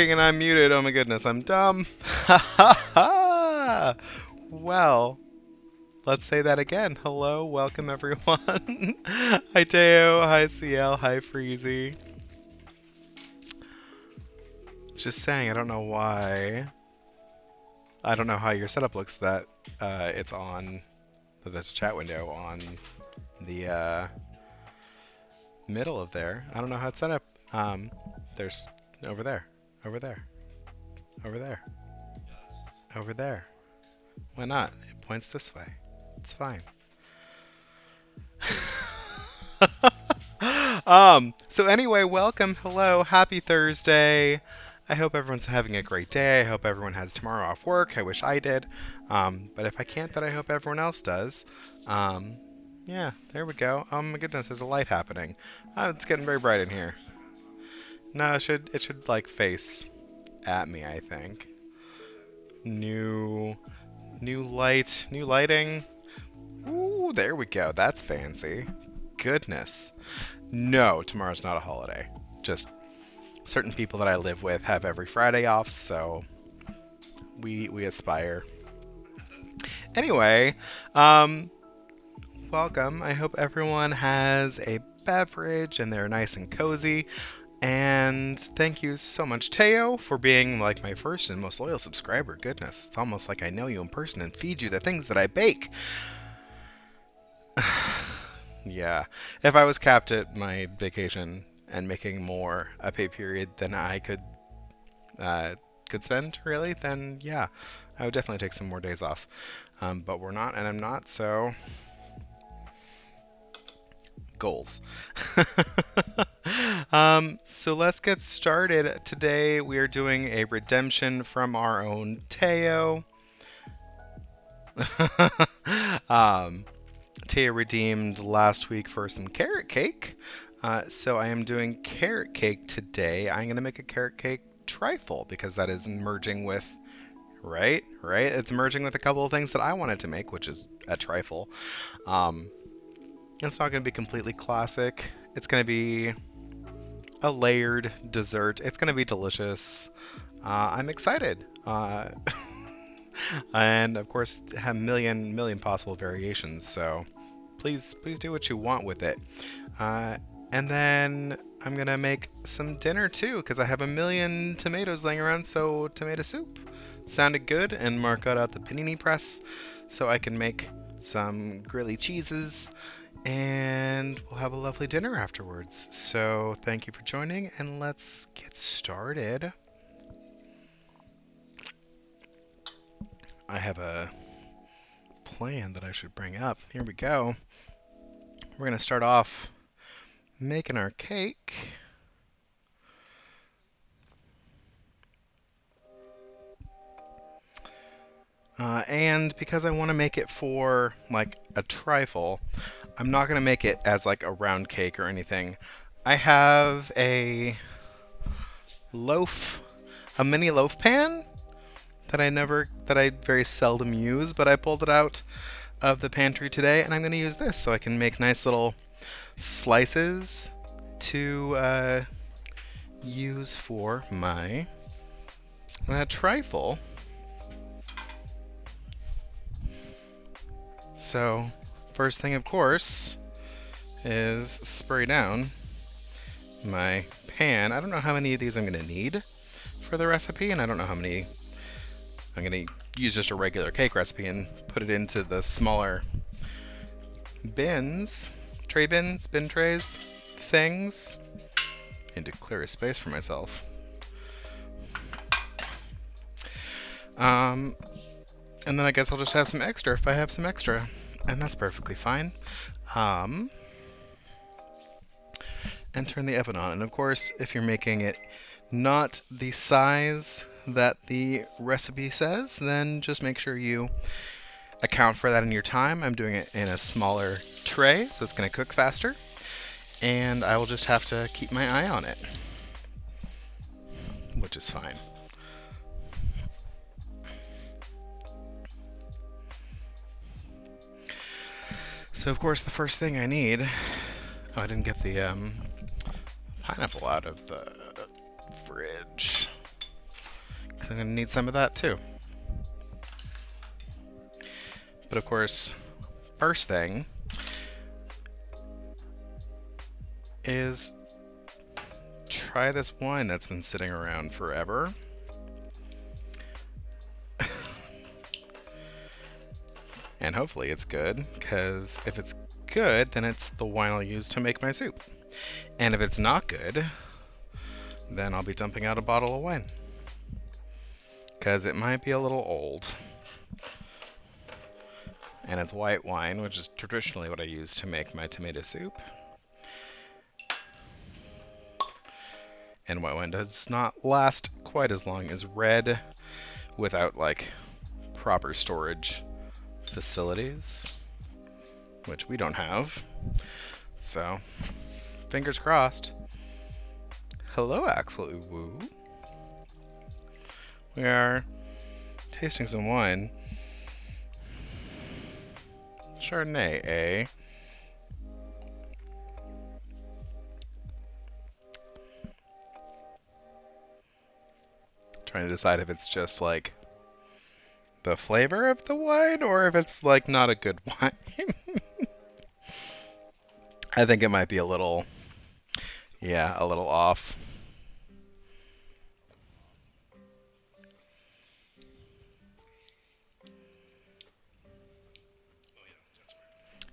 And I'm muted. Oh my goodness, I'm dumb. Ha ha ha! Well, let's say that again. Hello, welcome everyone. Hi Teo, hi CL, hi Freezy. Just saying, I don't know why. I don't know how your setup looks that it's on this chat window on the middle of there. I don't know how it's set up. There's over there, over there, over there, over there. Why not? It points this way. It's fine. So anyway, welcome, hello, happy Thursday. I hope everyone's having a great day. I hope everyone has tomorrow off work. I wish I did. But if I can't, then I hope everyone else does. Um, yeah, there we go. Oh my goodness, there's a light happening. It's getting very bright in here. No, it should like face at me, I think. New new lighting. Ooh, there we go. That's fancy. Goodness. No, tomorrow's not a holiday. Just certain people that I live with have every Friday off, so we aspire. Anyway, welcome. I hope everyone has a beverage and they're nice and cozy. And thank you so much, Teo, for being like my first and most loyal subscriber. Goodness, it's almost like I know you in person and feed you the things that I bake. Yeah, if I was capped at my vacation and making more a pay period than I uh, could spend, really, then yeah, I would definitely take some more days off. But we're not, and I'm not, so goals. So let's get started. Today we are doing a redemption from our own Teo. um, Taya redeemed last week for some carrot cake. So I am doing carrot cake today. I'm going to make a carrot cake trifle because that is merging with, right? It's merging with a couple of things that I wanted to make, which is a trifle. It's not going to be completely classic. It's going to be a layered dessert. It's going to be delicious. I'm excited. And of course, have million possible variations. So please do what you want with it. And then I'm gonna make some dinner too, because I have a million tomatoes laying around. So tomato soup sounded good, and Mark got out the panini press, so I can make some grilly cheeses, and we'll have a lovely dinner afterwards. So thank you for joining, and let's get started. I have a plan that I should bring up. Here we go. We're going to start off making our cake. And because I want to make it for like a trifle, I'm not going to make it as like a round cake or anything. I have a loaf, a mini loaf pan that I very seldom use, but I pulled it out of the pantry today, and I'm going to use this so I can make nice little slices to use for my trifle. So, first thing, of course, is spray down my pan. I don't know how many of these I'm going to need for the recipe, and I don't know how many I'm going to use just a regular cake recipe and put it into the smaller bins, bin trays, things, and to clear a space for myself. And then I guess I'll just have some extra if I have some extra, and that's perfectly fine. And turn the oven on. And of course, if you're making it not the size that the recipe says, then just make sure you account for that in your time. I'm doing it in a smaller tray, so it's going to cook faster, and I will just have to keep my eye on it, which is fine. So of course the first thing I need, I didn't get the pineapple out of the fridge. I'm going to need some of that too. But of course, first thing is try this wine that's been sitting around forever. And hopefully it's good, because if it's good, then it's the wine I'll use to make my soup. And if it's not good, then I'll be dumping out a bottle of wine, because it might be a little old. And it's white wine, which is traditionally what I use to make my tomato soup. And white wine does not last quite as long as red without like proper storage facilities, which we don't have. So, fingers crossed. Hello, Axel Uwu. We are tasting some wine. Chardonnay, eh? Trying to decide if it's just like the flavor of the wine or if it's like not a good wine. I think it might be a little off.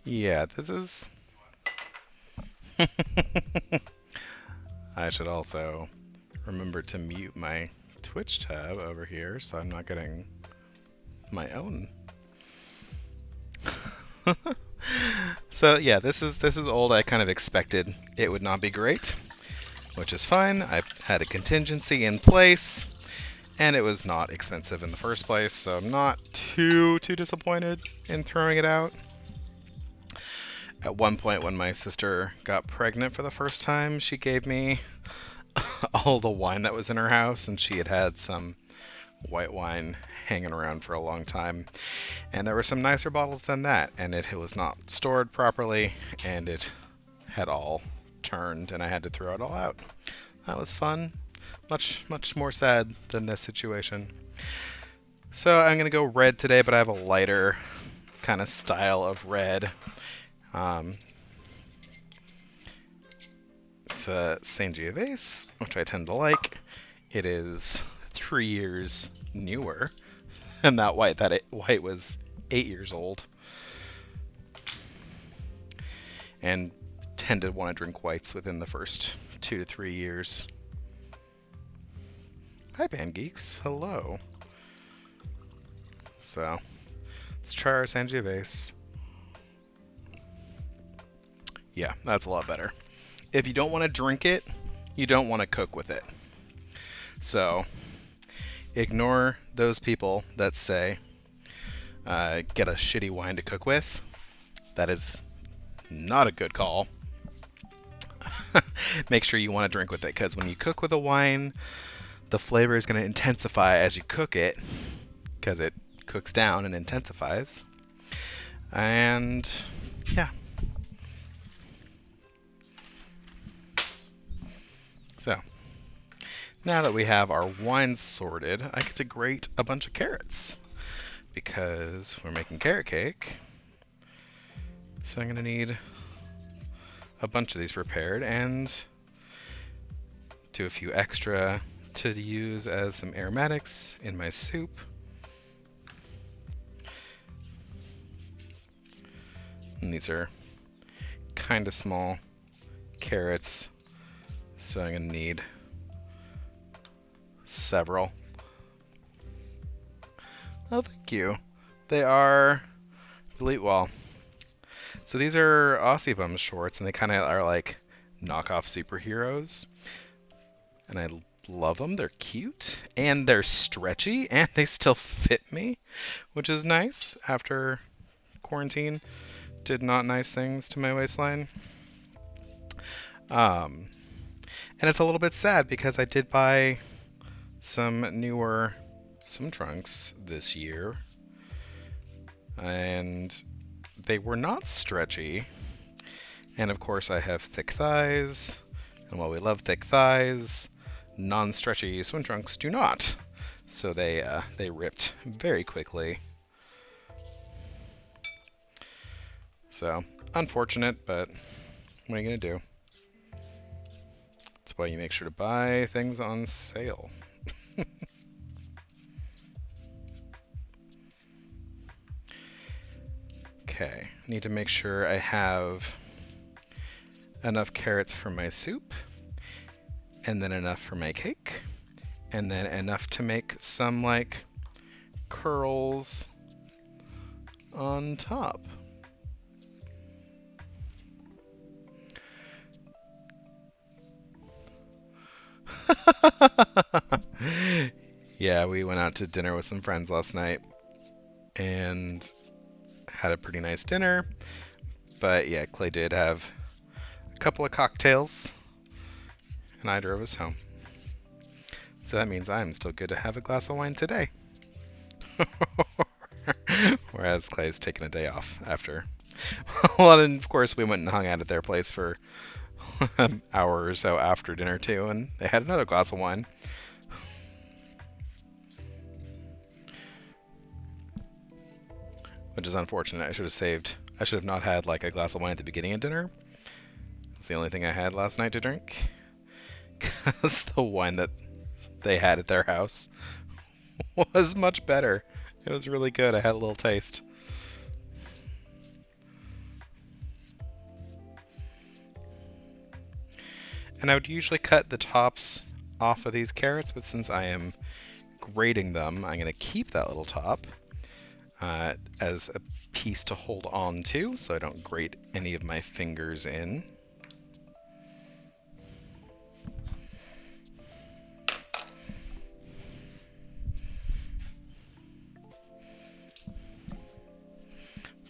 Yeah, this is... I should also remember to mute my Twitch tab over here so I'm not getting my own. So yeah, this is old. I kind of expected it would not be great, which is fine. I had a contingency in place, and it was not expensive in the first place, so I'm not too disappointed in throwing it out. At one point when my sister got pregnant for the first time, she gave me all the wine that was in her house, and she had had some white wine hanging around for a long time. And there were some nicer bottles than that, and it was not stored properly, and it had all turned, and I had to throw it all out. That was fun. Much more sad than this situation. So I'm going to go red today, but I have a lighter kind of style of red. It's a Sangiovese, which I tend to like. It is 3 years newer, and that white was 8 years old. And tend to want to drink whites within the first 2 to 3 years. Hi, Band Geeks. Hello. So, let's try our Sangiovese. Yeah, that's a lot better. If you don't want to drink it, you don't want to cook with it. So, ignore those people that say, get a shitty wine to cook with. That is not a good call. Make sure you want to drink with it, because when you cook with a wine, the flavor is going to intensify as you cook it, because it cooks down and intensifies. And, yeah. So, now that we have our wines sorted, I get to grate a bunch of carrots, because we're making carrot cake. So I'm going to need a bunch of these prepared, and do a few extra to use as some aromatics in my soup. And these are kind of small carrots, so I'm going to need several. Oh, thank you. They are, well, so these are Aussie Bum shorts, and they kind of are like knockoff superheroes. And I love them. They're cute, and they're stretchy, and they still fit me, which is nice after quarantine did not nice things to my waistline. And it's a little bit sad because I did buy some newer swim trunks this year, and they were not stretchy. And of course I have thick thighs, and while we love thick thighs, non-stretchy swim trunks do not. so they ripped very quickly. So unfortunate, but what are you gonna do? That's why you make sure to buy things on sale. Okay, need to make sure I have enough carrots for my soup, and then enough for my cake, and then enough to make some like curls on top. Yeah, we went out to dinner with some friends last night and had a pretty nice dinner. But yeah, Clay did have a couple of cocktails and I drove us home. So that means I'm still good to have a glass of wine today. Whereas Clay's taken a day off after. Well, then of course we went and hung out at their place for an hour or so after dinner too, and they had another glass of wine. Which is unfortunate. I should have not had like a glass of wine at the beginning of dinner. It's the only thing I had last night to drink. Because the wine that they had at their house was much better. It was really good. I had a little taste. And I would usually cut the tops off of these carrots, but since I am grating them, I'm going to keep that little top as a piece to hold on to so I don't grate any of my fingers in.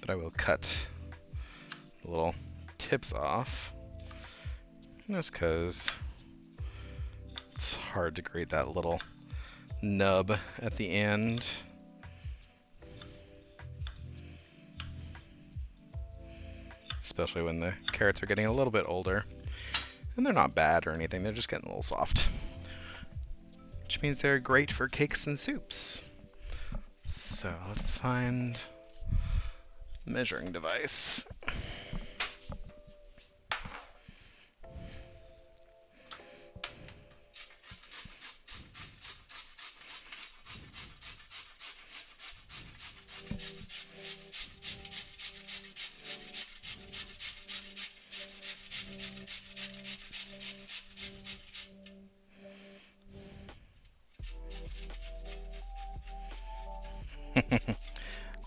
But I will cut the little tips off just because it's hard to grate that little nub at the end. Especially when the carrots are getting a little bit older. And they're not bad or anything, they're just getting a little soft. Which means they're great for cakes and soups. So let's find the measuring device.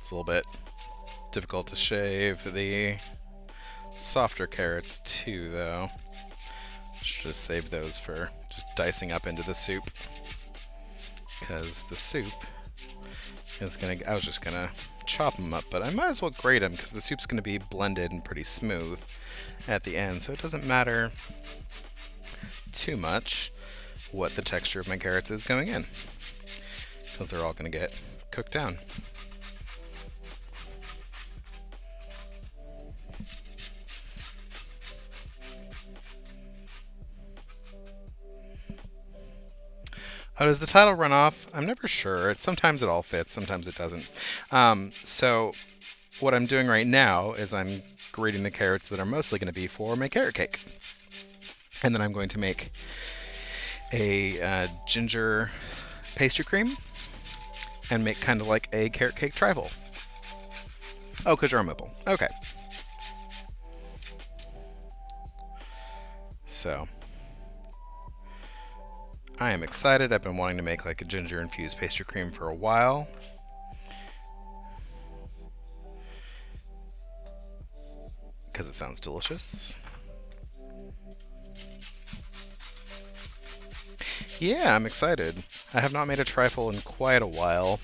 It's a little bit difficult to shave the softer carrots too, though. Should just save those for just dicing up into the soup. Because the soup is I was just gonna chop them up, but I might as well grate them because the soup's gonna be blended and pretty smooth at the end, so it doesn't matter too much what the texture of my carrots is going in. Because they're all gonna get cooked down. How does the title run off? I'm never sure. Sometimes it all fits, sometimes it doesn't. So what I'm doing right now is I'm grating the carrots that are mostly going to be for my carrot cake. And then I'm going to make a ginger pastry cream and make kind of like a carrot cake trifle. Oh, because you're a mobile. Okay. So I am excited. I've been wanting to make like a ginger infused pastry cream for a while. Because it sounds delicious. Yeah, I'm excited. I have not made a trifle in quite a while.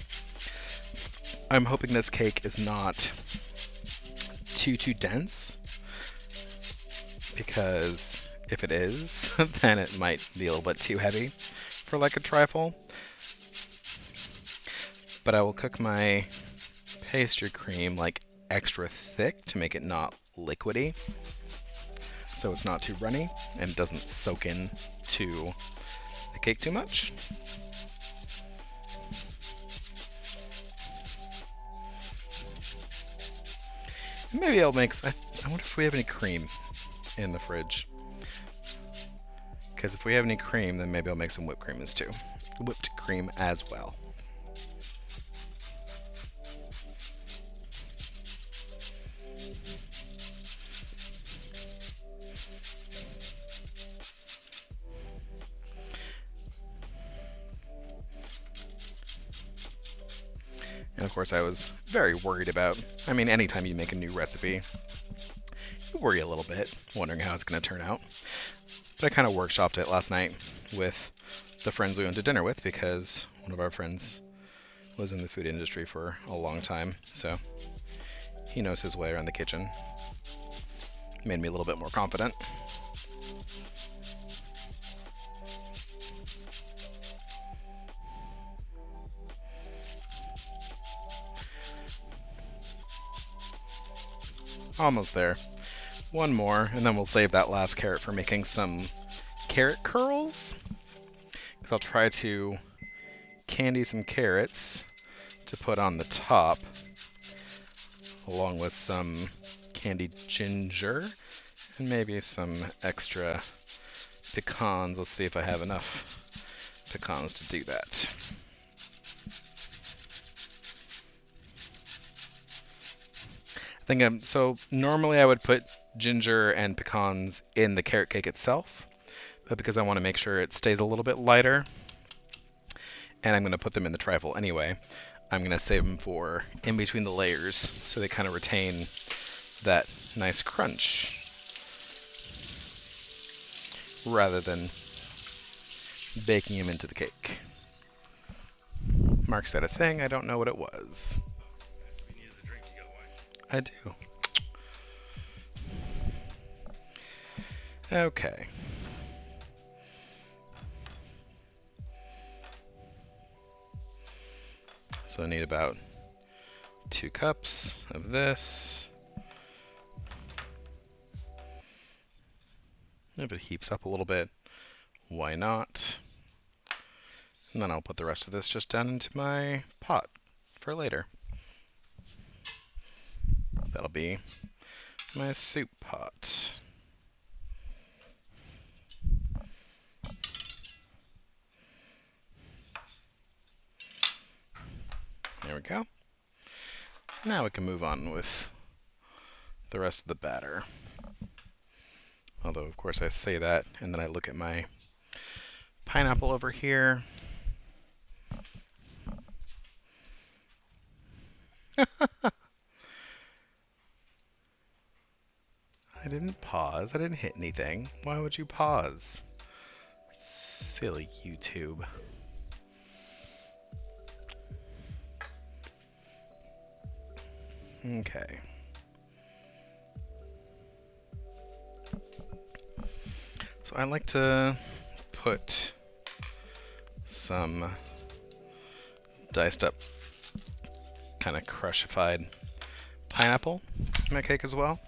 I'm hoping this cake is not too dense. Because if it is, then it might be a little bit too heavy for like a trifle. But I will cook my pastry cream like extra thick to make it not liquidy, so it's not too runny and doesn't soak in to the cake too much. Maybe I'll make. I wonder if we have any cream in the fridge. Because if we have any cream, then maybe I'll make some whipped cream too. Whipped cream as well. And of course, I was very worried about. I mean, anytime you make a new recipe, you worry a little bit, wondering how it's going to turn out. But I kind of workshopped it last night with the friends we went to dinner with, because one of our friends was in the food industry for a long time, so he knows his way around the kitchen. Made me a little bit more confident. Almost there. One more, and then we'll save that last carrot for making some carrot curls. Because I'll try to candy some carrots to put on the top, along with some candied ginger, and maybe some extra pecans. Let's see if I have enough pecans to do that. I think so normally I would put ginger and pecans in the carrot cake itself, but because I want to make sure it stays a little bit lighter, and I'm going to put them in the trifle anyway, I'm going to save them for in between the layers so they kind of retain that nice crunch rather than baking them into the cake. Mark said a thing, I don't know what it was. I do. Okay. So I need about 2 cups of this. If it heaps up a little bit, why not? And then I'll put the rest of this just down into my pot for later. That'll be my soup pot. There we go. Now we can move on with the rest of the batter. Although, of course, I say that, and then I look at my pineapple over here. I didn't pause. I didn't hit anything. Why would you pause? Silly YouTube. Okay. So I like to put some diced up, kind of crushified pineapple in my cake as well.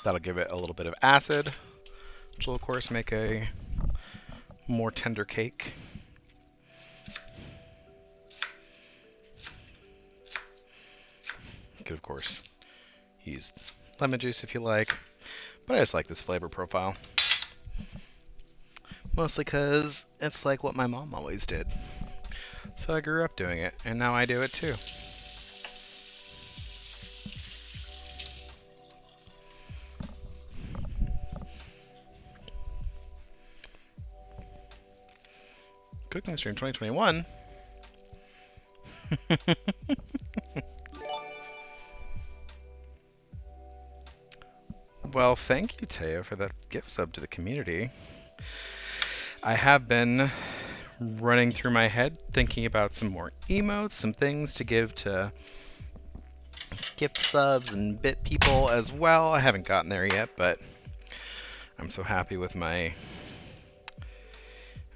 That'll give it a little bit of acid, which will of course make a more tender cake. You could of course use lemon juice if you like, but I just like this flavor profile. Mostly because it's like what my mom always did. So I grew up doing it, and now I do it too. Cooking Stream 2021? Well, thank you, Teo, for that gift sub to the community. I have been running through my head thinking about some more emotes, some things to give to gift subs and bit people as well. I haven't gotten there yet, but I'm so happy with my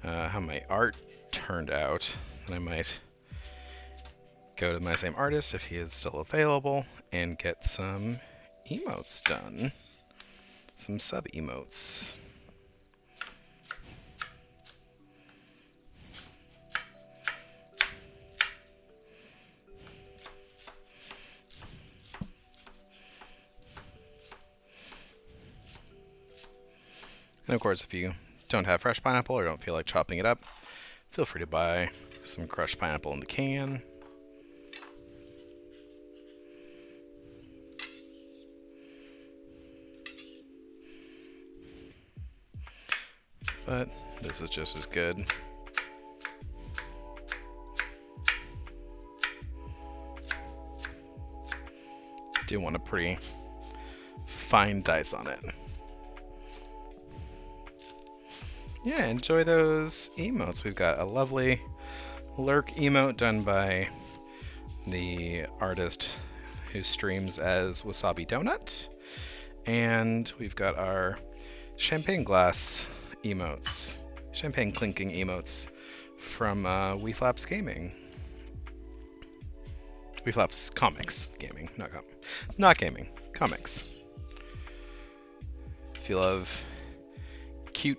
how my art turned out that I might go to my same artist if he is still available and get some emotes done. Some sub emotes. And of course, if you don't have fresh pineapple or don't feel like chopping it up, feel free to buy some crushed pineapple in the can. But this is just as good. Do want a pretty fine dice on it. Yeah, enjoy those emotes. We've got a lovely lurk emote done by the artist who streams as Wasabi Donut. And we've got our champagne glass emotes, champagne clinking emotes from WeFlaps Gaming. WeFlaps Comics Gaming, not gaming, comics. If you love cute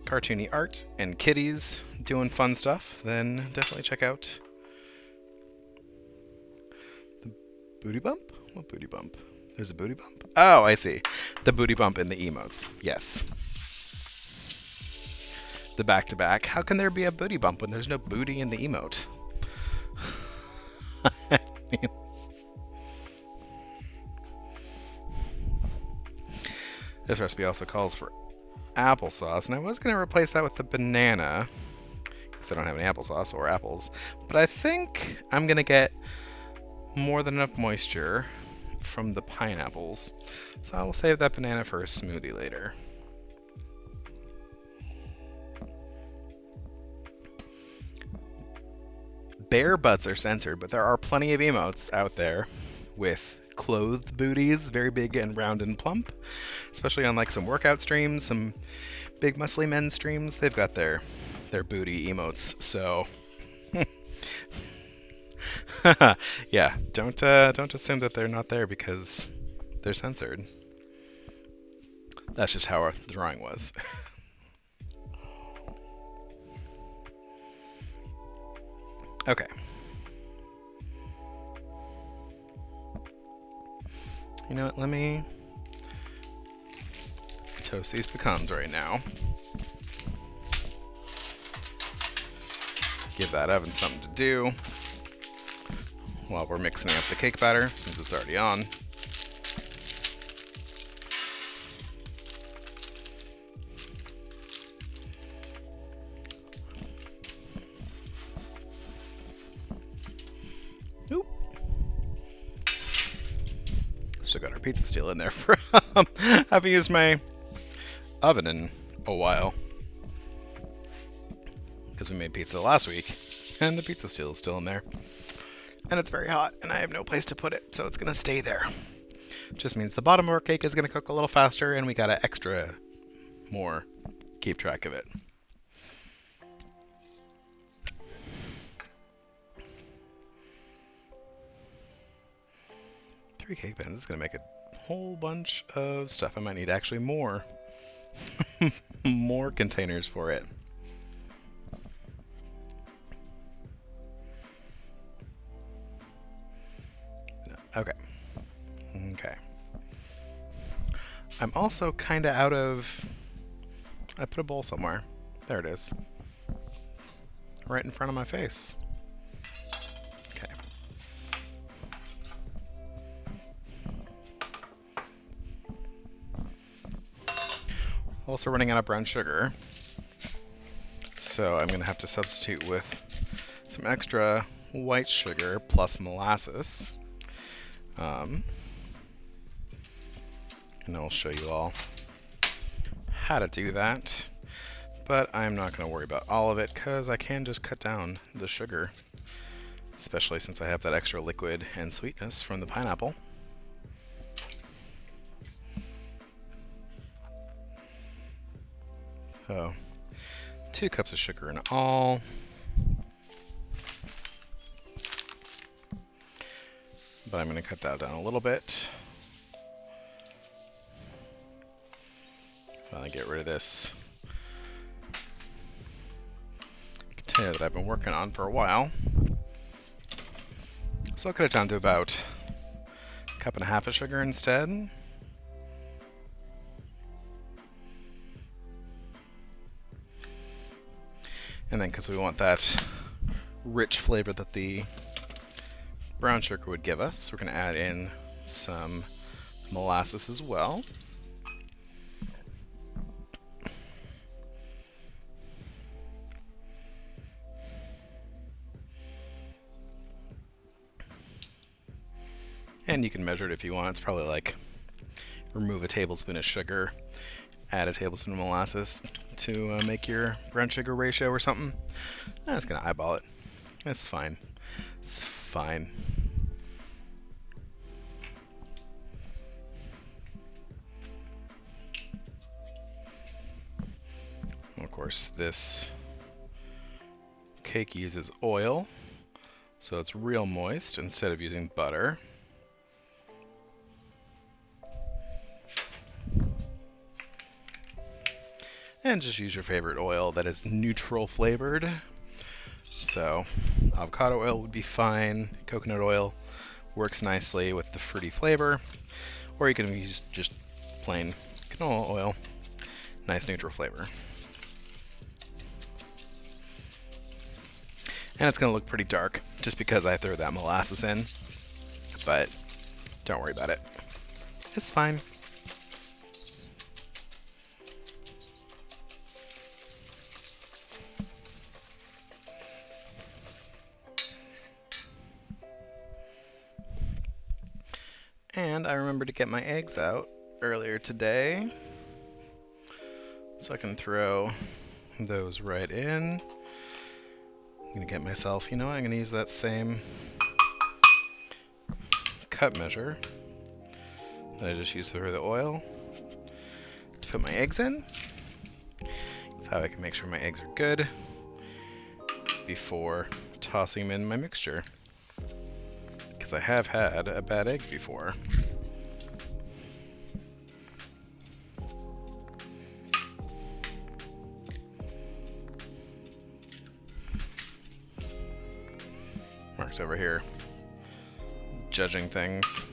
cartoony art and kitties doing fun stuff, then definitely check out the booty bump? What booty bump? There's a booty bump? Oh, I see. The booty bump in the emotes. Yes. The back-to-back. How can there be a booty bump when there's no booty in the emote? I mean, this recipe also calls for applesauce, and I was going to replace that with the banana, because I don't have any applesauce or apples, but I think I'm going to get more than enough moisture from the pineapples, so I will save that banana for a smoothie later. Bare butts are censored, but there are plenty of emotes out there with clothed booties, very big and round and plump, especially on like some workout streams, some big muscly men streams. They've got their booty emotes, so yeah, don't assume that they're not there because they're censored. That's just how our drawing was. Okay. You know what, let me toast these pecans right now. Give that oven something to do while we're mixing up the cake batter, since it's already on. Oop. Still got our pizza steel in there from having used my oven in a while, because we made pizza last week and the pizza steel is still in there, and it's very hot and I have no place to put it, so it's gonna stay there. Just means the bottom of our cake is gonna cook a little faster and we gotta extra more keep track of it. Three cake pans is gonna make a whole bunch of stuff. I might need actually more more containers for it. Okay. Okay. I'm also kind of out of... I put a bowl somewhere. There it is. Right in front of my face. Okay. Also running out of brown sugar, so I'm going to have to substitute with some extra white sugar plus molasses. And I'll show you all how to do that, but I'm not going to worry about all of it because I can just cut down the sugar, especially since I have that extra liquid and sweetness from the pineapple. So, 2 cups of sugar in all. But I'm going to cut that down a little bit. Finally get rid of this container that I've been working on for a while. So I'll cut it down to about 1.5 cups of sugar instead. And then because we want that rich flavor that the brown sugar would give us, we're going to add in some molasses as well. And you can measure it if you want. It's probably like remove a tablespoon of sugar, add a tablespoon of molasses to make your brown sugar ratio or something. I'm just going to eyeball it. It's fine. It's fine. Of course, this cake uses oil, so it's real moist instead of using butter. And just use your favorite oil that is neutral flavored. So avocado oil would be fine. Coconut oil works nicely with the fruity flavor. Or you can use just plain canola oil. Nice neutral flavor. And it's going to look pretty dark just because I threw that molasses in. But don't worry about it. It's fine. And I remembered to get my eggs out earlier today. So I can throw those right in. I'm going to get myself, I'm going to use that same cup measure that I just used for the oil to put my eggs in. That's how I can make sure my eggs are good before tossing them in my mixture. Because I have had a bad egg before. Mark's over here judging things.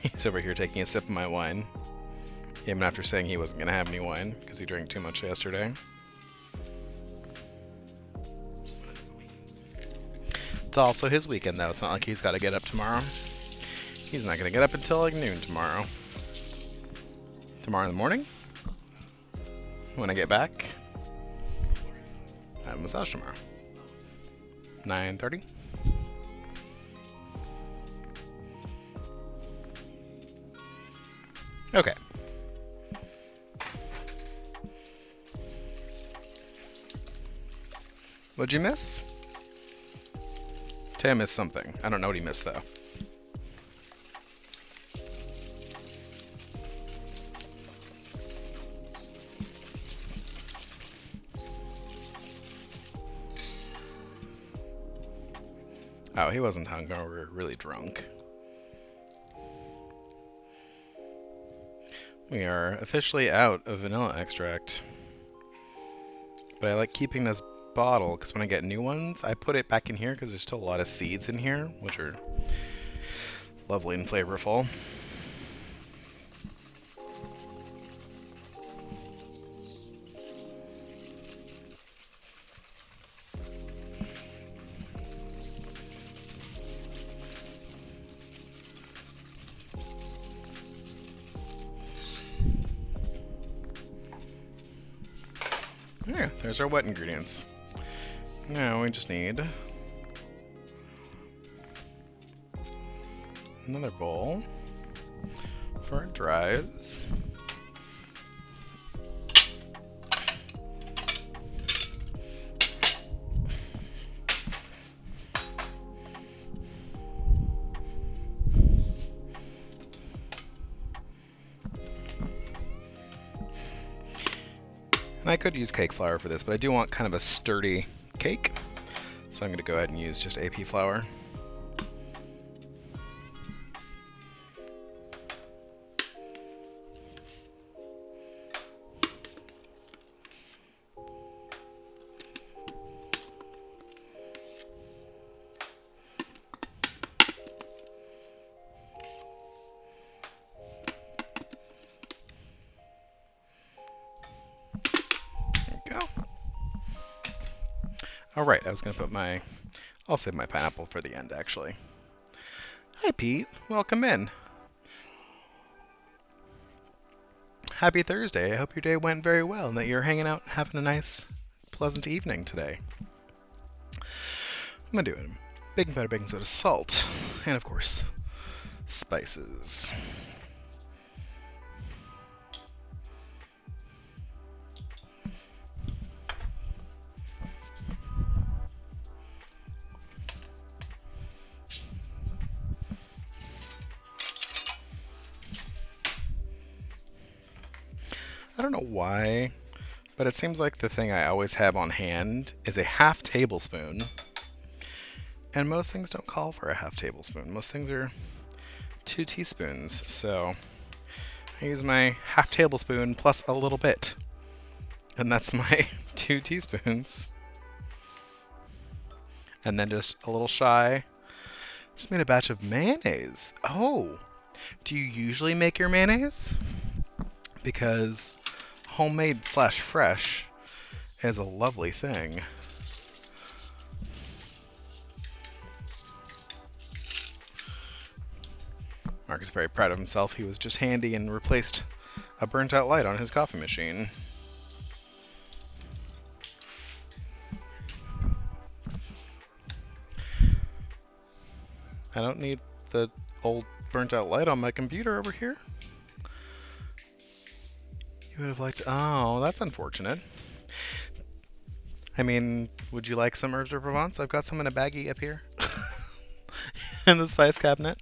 He's over here taking a sip of my wine. Even after saying he wasn't going to have any wine because he drank too much yesterday. It's also his weekend though. It's not like he's got to get up tomorrow. He's not going to get up until like noon tomorrow. Tomorrow in the morning, when I get back, I have a massage tomorrow. 9:30. Okay. What'd you miss? Tay missed something. I don't know what he missed though. Oh, he wasn't hungover, really drunk. We are officially out of vanilla extract. But I like keeping this bottle because when I get new ones, I put it back in here because there's still a lot of seeds in here, which are lovely and flavorful. Yeah, there's our wet ingredients. Now we just need another bowl for our dries. And I could use cake flour for this, but I do want kind of a sturdy cake. So I'm going to go ahead and use just AP flour. There we go. All right, I was gonna put my. I'll save my pineapple for the end, actually. Hi, Pete. Welcome in. Happy Thursday. I hope your day went very well and that you're hanging out, having a nice, pleasant evening today. I'm gonna do it. Baking powder, baking soda, salt, and of course, spices. I don't know why, but it seems like the thing I always have on hand is a half tablespoon. And most things don't call for a half tablespoon. Most things are 2 teaspoons. So I use my half tablespoon plus a little bit. And that's my 2 teaspoons. And then just a little shy. Just made a batch of mayonnaise. Oh, do you usually make your mayonnaise? Because homemade / fresh is a lovely thing. Mark is very proud of himself. He was just handy and replaced a burnt out light on his coffee machine. I don't need the old burnt out light on my computer over here. You would have liked... Oh, that's unfortunate. I mean, would you like some herbs de Provence? I've got some in a baggie up here. In the spice cabinet.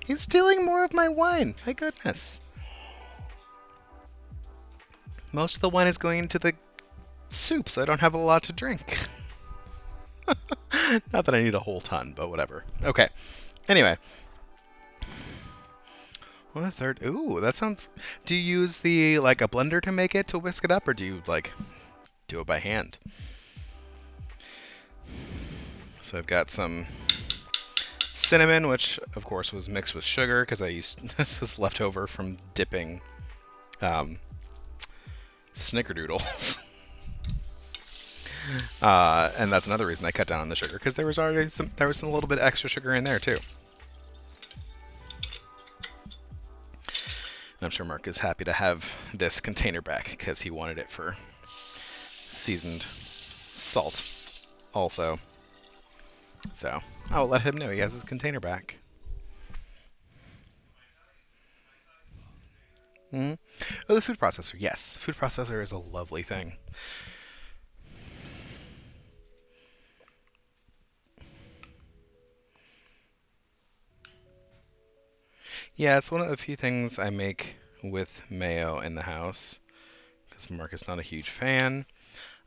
He's stealing more of my wine. My goodness. Most of the wine is going into the soup, so I don't have a lot to drink. Not that I need a whole ton, but whatever. Okay. Anyway. 1/3. Ooh, that sounds... Do you use a blender to make it, to whisk it up, or do you, do it by hand? So I've got some cinnamon, which, of course, was mixed with sugar, because this is leftover from dipping snickerdoodles. And that's another reason I cut down on the sugar, because there was a little bit extra sugar in there, too. I'm sure Mark is happy to have this container back because he wanted it for seasoned salt also. So I'll let him know he has his container back. Oh, the food processor. Yes, food processor is a lovely thing. Yeah, it's one of the few things I make with mayo in the house because Mark is not a huge fan.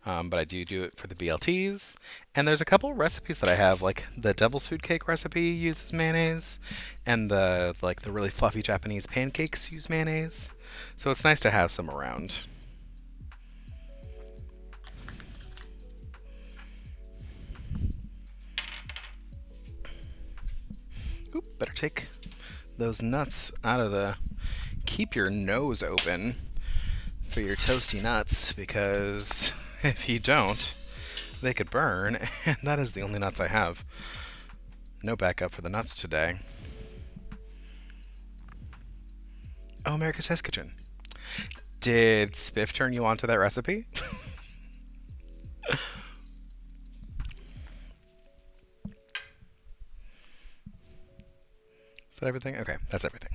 But I do it for the BLTs. And there's a couple of recipes that I have, like the devil's food cake recipe uses mayonnaise, and the really fluffy Japanese pancakes use mayonnaise. So it's nice to have some around. Oop, better take those nuts out of the... Keep your nose open for your toasty nuts, because if you don't, they could burn, and that is the only nuts I have. No backup for the nuts today. Oh, America's Test Kitchen. Did Spiff turn you on to that recipe? Is that everything? Okay, that's everything.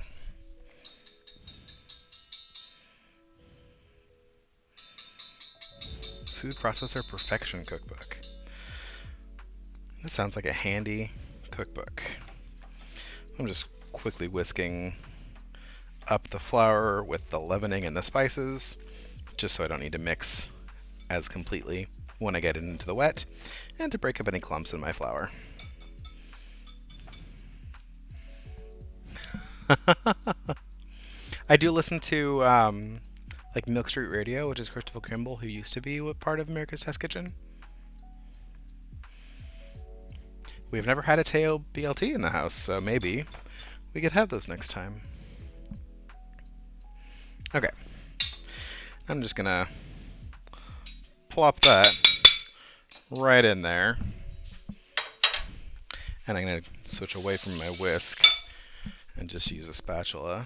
Food Processor Perfection Cookbook. That sounds like a handy cookbook. I'm just quickly whisking up the flour with the leavening and the spices, just so I don't need to mix as completely when I get it into the wet, and to break up any clumps in my flour. I do listen to Milk Street Radio, which is Christopher Kimball, who used to be part of America's Test Kitchen. We've never had a Teo BLT in the house, so maybe we could have those next time. Okay. I'm just gonna plop that right in there. And I'm going to switch away from my whisk and just use a spatula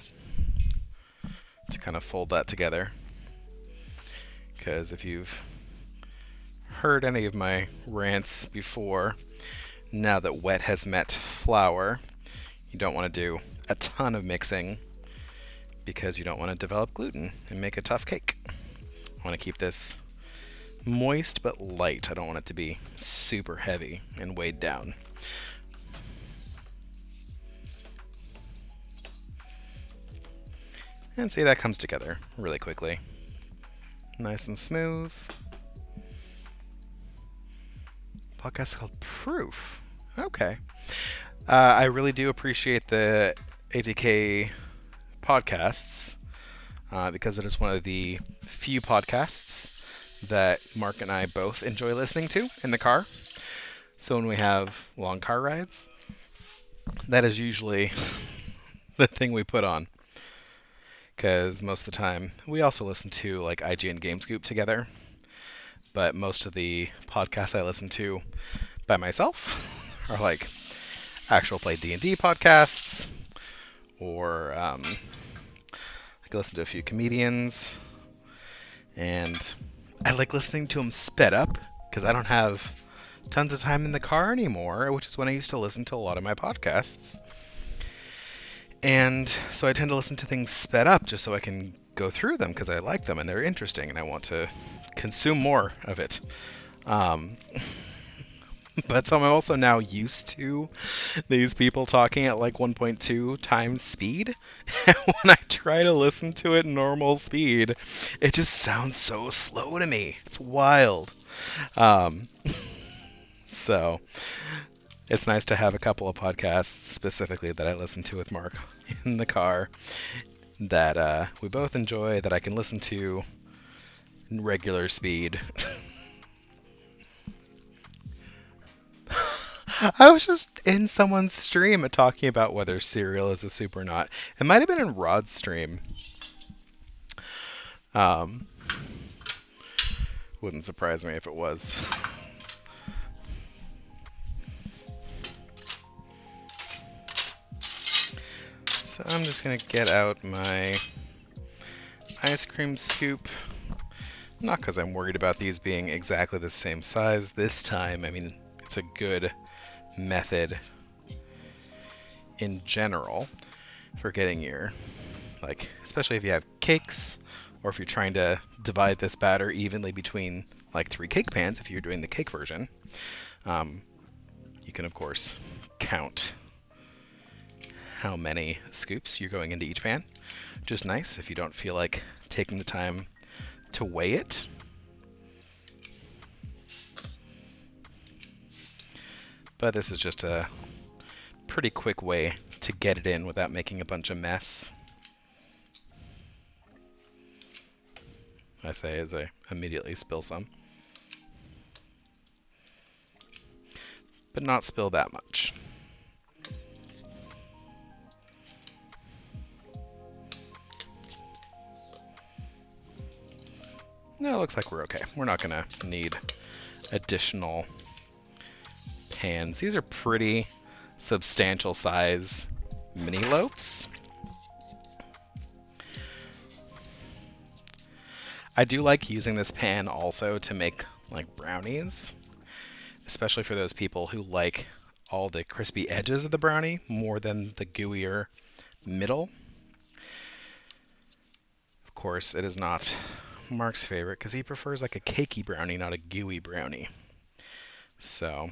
to kind of fold that together. Because if you've heard any of my rants before, now that wet has met flour, you don't want to do a ton of mixing because you don't want to develop gluten and make a tough cake. I want to keep this moist but light. I don't want it to be super heavy and weighed down. And see, that comes together really quickly. Nice and smooth. Podcast called Proof. Okay. I really do appreciate the ATK podcasts because it is one of the few podcasts that Mark and I both enjoy listening to in the car. So when we have long car rides, that is usually the thing we put on. Because most of the time, we also listen to like IGN Game Scoop together. But most of the podcasts I listen to by myself are like actual play D&D podcasts, or I can listen to a few comedians, and I like listening to them sped up because I don't have tons of time in the car anymore, which is when I used to listen to a lot of my podcasts. And so I tend to listen to things sped up just so I can go through them because I like them and they're interesting and I want to consume more of it. But so I'm also now used to these people talking at like 1.2 times speed. And when I try to listen to it normal speed, it just sounds so slow to me. It's wild. So it's nice to have a couple of podcasts specifically that I listen to with Mark in the car that we both enjoy, that I can listen to in regular speed. I was just in someone's stream talking about whether cereal is a soup or not. It might have been in Rod's stream. Wouldn't surprise me if it was. So I'm just going to get out my ice cream scoop. Not because I'm worried about these being exactly the same size this time. I mean, it's a good method in general for getting your, like, especially if you have cakes or if you're trying to divide this batter evenly between like 3 cake pans, if you're doing the cake version. You can of course count how many scoops you're going into each pan, which is nice if you don't feel like taking the time to weigh it. But this is just a pretty quick way to get it in without making a bunch of mess. I say as I immediately spill some. But not spill that much. No, it looks like we're okay. We're not going to need additional pans. These are pretty substantial size mini loaves. I do like using this pan also to make like brownies, especially for those people who like all the crispy edges of the brownie more than the gooier middle. Of course, it is not Mark's favorite because he prefers like a cakey brownie, not a gooey brownie. So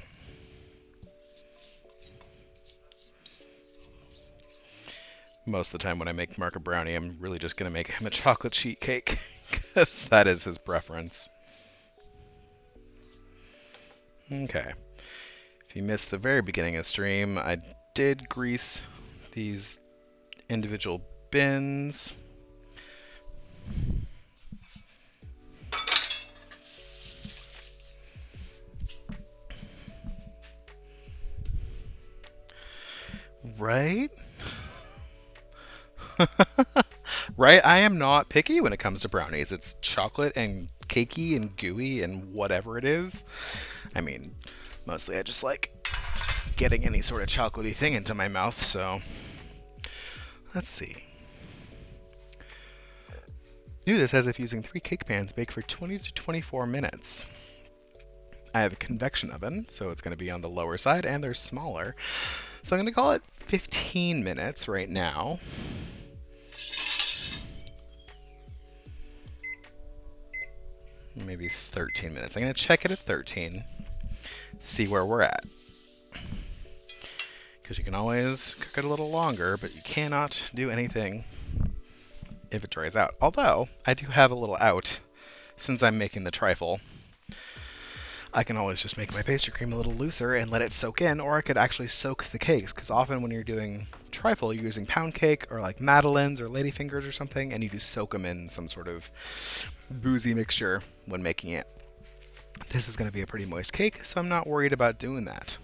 most of the time when I make Mark a brownie, I'm really just going to make him a chocolate sheet cake because that is his preference. Okay. If you missed the very beginning of stream, I did grease these individual bins. Right? Right? I am not picky when it comes to brownies. It's chocolate and cakey and gooey and whatever it is. I mean, mostly I just like getting any sort of chocolatey thing into my mouth, so let's see. Ooh, this says if using 3 cake pans, bake for 20 to 24 minutes. I have a convection oven, so it's going to be on the lower side, and they're smaller. So I'm going to call it 15 minutes right now. Maybe 13 minutes. I'm going to check it at 13, see where we're at. Because you can always cook it a little longer, but you cannot do anything if it dries out. Although, I do have a little out. Since I'm making the trifle, I can always just make my pastry cream a little looser and let it soak in, or I could actually soak the cakes, because often when you're doing trifle, you're using pound cake or like madeleines or ladyfingers or something, and you do soak them in some sort of boozy mixture when making it. This is going to be a pretty moist cake, so I'm not worried about doing that.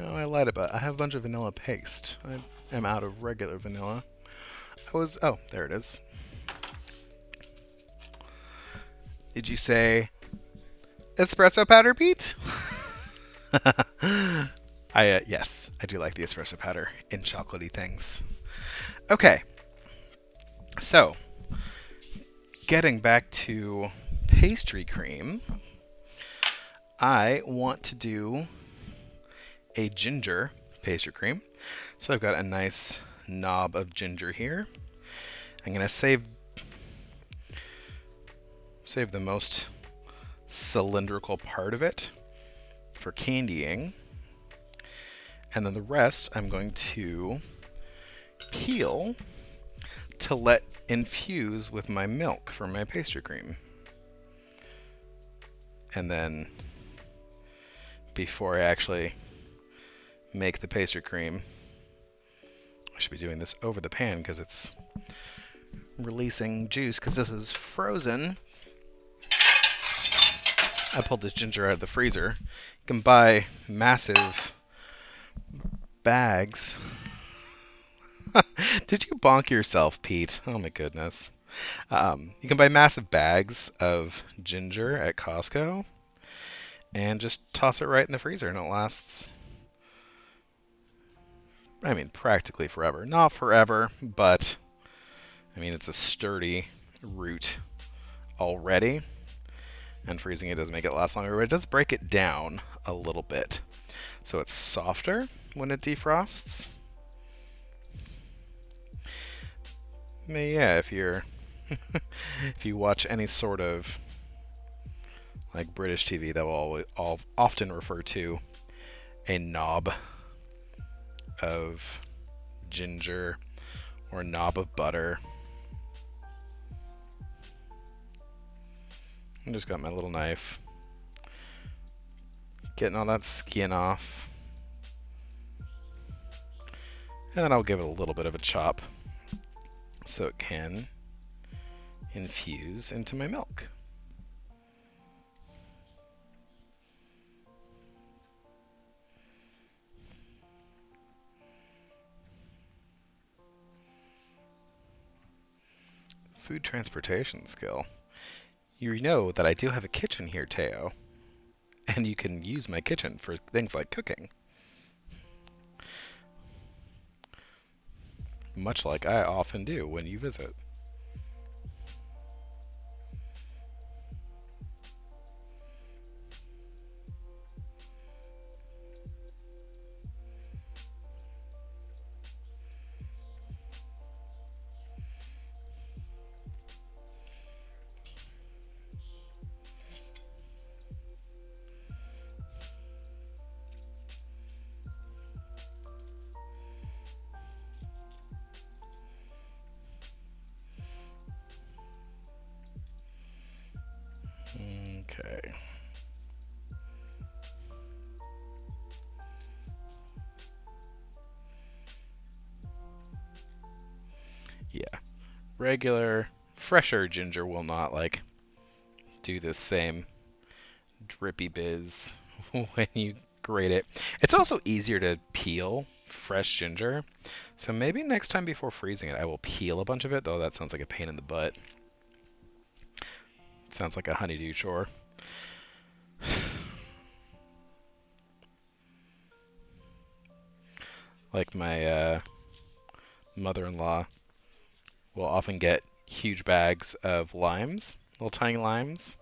Oh, I lied about it. I have a bunch of vanilla paste. I am out of regular vanilla. Oh, there it is. Did you say espresso powder, Pete? Yes, I do like the espresso powder in chocolatey things. Okay, so getting back to pastry cream, I want to do a ginger pastry cream. So I've got a nice knob of ginger here. I'm going to save the most cylindrical part of it for candying. And then the rest I'm going to peel to let infuse with my milk for my pastry cream. And then before I actually make the pastry cream, I should be doing this over the pan because it's releasing juice, because this is frozen. I pulled this ginger out of the freezer. You can buy massive bags. Did you bonk yourself, Pete? Oh my goodness. You can buy massive bags of ginger at Costco and just toss it right in the freezer, and it lasts, I mean, practically forever. Not forever, but I mean, it's a sturdy root already, and freezing it does make it last longer, but it does break it down a little bit, so it's softer when it defrosts. Yeah, if you're if you watch any sort of like British TV, that will often refer to a knob of ginger or a knob of butter. I just got my little knife, getting all that skin off, and then I'll give it a little bit of a chop so it can infuse into my milk. Food transportation skill. You know that I do have a kitchen here, Teo, and you can use my kitchen for things like cooking. Much like I often do when you visit. Okay. Yeah. Regular, fresher ginger will not do this same drippy biz when you grate it. It's also easier to peel fresh ginger. So maybe next time before freezing it, I will peel a bunch of it, though that sounds like a pain in the butt. Sounds like a honeydew chore. Like my mother-in-law will often get huge bags of limes, little tiny limes.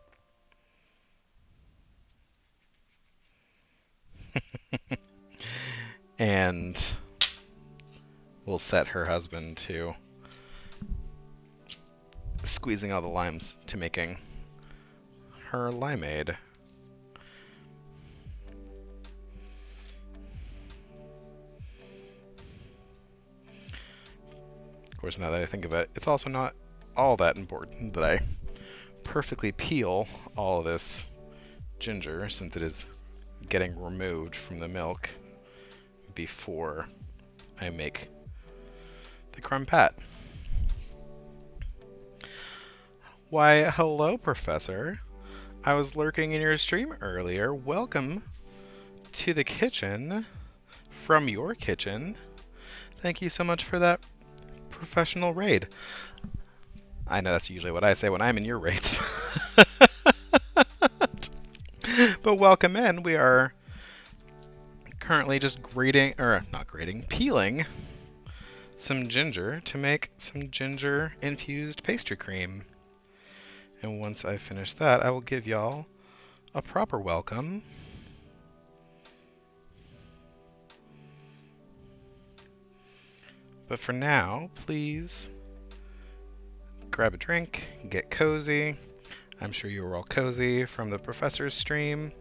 And will set her husband to squeezing all the limes to making her limeade. Of course, now that I think of it, it's also not all that important that I perfectly peel all of this ginger, since it is getting removed from the milk before I make the crumb pat. Why, hello, Professor. I was lurking in your stream earlier. Welcome to the kitchen from your kitchen. Thank you so much for that professional raid. I know that's usually what I say when I'm in your raids. But welcome in. We are currently just peeling some ginger to make some ginger infused pastry cream. And once I finish that, I will give y'all a proper welcome. But for now, please grab a drink, get cozy. I'm sure you were all cozy from the professor's stream.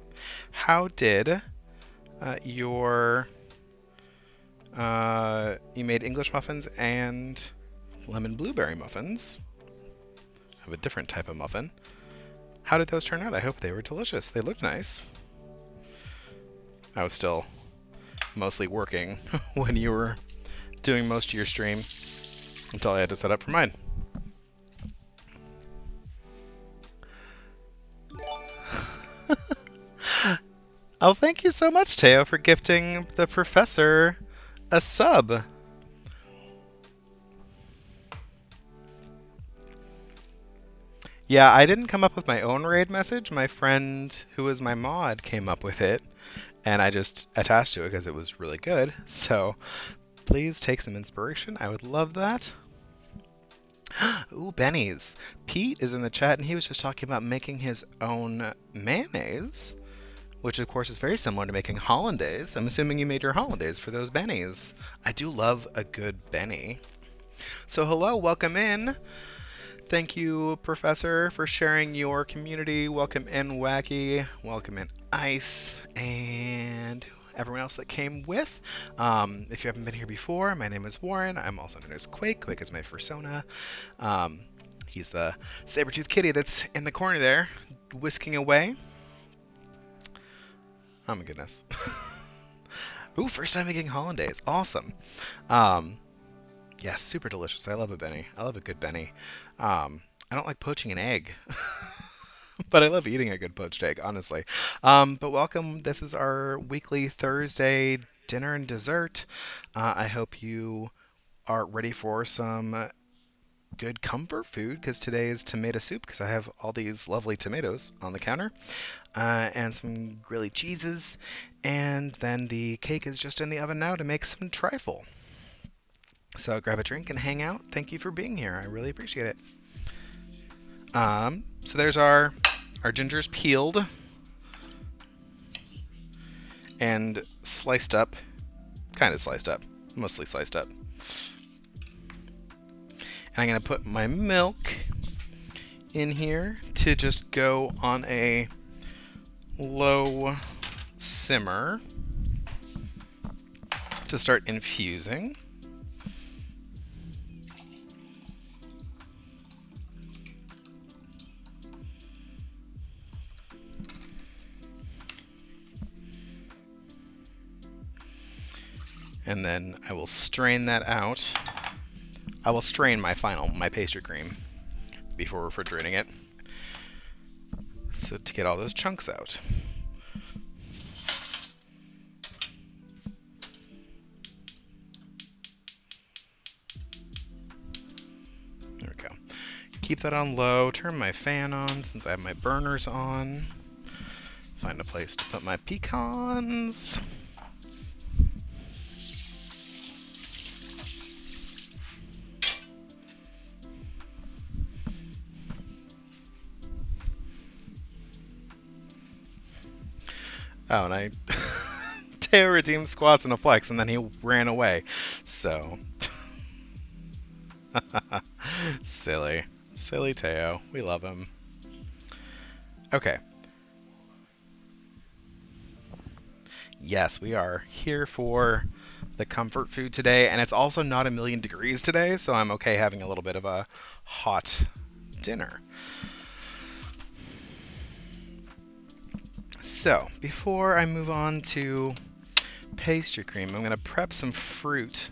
How did you made English muffins and lemon blueberry muffins of a different type of muffin. How did those turn out? I hope they were delicious. They looked nice. I was still mostly working when you were doing most of your stream until I had to set up for mine. Oh, thank you so much, Teo, for gifting the professor a sub. Yeah, I didn't come up with my own raid message. My friend, who was my mod, came up with it, and I just attached to it because it was really good. So please take some inspiration. I would love that. Ooh, Benny's. Pete is in the chat, and he was just talking about making his own mayonnaise, which of course is very similar to making hollandaise. I'm assuming you made your hollandaise for those bennies. I do love a good Benny. So hello, welcome in. Thank you, Professor, for sharing your community. Welcome in, Wacky. Welcome in, Ice, and everyone else that came with. If you haven't been here before, my name is Warren. I'm also known as Quake. Quake is my persona. He's the saber-toothed kitty that's in the corner there, whisking away. Oh my goodness. Ooh, first time making hollandaise. Awesome. Yeah, super delicious. I love a Benny. I love a good Benny. I don't like poaching an egg, but I love eating a good poached egg, honestly. But welcome. This is our weekly Thursday dinner and dessert. I hope you are ready for some good comfort food, because today is tomato soup, because I have all these lovely tomatoes on the counter, and some Grilly cheeses, and then the cake is just in the oven now to make some trifle. So grab a drink and hang out. Thank you for being here. I really appreciate it. So there's our gingers peeled and sliced up, kind of sliced up, mostly sliced up. And I'm going to put my milk in here to just go on a low simmer to start infusing. And then I will strain that out. I will strain my pastry cream before refrigerating it, so to get all those chunks out. keep that on low, turn my fan on since I have my burners on. Find a place to put my pecans. Oh, and I Teo redeemed squats and a flex, and then he ran away. So silly, silly Teo. We love him. Okay. Yes, we are here for the comfort food today, and it's also not a million degrees today, so I'm okay having a little bit of a hot dinner. So, before I move on to pastry cream, I'm going to prep some fruit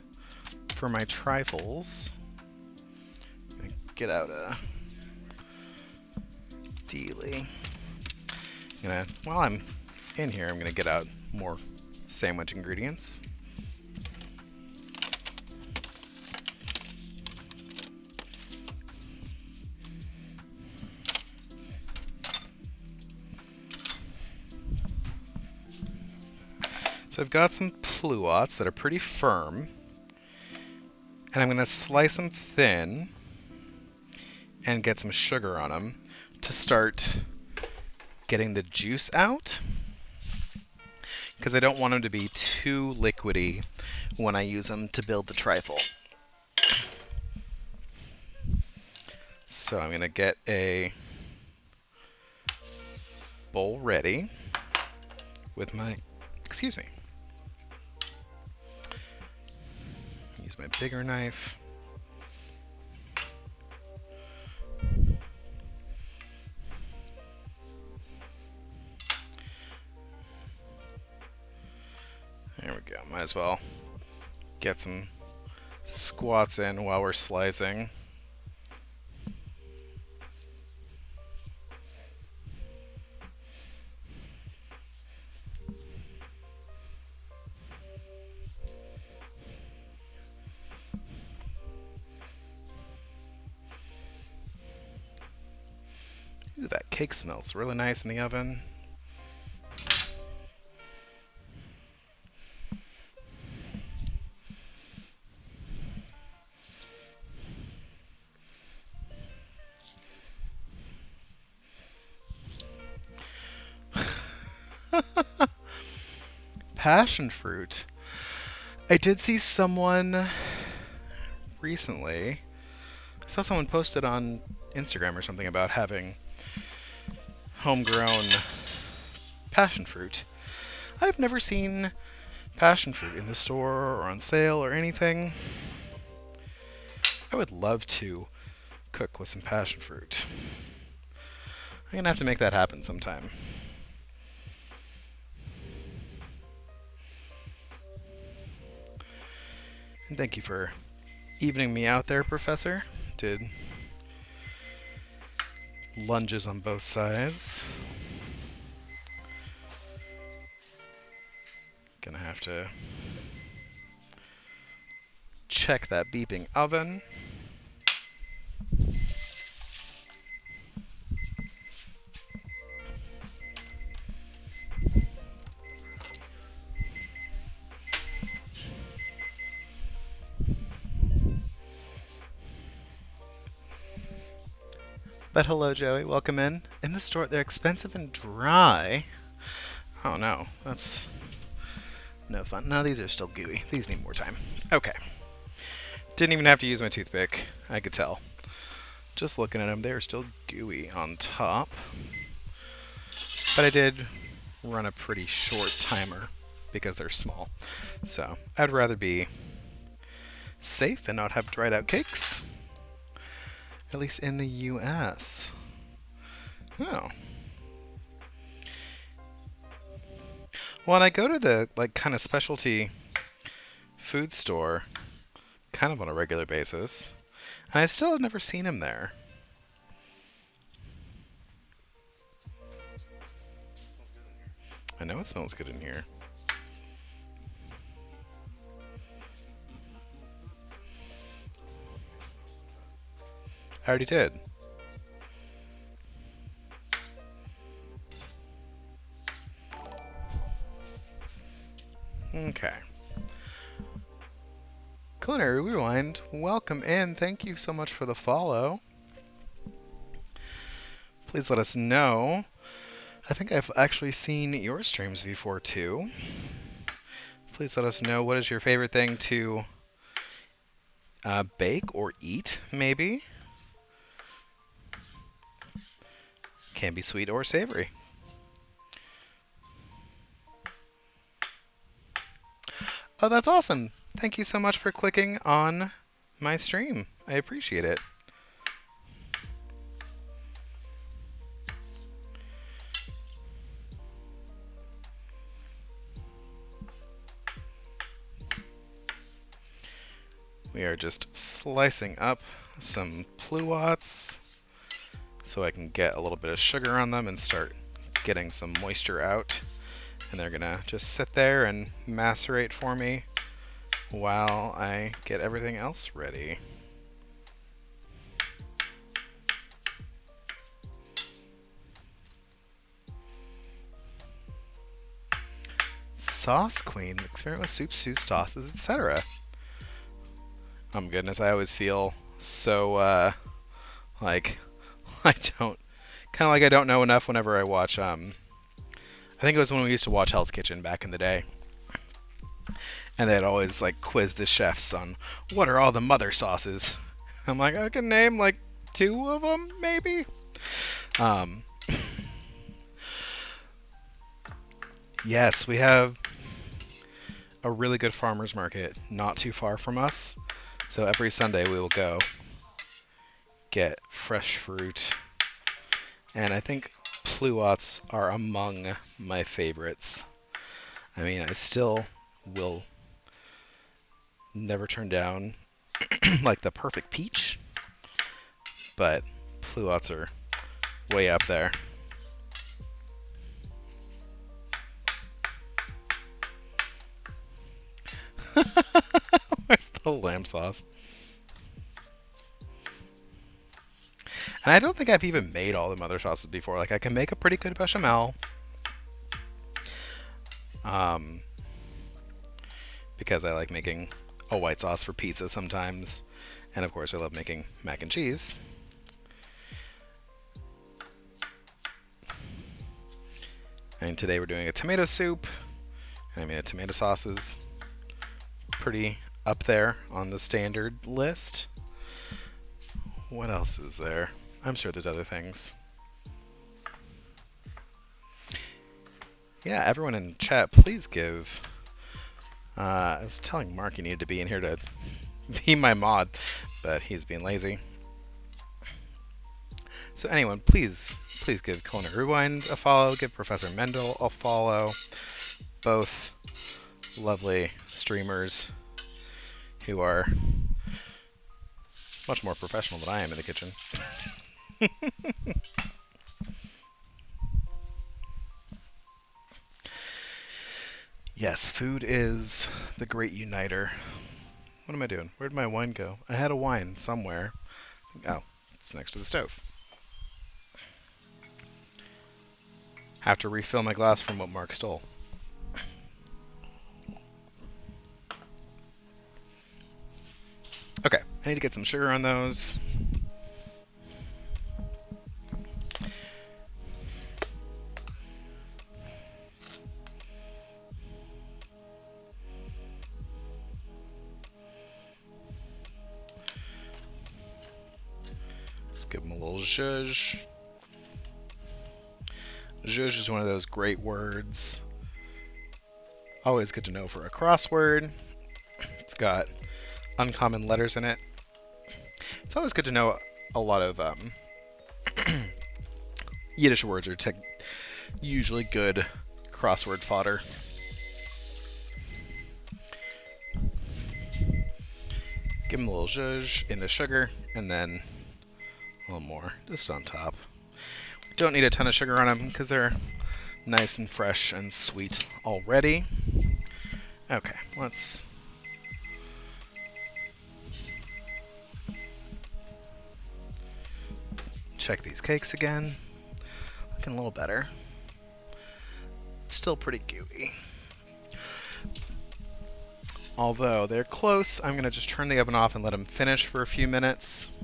for my trifles. I'm going to get out a dealie. While I'm in here, I'm going to get out more sandwich ingredients. So I've got some pluots that are pretty firm, and I'm going to slice them thin and get some sugar on them to start getting the juice out, because I don't want them to be too liquidy when I use them to build the trifle. So I'm going to get a bowl ready with my, use my bigger knife. There we go. Might as well get some squats in while we're slicing. Ooh, that cake smells really nice in the oven. Passion fruit. I did see someone recently. I saw someone posted on Instagram or something about having homegrown passion fruit. I've never seen passion fruit in the store or on sale or anything. I would love to cook with some passion fruit. I'm gonna have to make that happen sometime. And thank you for evening me out there, Professor. Did lunges on both sides. Gonna have to check that beeping oven. But hello, Joey. Welcome in. In the store, they're expensive and dry. Oh no, that's no fun. No, these are still gooey. These need more time. Okay. Didn't even have to use my toothpick. I could tell. Just looking at them, they're still gooey on top. But I did run a pretty short timer because they're small. So I'd rather be safe and not have dried out cakes. At least in the US. Oh. Well, and I go to the kind of specialty food store kind of on a regular basis, and I still have never seen him there. I know it smells good in here. I already did. Okay. Culinary Rewind, welcome in. Thank you so much for the follow. Please let us know. I think I've actually seen your streams before too. Please let us know what is your favorite thing to bake or eat, maybe. Can be sweet or savory. Oh, that's awesome. Thank you so much for clicking on my stream. I appreciate it. We are just slicing up some pluots so I can get a little bit of sugar on them and start getting some moisture out. And they're gonna just sit there and macerate for me while I get everything else ready. Sauce Queen, experiment with soups, sauces, etc. Oh my goodness, I always feel so like I don't kind of like I don't know enough whenever I watch I think it was when we used to watch Hell's Kitchen back in the day. And they'd always like quiz the chefs on what are all the mother sauces. I'm like, I can name like 2 of them maybe. Yes, we have a really good farmer's market not too far from us. So every Sunday we will go get fresh fruit. And I think pluots are among my favorites. I mean, I still will never turn down like the perfect peach, but pluots are way up there. Where's the lamb sauce? And I don't think I've even made all the mother sauces before. Like, I can make a pretty good bechamel. Because I like making a white sauce for pizza sometimes. And of course I love making mac and cheese. And today we're doing a tomato soup. And I mean, a tomato sauce is pretty up there on the standard list. What else is there? I'm sure there's other things. Yeah, everyone in chat, please give. I was telling Mark he needed to be in here to be my mod, but he's being lazy. So anyone, please give Culinary Rewind a follow. Give Professor Mendel a follow. Both lovely streamers who are much more professional than I am in the kitchen. Yes, food is the great uniter. What am I doing? Where'd my wine go? I had a wine somewhere. Oh, it's next to the stove. Have to refill my glass from what Mark stole. Okay, I need to get some sugar on those. Let's give them a little zhuzh. Zhuzh is one of those great words. Always good to know for a crossword. It's got uncommon letters in it. It's always good to know a lot of Yiddish words are usually good crossword fodder. Give them a little zhuzh in the sugar, and then a little more just on top. We don't need a ton of sugar on them because they're nice and fresh and sweet already. Okay, let's check these cakes again. Looking a little better. Still pretty gooey. Although they're close, I'm going to just turn the oven off and let them finish for a few minutes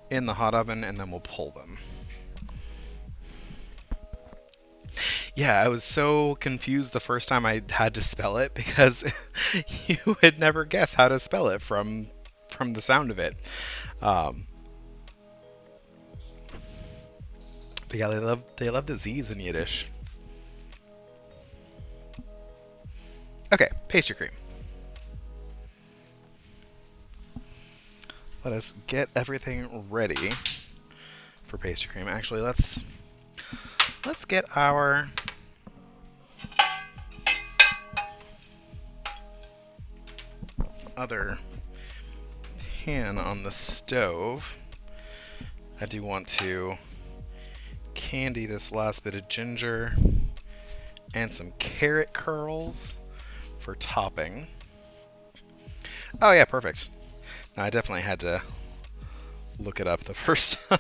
in the hot oven, and then we'll pull them. Yeah, I was so confused the first time I had to spell it because you would never guess how to spell it from the sound of it. But yeah, they love the Z's in Yiddish. Okay, pastry cream. Let us get everything ready for pastry cream. Actually, let's get our other pan on the stove. I do want to candy this last bit of ginger and some carrot curls for topping. Oh yeah, perfect. Now, I definitely had to look it up the first time.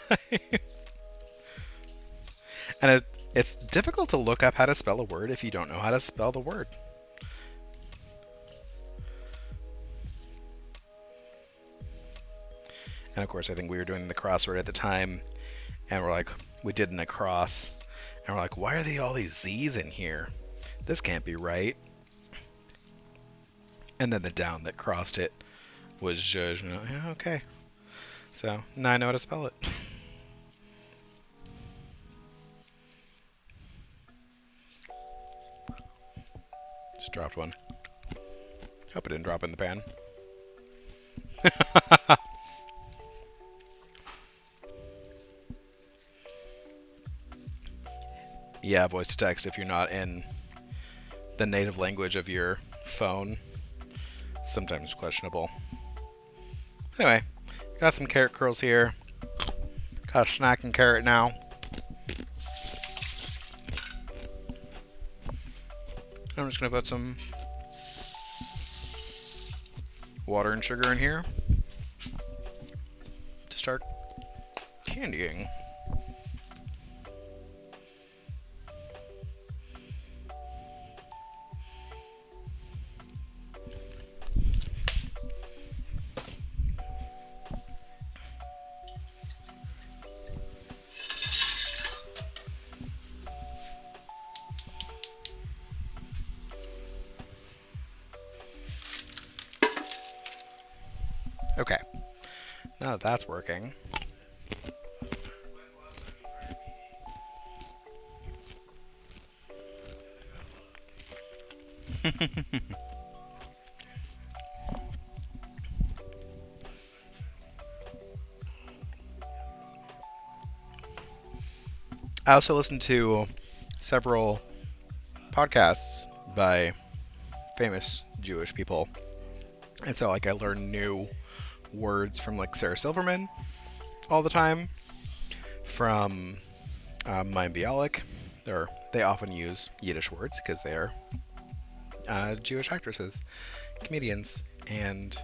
And it's difficult to look up how to spell a word if you don't know how to spell the word. And of course, I think we were doing the crossword at the time, and we did an across, and we're like, why are they all these Z's in here? This can't be right. And then the down that crossed it was zhuzh. Yeah, okay. So now I know how to spell it. Just dropped one. Hope it didn't drop in the pan. Yeah, voice to text if you're not in the native language of your phone. Sometimes questionable. Anyway, got some carrot curls here. Got a snacking carrot now. I'm just going to put some water and sugar in here to start candying. Okay, now that that's working, I also listen to several podcasts by famous Jewish people, and so I learn new words from Sarah Silverman all the time, from Mayim Bialik. They often use Yiddish words because they are Jewish actresses, comedians, and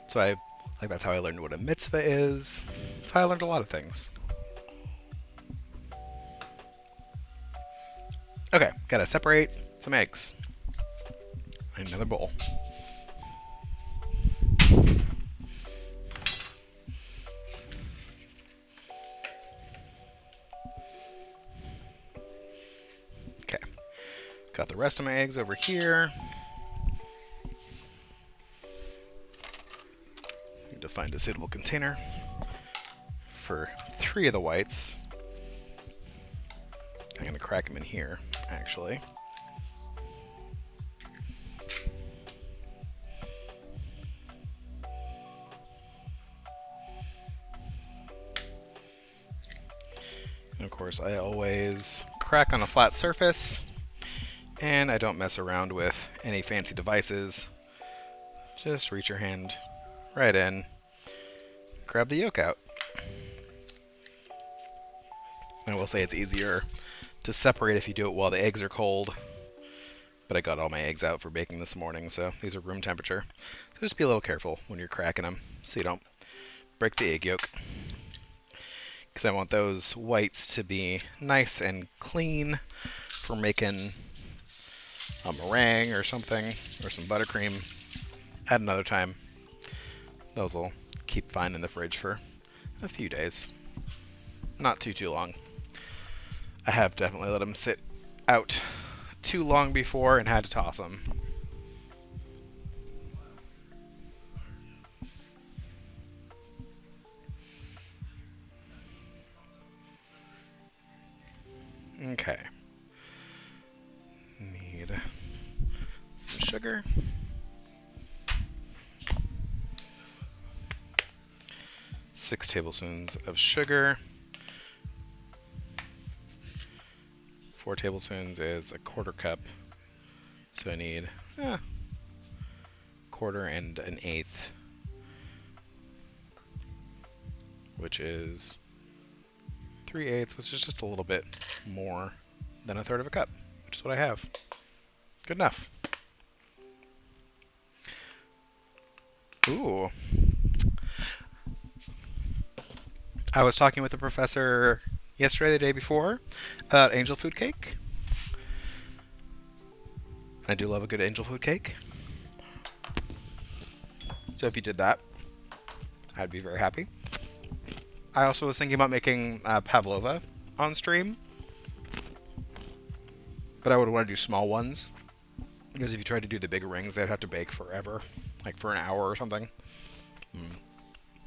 so that's how I learned what a mitzvah is. So I learned a lot of things. Okay, gotta separate some eggs in another bowl. Okay, got the rest of my eggs over here. Need to find a suitable container for 3 of the whites. I'm gonna crack them in here, actually. And of course, I always crack on a flat surface, and I don't mess around with any fancy devices. Just reach your hand right in, grab the yolk out. I will say it's easier to separate if you do it while the eggs are cold, but I got all my eggs out for baking this morning, so these are room temperature. So just be a little careful when you're cracking them so you don't break the egg yolk, because I want those whites to be nice and clean for making a meringue or something, or some buttercream. at another time. Those will keep fine in the fridge for a few days. Not too long. I have definitely let them sit out too long before and had to toss them. Okay. Need some sugar. Six tablespoons of sugar. 4 tablespoons is a quarter cup. So I need quarter and an eighth, which is 3/8, which is just a little bit more than a third of a cup, which is what I have. Good enough. Ooh. I was talking with the professor yesterday, the day before, about angel food cake. I do love a good angel food cake. So if you did that, I'd be very happy. I also was thinking about making pavlova on stream, but I would want to do small ones, because if you tried to do the bigger rings, they'd have to bake forever, like for an hour or something.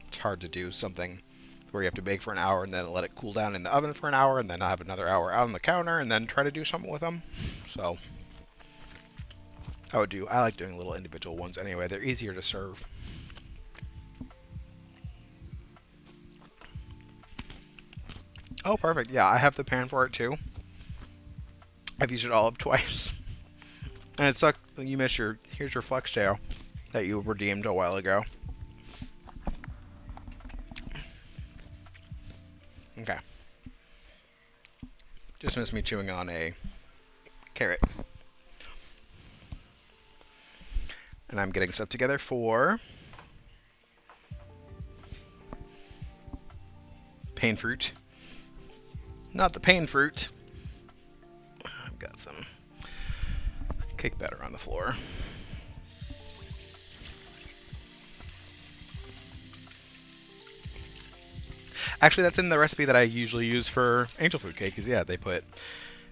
It's hard to do something where you have to bake for an hour and then let it cool down in the oven for an hour and then have another hour out on the counter and then try to do something with them. So I like doing little individual ones anyway. They're easier to serve. Oh, perfect. Yeah, I have the pan for it too. I've used it all up twice. And it sucked when you missed here's your flex tail that you redeemed a while ago. Okay. Just missed me chewing on a carrot. And I'm getting stuff together for pain fruit. Not the pain fruit. I've got some cake batter on the floor. Actually, that's in the recipe that I usually use for angel food cake. Is they put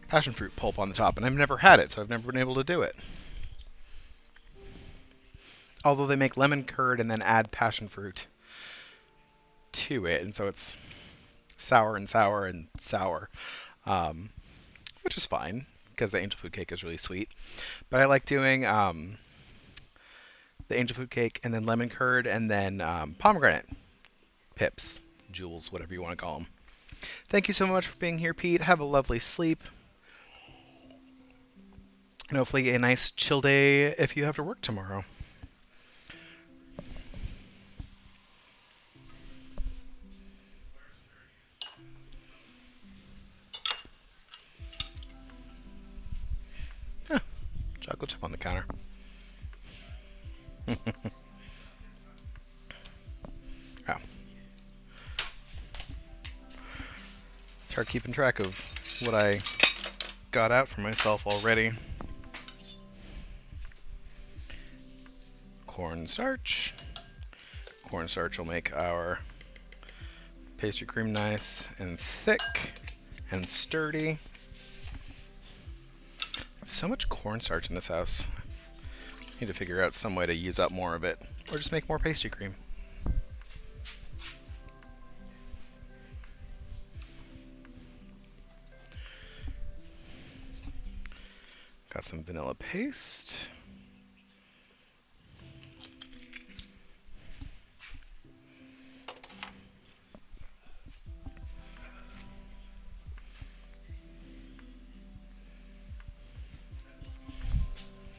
passion fruit pulp on the top, and I've never had it, so I've never been able to do it. Although they make lemon curd and then add passion fruit to it, and so it's sour and sour and sour, which is fine because the angel food cake is really sweet. But I like doing the angel food cake and then lemon curd and then pomegranate pips, jewels, whatever you want to call them. Thank you so much for being here, Pete. Have a lovely sleep. And hopefully a nice chill day if you have to work tomorrow. Chocolate chip on the counter. Oh. It's hard keeping track of what I got out for myself already. Cornstarch. Cornstarch will make our pastry cream nice and thick and sturdy. I have so much cornstarch in this house. I need to figure out some way to use up more of it, or just make more pastry cream. Got some vanilla paste.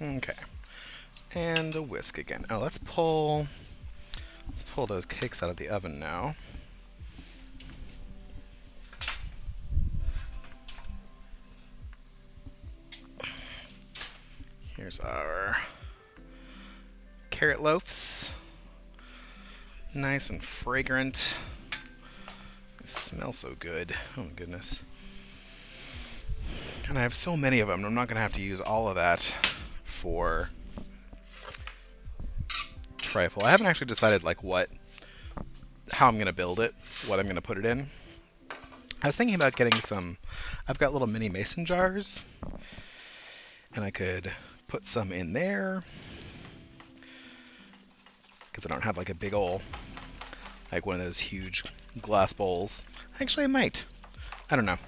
Okay. And a whisk again. Oh, let's pull those cakes out of the oven now. Here's our carrot loaves. Nice and fragrant. They smell so good. Oh my goodness. And I have so many of them. I'm not going to have to use all of that for trifle. I haven't actually decided like how I'm gonna build it, what I'm gonna put it in. I was thinking about getting some. I've got little mini mason jars, and I could put some in there because I don't have like a big ol' like one of those huge glass bowls. Actually, I might. I don't know.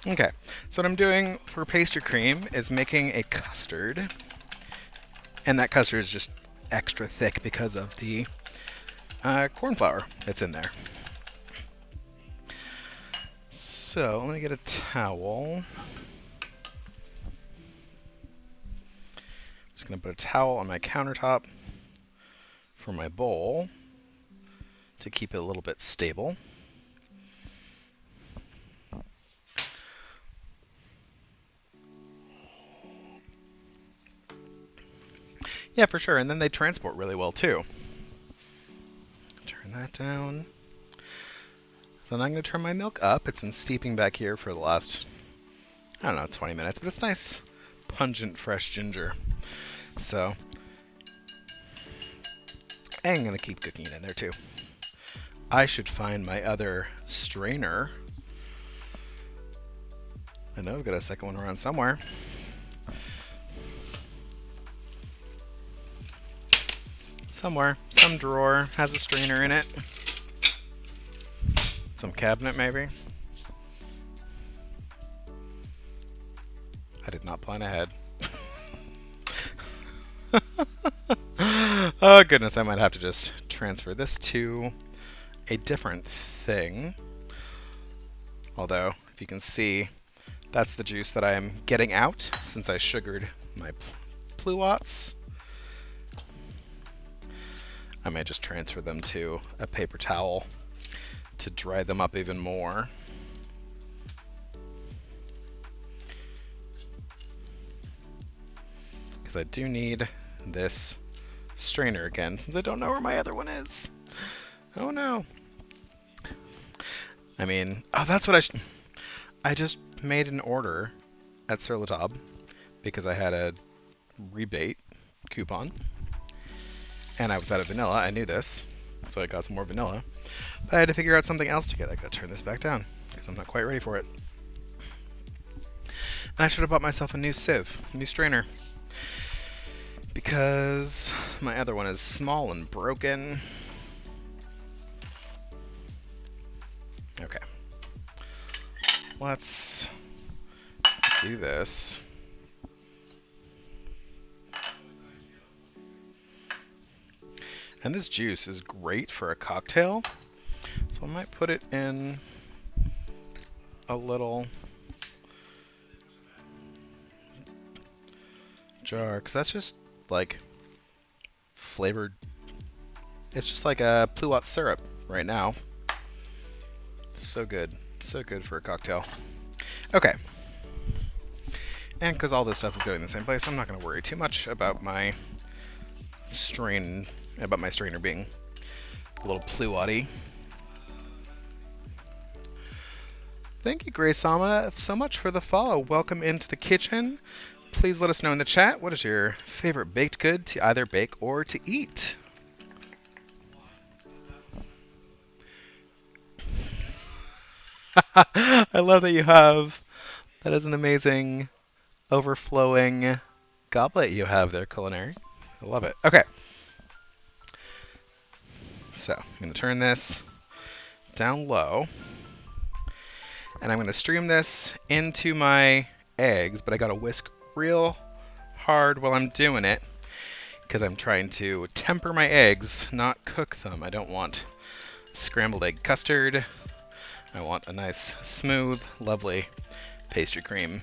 Okay, so what I'm doing for pastry cream is making a custard, and that custard is just extra thick because of the corn flour that's in there. So let me get a towel. I'm just going to put a towel on my countertop for my bowl to keep it a little bit stable. Yeah, for sure, and then they transport really well too. Turn that down. So now I'm going to turn my milk up. It's been steeping back here for the last, I don't know, 20 minutes, but it's nice, pungent, fresh ginger. So, and I'm going to keep cooking it in there too. I should find my other strainer. I know I've got a second one around somewhere. Somewhere, some drawer has a strainer in it. Some cabinet, maybe. I did not plan ahead. Oh goodness, I might have to just transfer this to a different thing. Although, if you can see, that's the juice that I am getting out since I sugared my pluots. I might just transfer them to a paper towel to dry them up even more. Because I do need this strainer again, since I don't know where my other one is. Oh no. I mean, oh, that's what I just made an order at Sur La Table because I had a rebate coupon. And I was out of vanilla. I knew this, so I got some more vanilla. But I had to figure out something else to get. I gotta turn this back down because I'm not quite ready for it. And I should have bought myself a new sieve, a new strainer, because my other one is small and broken. Okay, let's do this. And this juice is great for a cocktail, so I might put it in a little jar, because that's just like flavored. It's just like a pluot syrup right now. So good for a cocktail. Okay, and because all this stuff is going in the same place, I'm not going to worry too much about my strainer being a little pluotty. Thank you, Grace-sama, so much for the follow. Welcome into the kitchen. Please let us know in the chat, what is your favorite baked good to either bake or to eat? I love that you have, that is an amazing overflowing goblet you have there, Culinary. I love it. Okay. So I'm going to turn this down low, and I'm going to stream this into my eggs, but I got to whisk real hard while I'm doing it because I'm trying to temper my eggs, not cook them. I don't want scrambled egg custard. I want a nice, smooth, lovely pastry cream.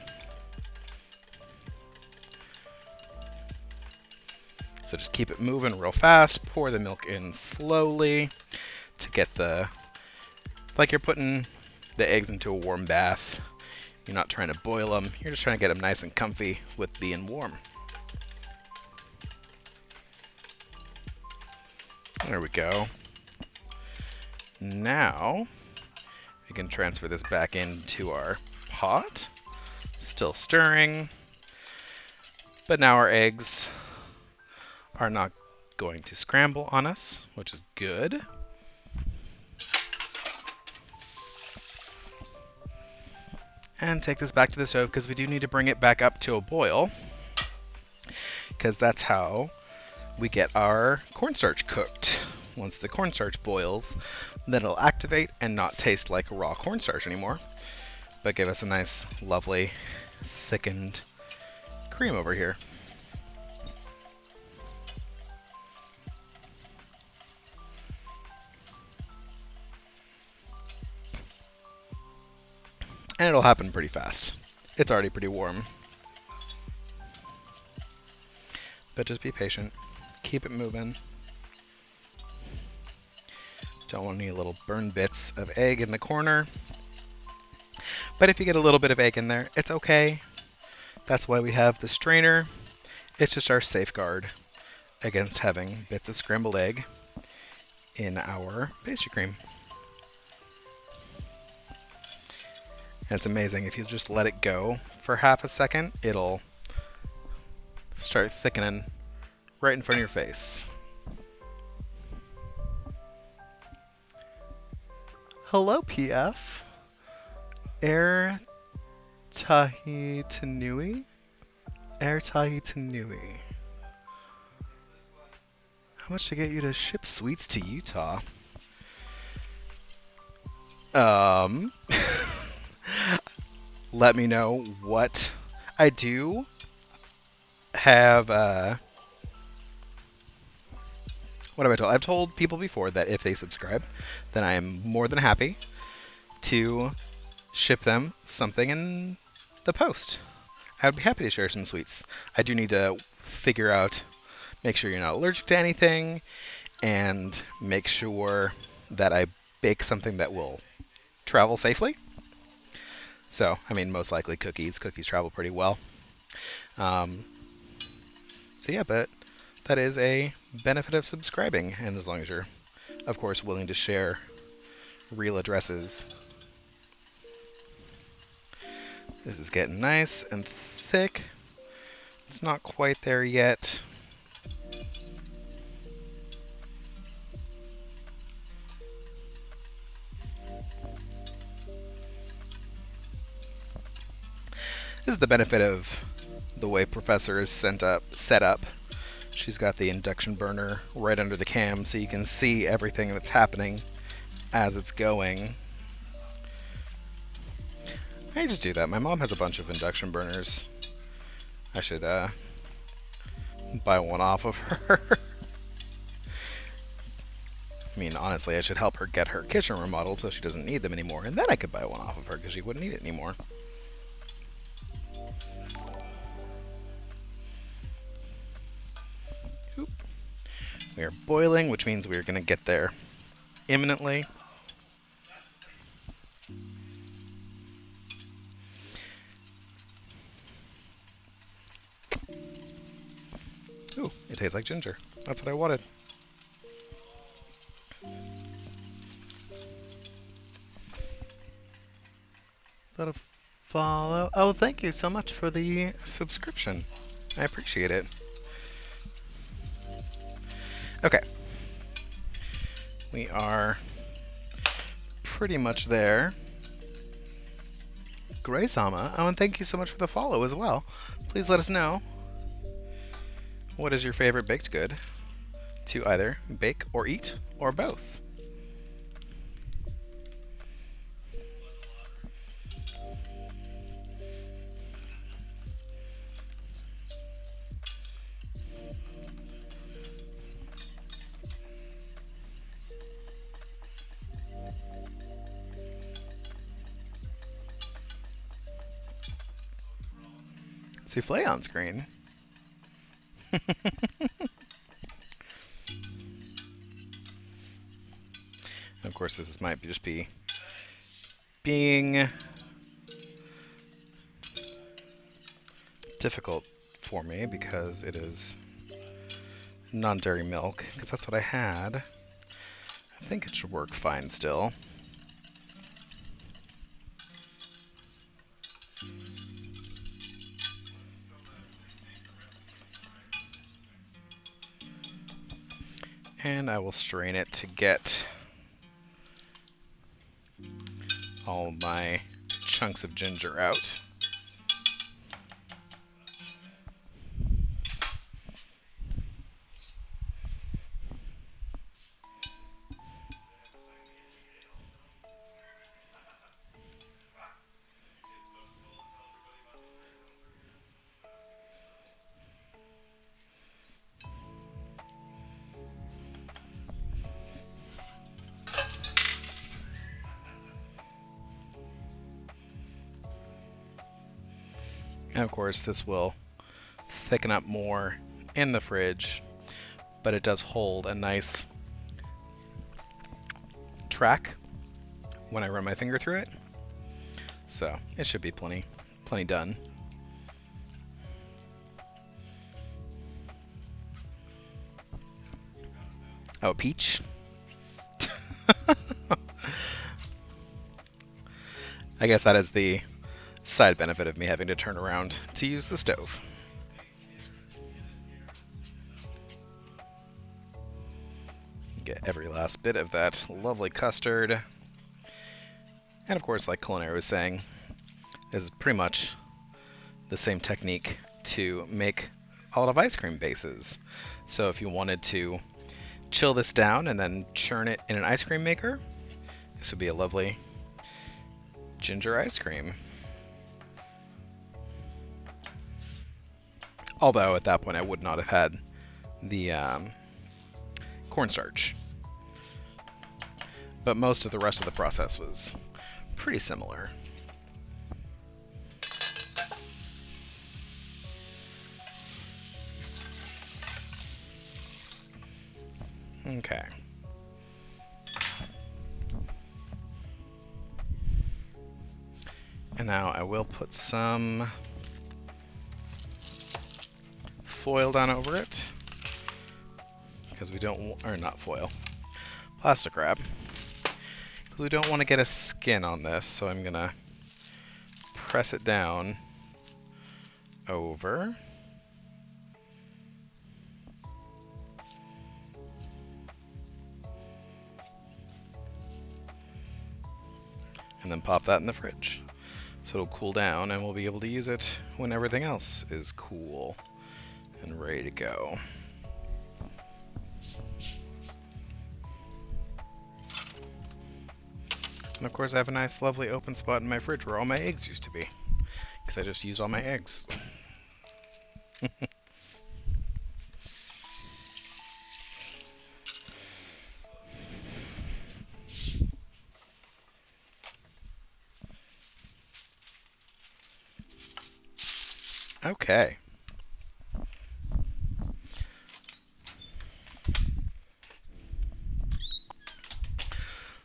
So just keep it moving real fast. Pour the milk in slowly to get like you're putting the eggs into a warm bath You're not trying to boil them, you're just trying to get them nice and comfy with being warm. There we go. Now, we can transfer this back into our pot. Still stirring. But now our eggs are not going to scramble on us, which is good. And take this back to the stove because we do need to bring it back up to a boil, because that's how we get our cornstarch cooked. Once the cornstarch boils, then it'll activate and not taste like raw cornstarch anymore, but give us a nice, lovely, thickened cream over here. And it'll happen pretty fast. It's already pretty warm. But just be patient. Keep it moving. Don't want any little burn bits of egg in the corner. But if you get a little bit of egg in there, it's okay. That's why we have the strainer. It's just our safeguard against having bits of scrambled egg in our pastry cream. And it's amazing, if you just let it go for half a second, it'll start thickening right in front of your face. Hello, PF. Air Tahitanui? Air Tahitanui. How much to get you to ship sweets to Utah? Let me know what I do have. What have I told? I've told people before that if they subscribe, then I am more than happy to ship them something in the post. I would be happy to share some sweets. I do need to figure out, make sure you're not allergic to anything, and make sure that I bake something that will travel safely. So, I mean, most likely cookies. Cookies travel pretty well. So yeah, but that is a benefit of subscribing, and as long as you're, of course, willing to share real addresses. This is getting nice and thick. It's not quite there yet. This is the benefit of the way Professor is set up. She's got the induction burner right under the cam, so you can see everything that's happening as it's going. I just do that. My mom has a bunch of induction burners. I should buy one off of her. I mean, honestly, I should help her get her kitchen remodeled so she doesn't need them anymore, and then I could buy one off of her because she wouldn't need it anymore. Oop. We are boiling, which means we are going to get there imminently. Ooh, it tastes like ginger. That's what I wanted. That'll follow. Oh, thank you so much for the subscription. I appreciate it. Okay. We are pretty much there. Gray-sama. Oh, and thank you so much for the follow as well. Please let us know. What is your favorite baked good to either bake or eat or both? Souffle on screen. Of course, this might just be being difficult for me because it is non-dairy milk, because that's what I had. I think it should work fine still. And I will strain it to get all my chunks of ginger out. And of course this will thicken up more in the fridge, but it does hold a nice track when I run my finger through it. So it should be plenty done. Oh, peach. I guess that is the side benefit of me having to turn around to use the stove. Get every last bit of that lovely custard. And of course, like Culinary was saying, this is pretty much the same technique to make a lot of ice cream bases. So if you wanted to chill this down and then churn it in an ice cream maker, this would be a lovely ginger ice cream. Although at that point I would not have had the cornstarch. But most of the rest of the process was pretty similar. Okay. And now I will put some foil down over it, because we don't, or not foil, plastic wrap, because we don't want to get a skin on this, so I'm gonna press it down over. And then pop that in the fridge. So it'll cool down and we'll be able to use it when everything else is cool and ready to go. And of course I have a nice lovely open spot in my fridge where all my eggs used to be, because I just used all my eggs. Okay.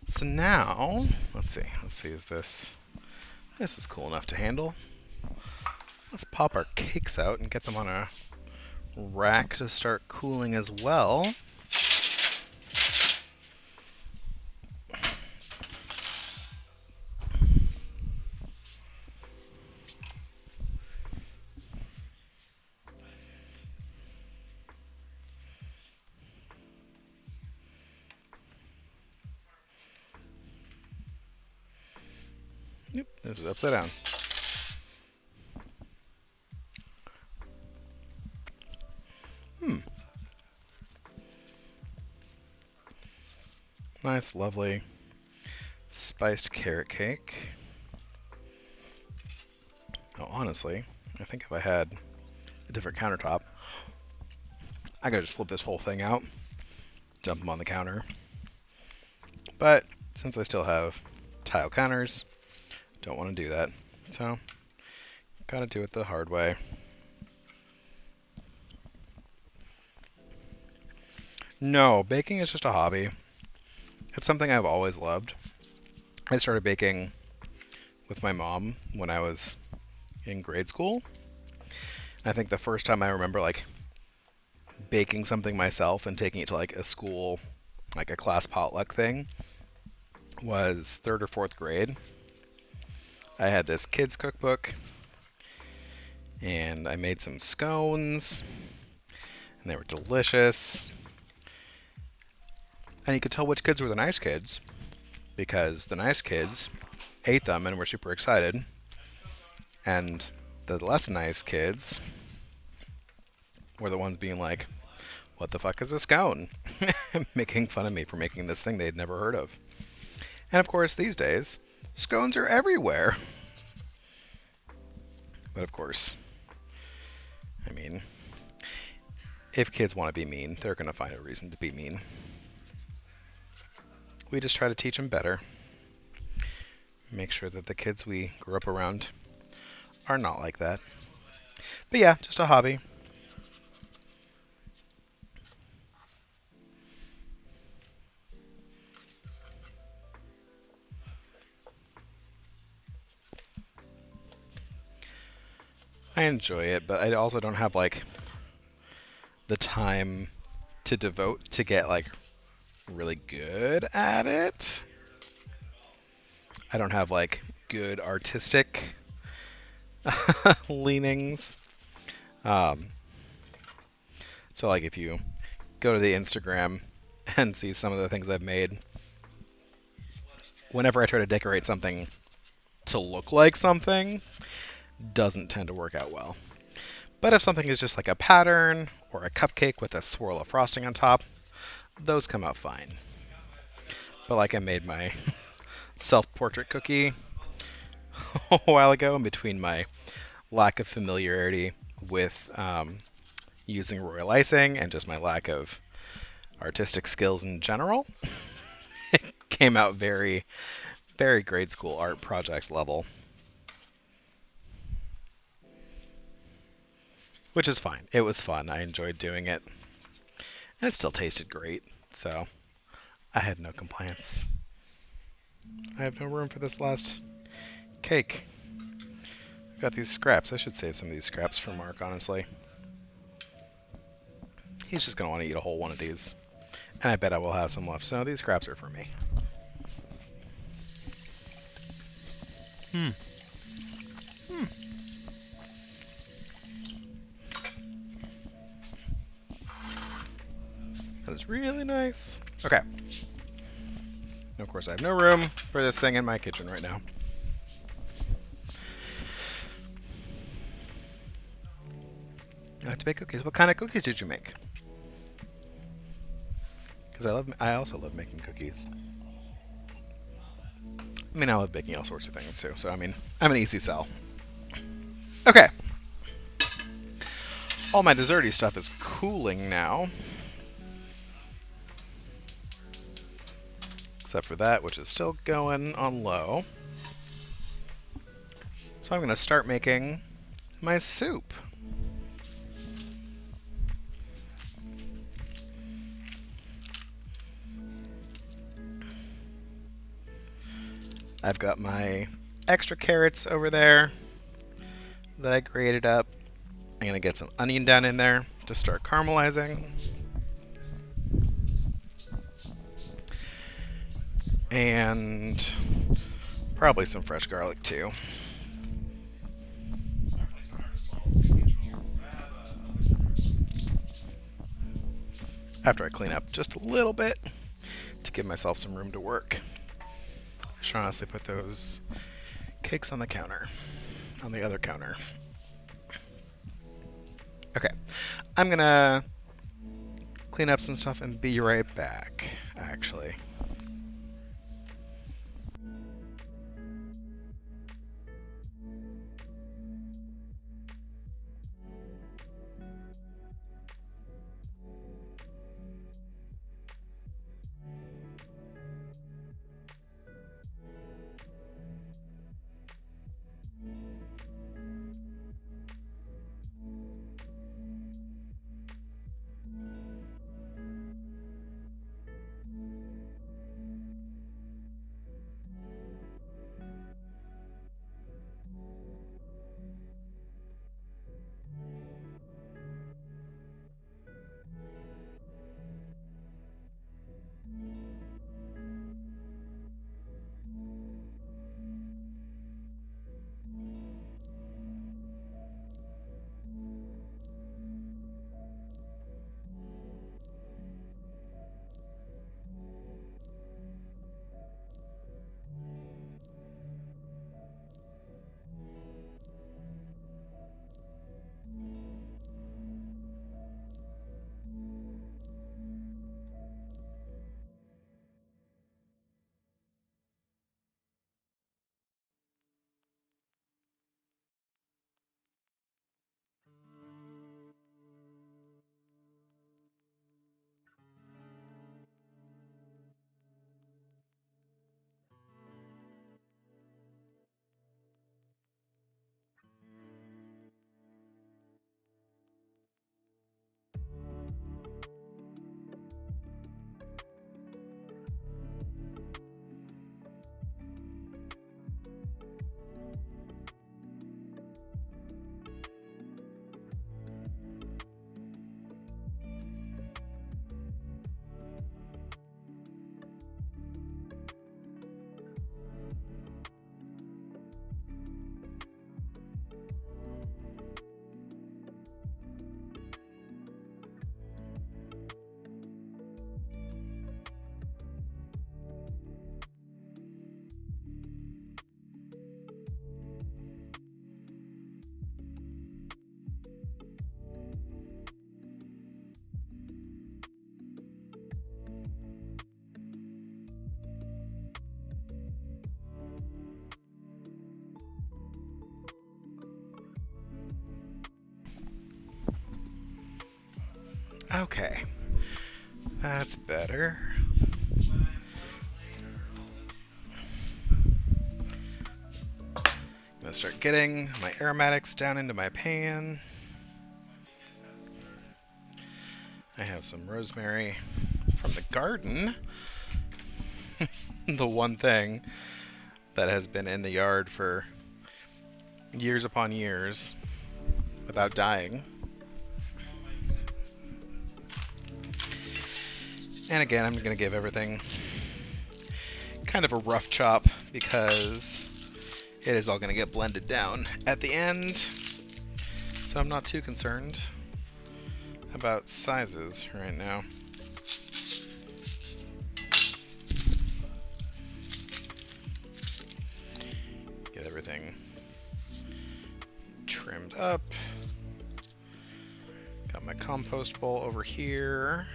So now, let's see, is this is cool enough to handle. Let's pop our cakes out and get them on a rack to start cooling as well. Yep, this is upside down. Nice, lovely spiced carrot cake. Oh, honestly, I think if I had a different countertop, I could just flip this whole thing out, dump them on the counter. But since I still have tile counters, don't want to do that. So, gotta do it the hard way. No, baking is just a hobby. It's something I've always loved. I started baking with my mom when I was in grade school. I think the first time I remember like baking something myself and taking it to like a school, like a class potluck thing, was third or fourth grade. I had this kids cookbook and I made some scones and they were delicious. And you could tell which kids were the nice kids because the nice kids ate them and were super excited. And the less nice kids were the ones being like, what the fuck is a scone? Making fun of me for making this thing they'd never heard of. And of course, these days, scones are everywhere. But of course, I mean, if kids want to be mean, they're going to find a reason to be mean. We just try to teach them better. Make sure that the kids we grew up around are not like that. But yeah, just a hobby. I enjoy it, but I also don't have like the time to devote to get like really good at it. I don't have like good artistic leanings. Um, so like if you go to the Instagram and see some of the things I've made, whenever I try to decorate something to look like something, doesn't tend to work out well. But if something is just like a pattern or a cupcake with a swirl of frosting on top, those come out fine. But like I made my self-portrait cookie a while ago, in between my lack of familiarity with using royal icing and just my lack of artistic skills in general, it came out very, very grade school art project level. Which is fine. It was fun. I enjoyed doing it. And it still tasted great. So I had no complaints. I have no room for this last cake. I've got these scraps. I should save some of these scraps for Mark, honestly. He's just going to want to eat a whole one of these. And I bet I will have some left. So these scraps are for me. That is really nice. Okay. And of course, I have no room for this thing in my kitchen right now. I have to bake cookies. What kind of cookies did you make? Because I also love making cookies. I mean, I love baking all sorts of things too. So I mean, I'm an easy sell. Okay. All my desserty stuff is cooling now. Except for that, which is still going on low. So I'm going to start making my soup. I've got my extra carrots over there that I grated up. I'm going to get some onion down in there to start caramelizing. And probably some fresh garlic too. After I clean up just a little bit to give myself some room to work. I should honestly put those cakes on the counter, on the other counter. Okay, I'm gonna clean up some stuff and be right back, actually. Okay, that's better. I'm gonna start getting my aromatics down into my pan. I have some rosemary from the garden. The one thing that has been in the yard for years upon years without dying. And again, I'm going to give everything kind of a rough chop because it is all going to get blended down at the end. So I'm not too concerned about sizes right now. Get everything trimmed up. Got my compost bowl over here.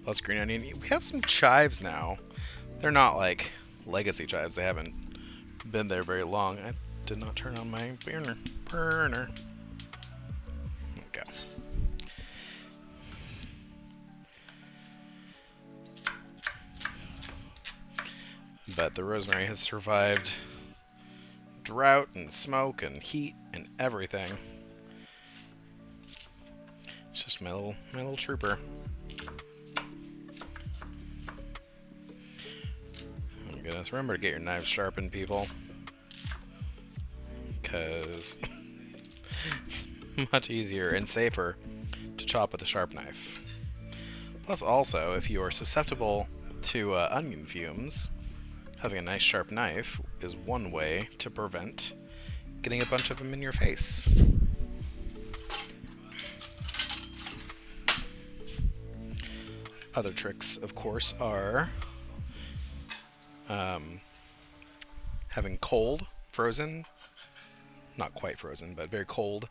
Plus green onion. We have some chives now. They're not like legacy chives. They haven't been there very long. I did not turn on my burner. There we go. But the rosemary has survived drought and smoke and heat and everything. It's just my little trooper. Oh my goodness, remember to get your knives sharpened, people. Because it's much easier and safer to chop with a sharp knife. Plus also, if you are susceptible to onion fumes, having a nice sharp knife is one way to prevent getting a bunch of them in your face. Other tricks, of course, are having cold, frozen, not quite frozen, but very cold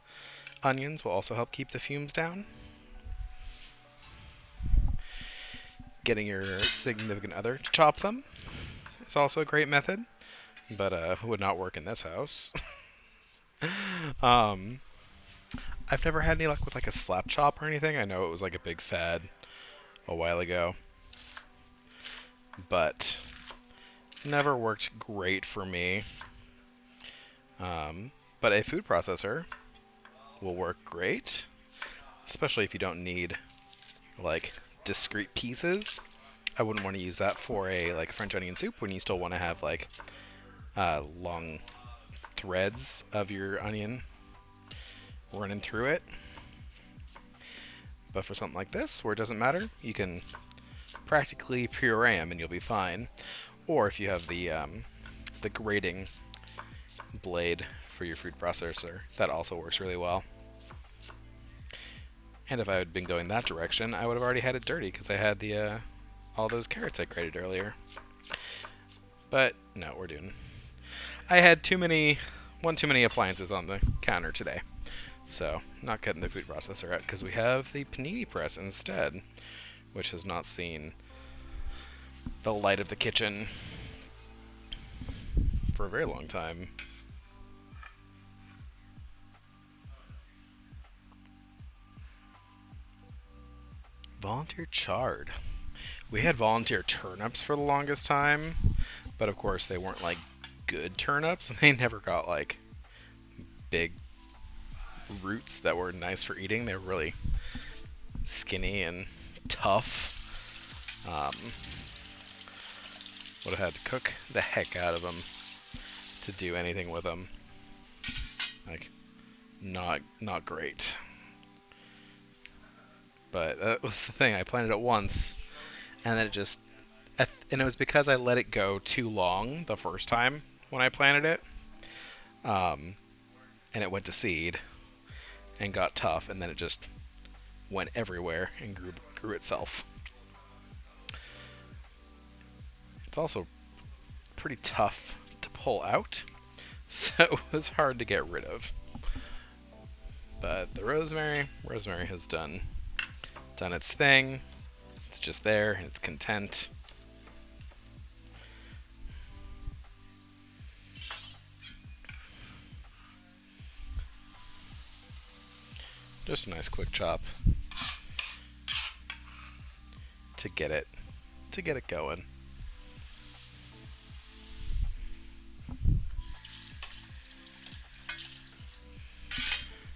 onions will also help keep the fumes down. Getting your significant other to chop them is also a great method, but would not work in this house. I've never had any luck with like a slap chop or anything. I know it was like a big fad a while ago, but never worked great for me. But a food processor will work great, especially if you don't need like discrete pieces. I wouldn't want to use that for a like French onion soup when you still want to have like long threads of your onion running through it. But for something like this, where it doesn't matter, you can practically puree them and you'll be fine. Or if you have the grating blade for your food processor, that also works really well. And if I had been going that direction, I would have already had it dirty because I had the all those carrots I grated earlier. But no, we're doing. I had one too many appliances on the counter today, so not getting the food processor out because we have the panini press instead, which has not seen the light of the kitchen for a very long time. Volunteer chard. We had volunteer turnips for the longest time, but of course they weren't like good turnips, and they never got like big roots that were nice for eating. They were really skinny and tough. Would have had to cook the heck out of them to do anything with them. Like, not great. But that was the thing. I planted it once, and then and it was because I let it go too long the first time when I planted it. And it went to seed and got tough, and then it just went everywhere and grew itself. It's also pretty tough to pull out. so it was hard to get rid of. But the rosemary has done its thing. It's just there, and it's content. Just a nice quick chop to get it going.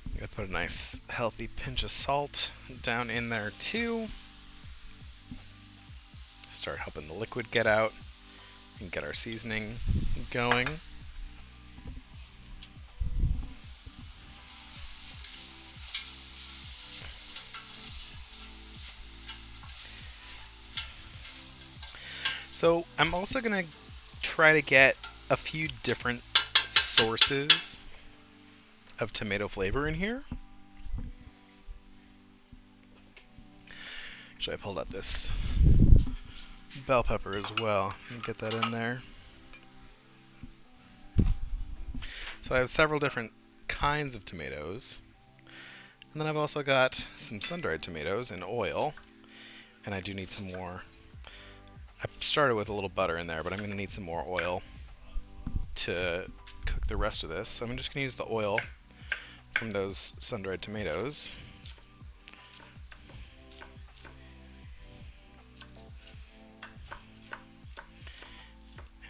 I'm gonna put a nice healthy pinch of salt down in there too. Start helping the liquid get out and get our seasoning going. So I'm also going to try to get a few different sources of tomato flavor in here. Actually, I pulled out this bell pepper as well. Let me get that in there. So I have several different kinds of tomatoes. And then I've also got some sun-dried tomatoes in oil. And I do need some more. I started with a little butter in there, but I'm going to need some more oil to cook the rest of this. So I'm just going to use the oil from those sun-dried tomatoes.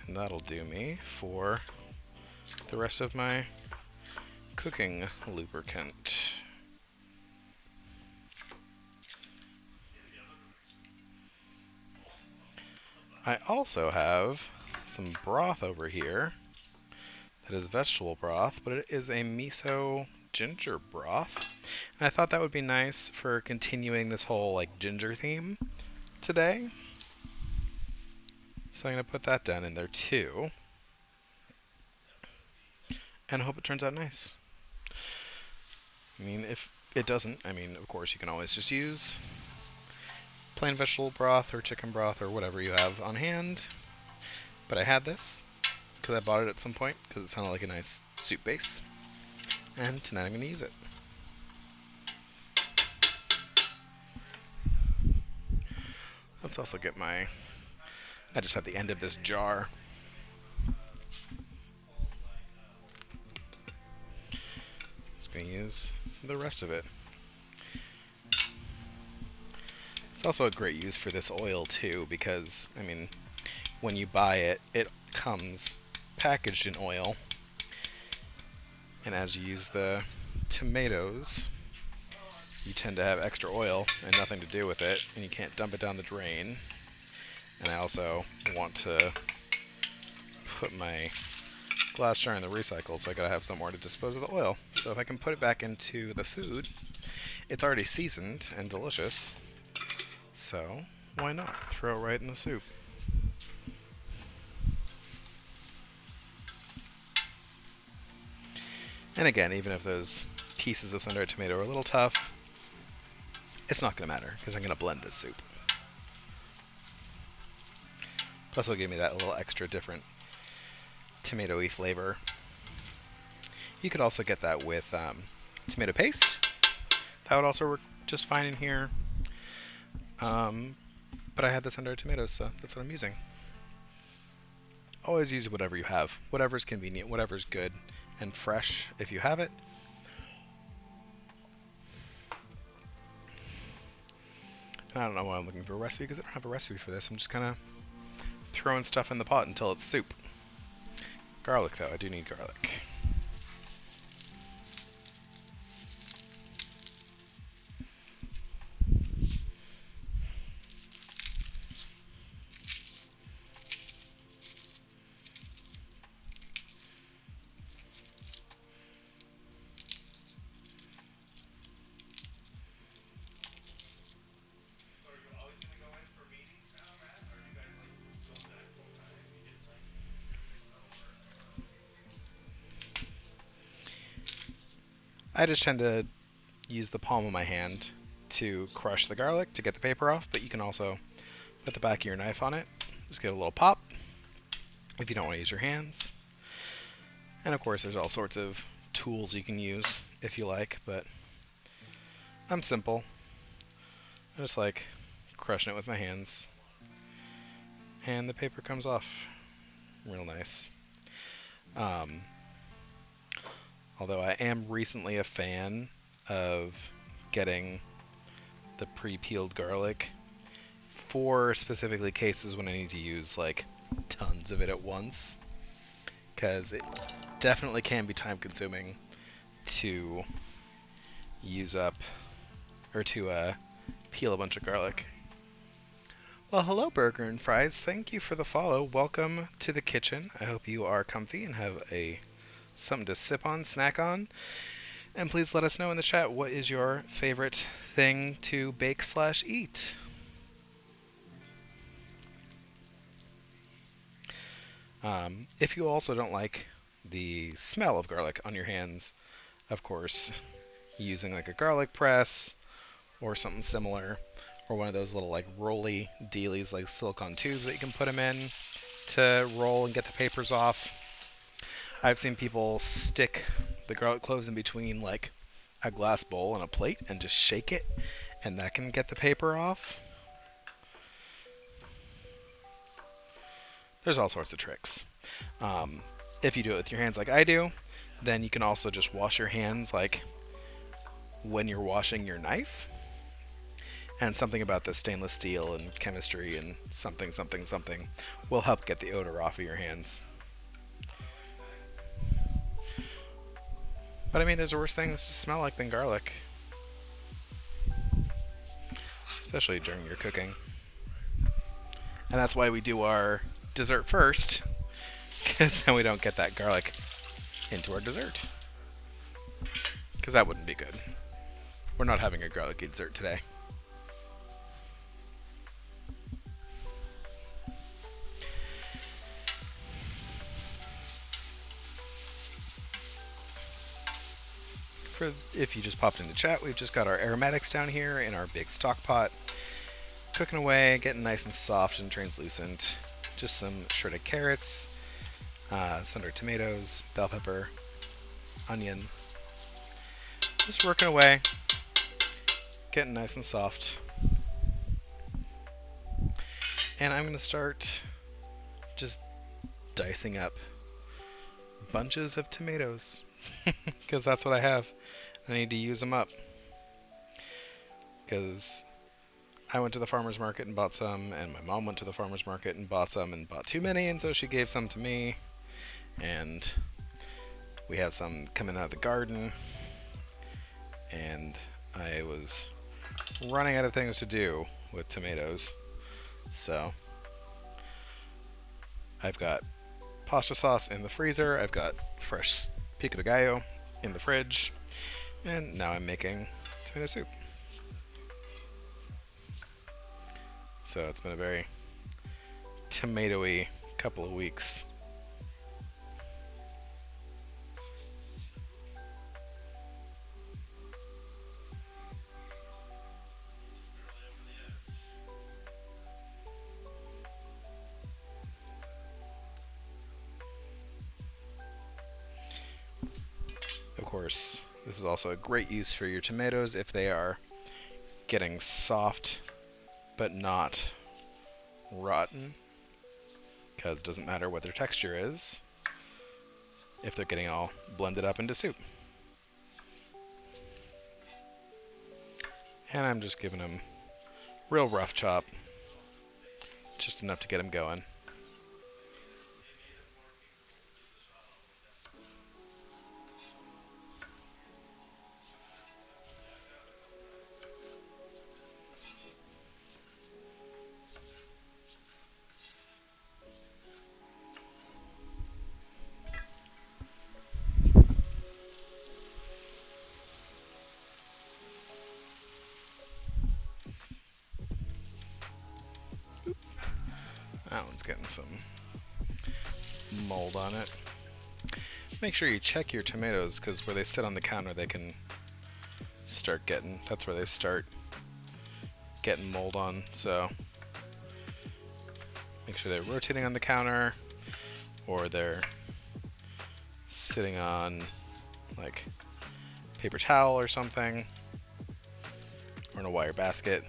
And that'll do me for the rest of my cooking lubricant. I also have some broth over here that is vegetable broth, but it is a miso ginger broth. And I thought that would be nice for continuing this whole like ginger theme today. So I'm going to put that down in there too. And I hope it turns out nice. I mean, if it doesn't, I mean, of course you can always just use plain vegetable broth or chicken broth or whatever you have on hand. But I had this because I bought it at some point because it sounded like a nice soup base. And tonight I'm going to use it. Let's also get I just have the end of this jar. Just going to use the rest of it. It's also a great use for this oil too because, I mean, when you buy it, it comes packaged in oil. And as you use the tomatoes, you tend to have extra oil and nothing to do with it, and you can't dump it down the drain. And I also want to put my glass jar in the recycle, so I gotta have somewhere to dispose of the oil. So if I can put it back into the food, it's already seasoned and delicious. So why not throw it right in the soup? And again, even if those pieces of sun-dried tomato are a little tough, it's not going to matter because I'm going to blend this soup. Plus it'll give me that little extra different tomato-y flavor. You could also get that with tomato paste. That would also work just fine in here. But I had the sun-dried tomatoes, so that's what I'm using. Always use whatever you have. Whatever's convenient, whatever's good and fresh if you have it. And I don't know why I'm looking for a recipe because I don't have a recipe for this. I'm just kind of throwing stuff in the pot until it's soup. Garlic though, I do need garlic. I just tend to use the palm of my hand to crush the garlic to get the paper off, but you can also put the back of your knife on it. Just get a little pop if you don't want to use your hands. And of course there's all sorts of tools you can use if you like, but I'm simple. I just like crushing it with my hands. And the paper comes off real nice. Although I am recently a fan of getting the pre-peeled garlic for specifically cases when I need to use like tons of it at once, because it definitely can be time consuming to use up or to peel a bunch of garlic. Well, hello Burger and Fries, thank you for the follow. Welcome to the kitchen. I hope you are comfy and have something to sip on, snack on. And please let us know in the chat, what is your favorite thing to bake/eat? If you also don't like the smell of garlic on your hands, of course, using like a garlic press or something similar, or one of those little like rolly dealies like silicone tubes that you can put them in to roll and get the papers off. I've seen people stick the garlic cloves in between like a glass bowl and a plate and just shake it, and that can get the paper off. There's all sorts of tricks. If you do it with your hands like I do, then you can also just wash your hands like when you're washing your knife. And something about the stainless steel and chemistry and something will help get the odor off of your hands. But I mean, there's worse things to smell like than garlic. Especially during your cooking. And that's why we do our dessert first, because then we don't get that garlic into our dessert. Because that wouldn't be good. We're not having a garlicky dessert today. If you just popped into chat, we've just got our aromatics down here in our big stock pot, cooking away, getting nice and soft and translucent. Just some shredded carrots, some tomatoes, bell pepper, onion. Just working away, getting nice and soft. And I'm going to start just dicing up bunches of tomatoes, because that's what I have. I need to use them up, because I went to the farmer's market and bought some, and my mom went to the farmer's market and bought some and bought too many, and so she gave some to me, and we have some coming out of the garden, and I was running out of things to do with tomatoes. So I've got pasta sauce in the freezer, I've got fresh pico de gallo in the fridge, and now I'm making tomato soup. So it's been a very tomatoey couple of weeks. Of course, this is also a great use for your tomatoes if they are getting soft but not rotten, because it doesn't matter what their texture is if they're getting all blended up into soup. And I'm just giving them real rough chop, just enough to get them going. That one's getting some mold on it. Make sure you check your tomatoes, because where they sit on the counter they can start getting, that's where they start getting mold on, so make sure they're rotating on the counter or they're sitting on like paper towel or something, or in a wire basket.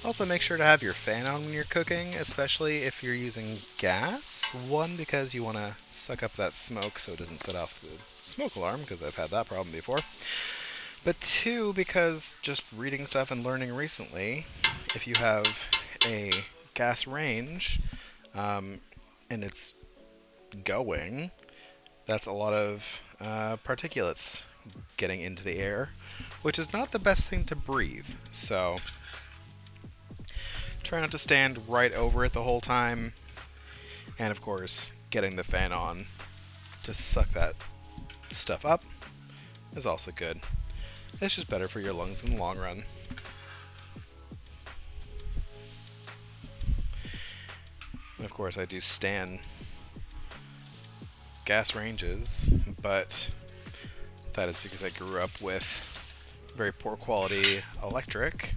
Also, make sure to have your fan on when you're cooking, especially if you're using gas. One, because you want to suck up that smoke so it doesn't set off the smoke alarm, because I've had that problem before. But two, because just reading stuff and learning recently, if you have a gas range and it's going, that's a lot of particulates getting into the air, which is not the best thing to breathe. So try not to stand right over it the whole time. And of course, getting the fan on to suck that stuff up is also good. It's just better for your lungs in the long run. And of course, I do stan gas ranges, but that is because I grew up with very poor quality electric.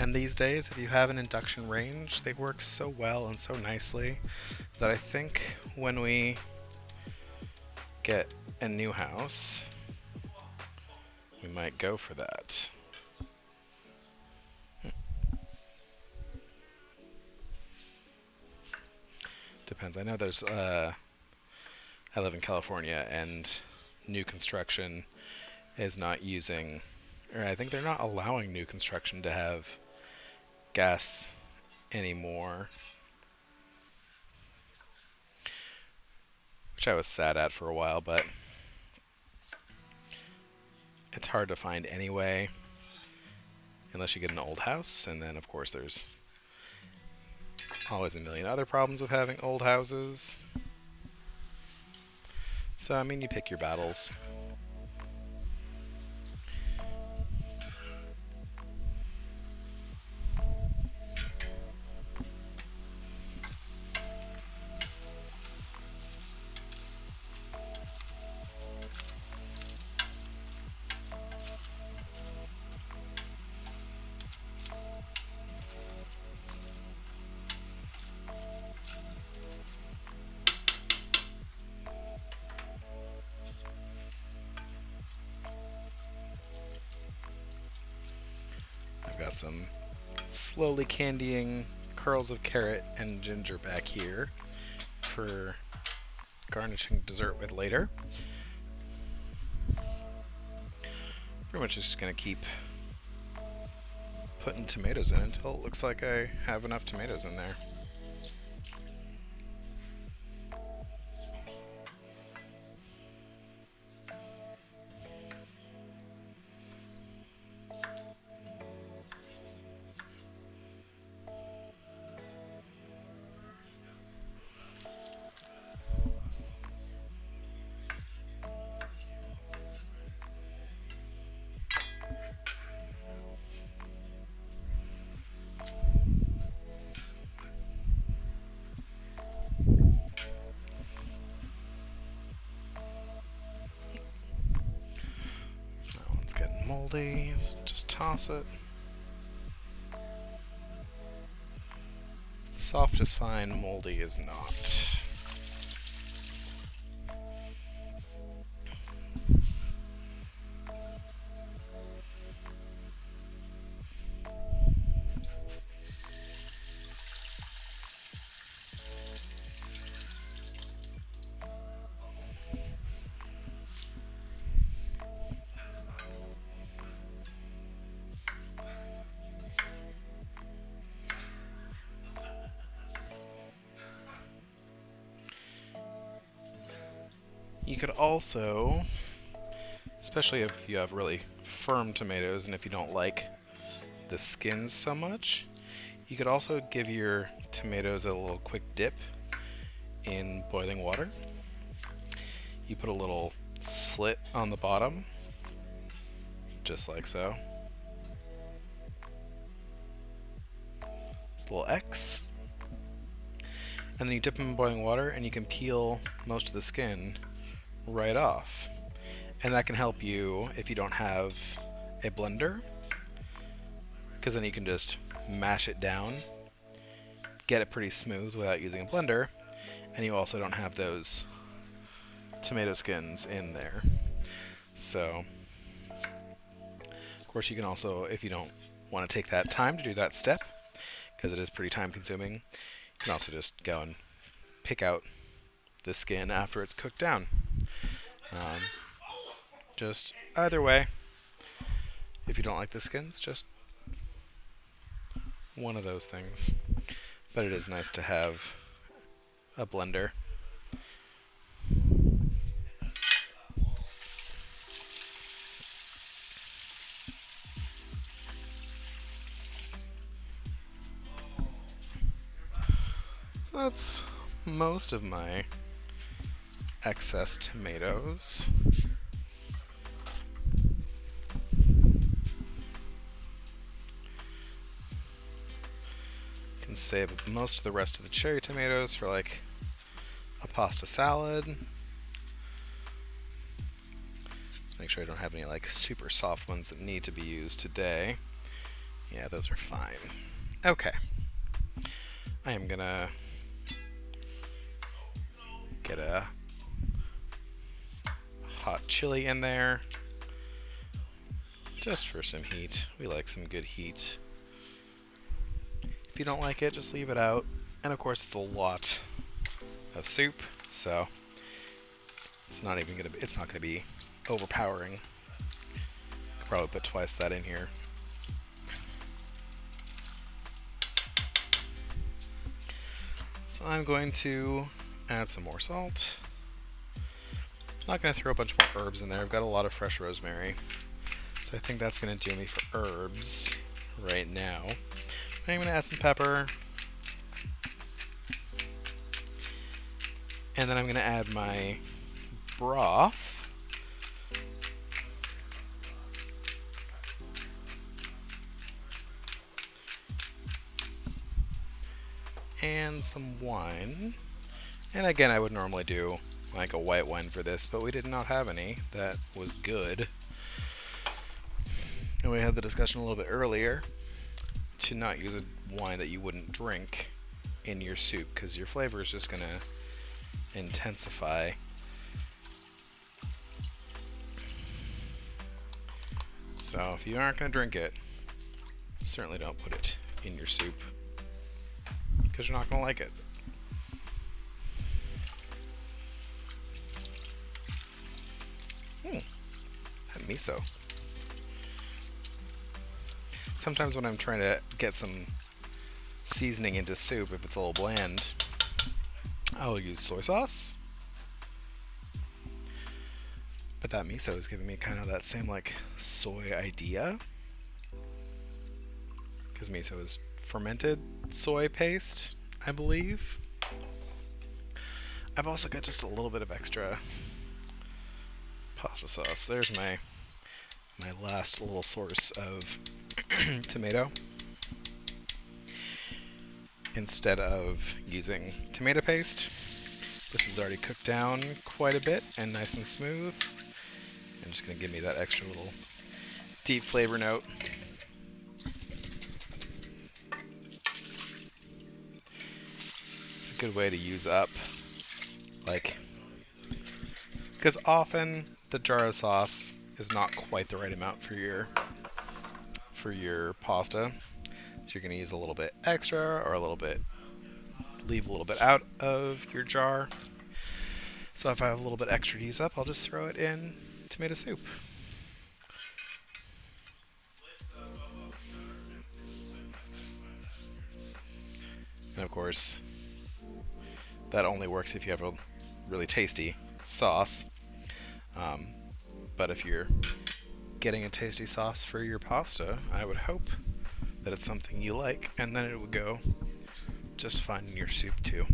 And these days, if you have an induction range, they work so well and so nicely that I think when we get a new house, we might go for that. Depends. I know there's I live in California, and new construction is not using, or I think they're not allowing new construction to have gas anymore, which I was sad at for a while, but it's hard to find anyway, unless you get an old house, and then of course there's always a million other problems with having old houses. So, I mean, you pick your battles. I've got some slowly candying curls of carrot and ginger back here for garnishing dessert with later. Pretty much just gonna keep putting tomatoes in until it looks like I have enough tomatoes in there. That one's getting moldy, so just toss it. Soft is fine, moldy is not. You could also, especially if you have really firm tomatoes and if you don't like the skins so much, you could also give your tomatoes a little quick dip in boiling water. You put a little slit on the bottom, just like so. Just a little X. And then you dip them in boiling water and you can peel most of the skin right off. And that can help you if you don't have a blender, because then you can just mash it down, get it pretty smooth without using a blender, and you also don't have those tomato skins in there. So, of course, you can also, if you don't want to take that time to do that step, because it is pretty time consuming, you can also just go and pick out the skin after it's cooked down. Just either way, if you don't like the skins, just one of those things. But it is nice to have a blender. So that's most of my excess tomatoes. Can save most of the rest of the cherry tomatoes for like a pasta salad. Just make sure I don't have any like super soft ones that need to be used today. Yeah, those are fine. Okay. I am gonna get a hot chili in there just for some heat. We like some good heat. If you don't like it, just leave it out. And of course, it's a lot of soup, so it's not gonna be overpowering. Could probably put twice that in here. So I'm going to add some more salt. I'm not going to throw a bunch more herbs in there. I've got a lot of fresh rosemary. So I think that's going to do me for herbs right now. I'm going to add some pepper. And then I'm going to add my broth. And some wine. And again, I would normally do like a white wine for this, but we did not have any that was good. And we had the discussion a little bit earlier to not use a wine that you wouldn't drink in your soup, because your flavor is just going to intensify. So if you aren't going to drink it, certainly don't put it in your soup, because you're not going to like it. That miso. Sometimes when I'm trying to get some seasoning into soup, if it's a little bland, I'll use soy sauce. But that miso is giving me kind of that same like soy idea, because miso is fermented soy paste, I believe. I've also got just a little bit of extra pasta sauce. There's my last little source of tomato. Instead of using tomato paste, this is already cooked down quite a bit and nice and smooth. I'm just going to give me that extra little deep flavor note. It's a good way to use up, like, because often the jar of sauce is not quite the right amount for your pasta. So you're going to use a little bit extra or leave a little bit out of your jar. So if I have a little bit extra to use up, I'll just throw it in tomato soup. And of course, that only works if you have a really tasty sauce. But if you're getting a tasty sauce for your pasta, I would hope that it's something you like, and then it would go just fine in your soup too.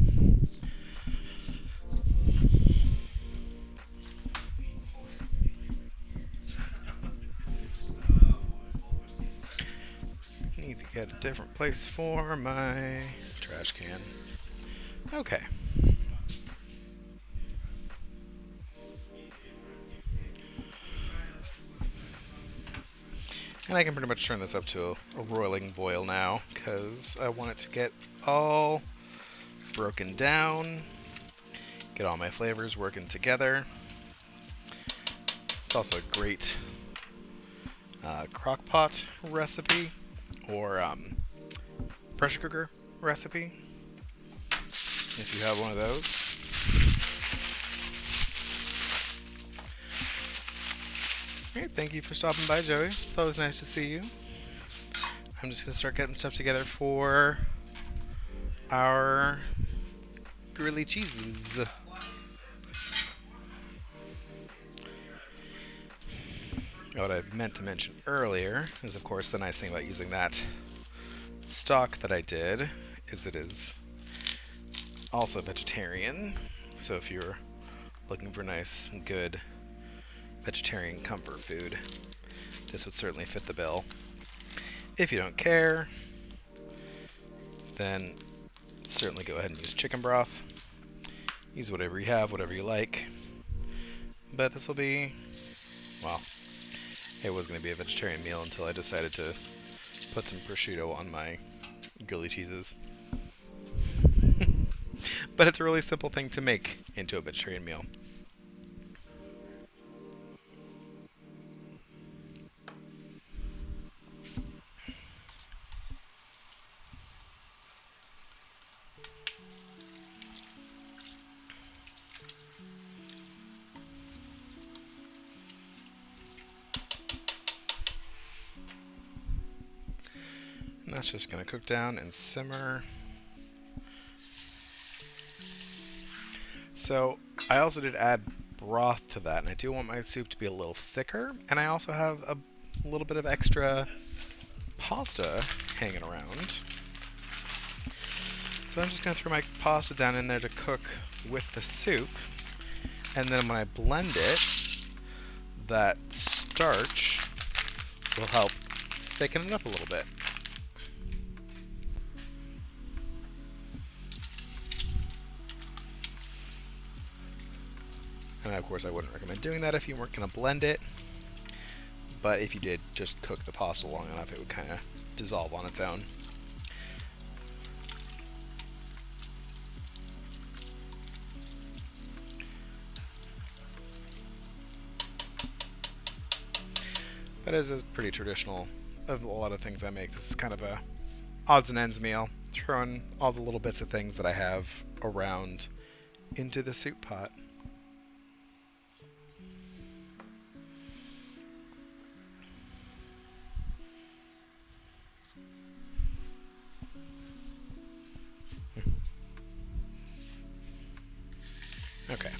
Need to get a different place for my trash can. Okay. And I can pretty much turn this up to a roiling boil now, because I want it to get all broken down, get all my flavors working together. It's also a great crock pot recipe, or pressure cooker recipe, if you have one of those. Alright, thank you for stopping by, Joey. It's always nice to see you. I'm just going to start getting stuff together for our Grilly cheeses. What I meant to mention earlier is, of course, the nice thing about using that stock that I did is it is also vegetarian. So if you're looking for nice, good vegetarian comfort food, this would certainly fit the bill. If you don't care, then certainly go ahead and use chicken broth. Use whatever you have, whatever you like. But this will be, well, it was going to be a vegetarian meal until I decided to put some prosciutto on my Grilly cheeses. But it's a really simple thing to make into a vegetarian meal. And that's just going to cook down and simmer. So I also did add broth to that, and I do want my soup to be a little thicker. And I also have a little bit of extra pasta hanging around. So I'm just going to throw my pasta down in there to cook with the soup. And then when I blend it, that starch will help thicken it up a little bit. And of course I wouldn't recommend doing that if you weren't going to blend it. But if you did just cook the pasta long enough, it would kind of dissolve on its own. But as is pretty traditional of a lot of things I make, this is kind of a odds and ends meal. Throwing all the little bits of things that I have around into the soup pot. Okay.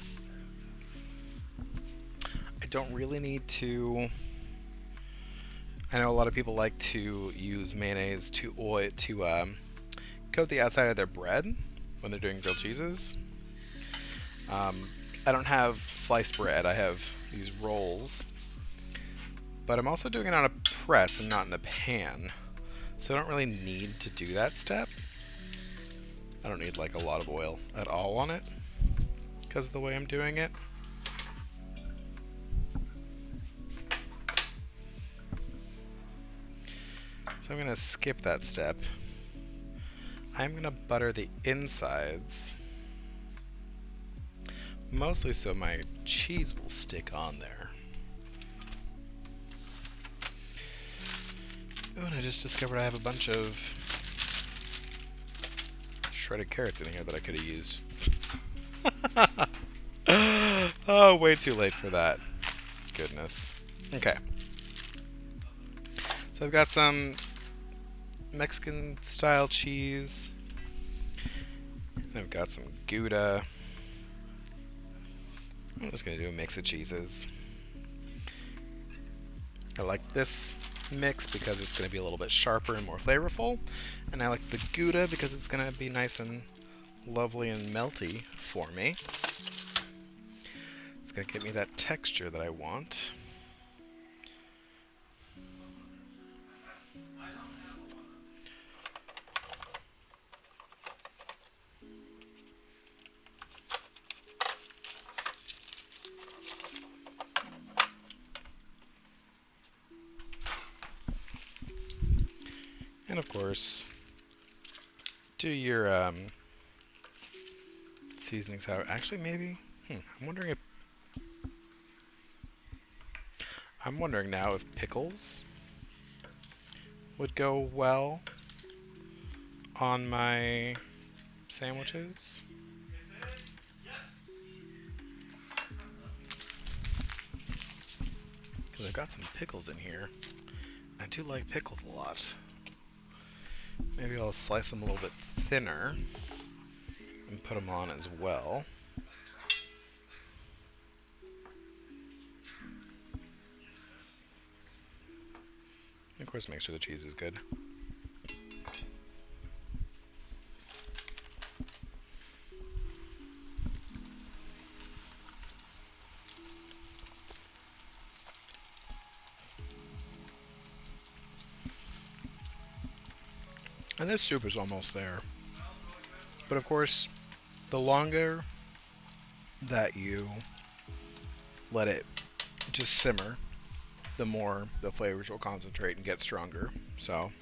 I don't really need to... I know a lot of people like to use mayonnaise to coat the outside of their bread when they're doing grilled cheeses. I don't have sliced bread. I have these rolls. But I'm also doing it on a press and not in a pan. So I don't really need to do that step. I don't need like a lot of oil at all on it because of the way I'm doing it. So I'm going to skip that step. I'm going to butter the insides, mostly so my cheese will stick on there. Oh, and I just discovered I have a bunch of shredded carrots in here that I could have used. Oh, way too late for that. Goodness. Okay. So I've got some Mexican style cheese. And I've got some Gouda. I'm just going to do a mix of cheeses. I like this mix because it's going to be a little bit sharper and more flavorful. And I like the Gouda because it's going to be nice and lovely and melty for me. It's going to give me that texture that I want. And of course, do your seasonings out. Actually, maybe. I'm wondering now if pickles would go well on my sandwiches. Because I've got some pickles in here. I do like pickles a lot. Maybe I'll slice them a little bit thinner and put them on as well. And of course, make sure the cheese is good. And this soup is almost there. But of course, the longer that you let it just simmer, the more the flavors will concentrate and get stronger. So,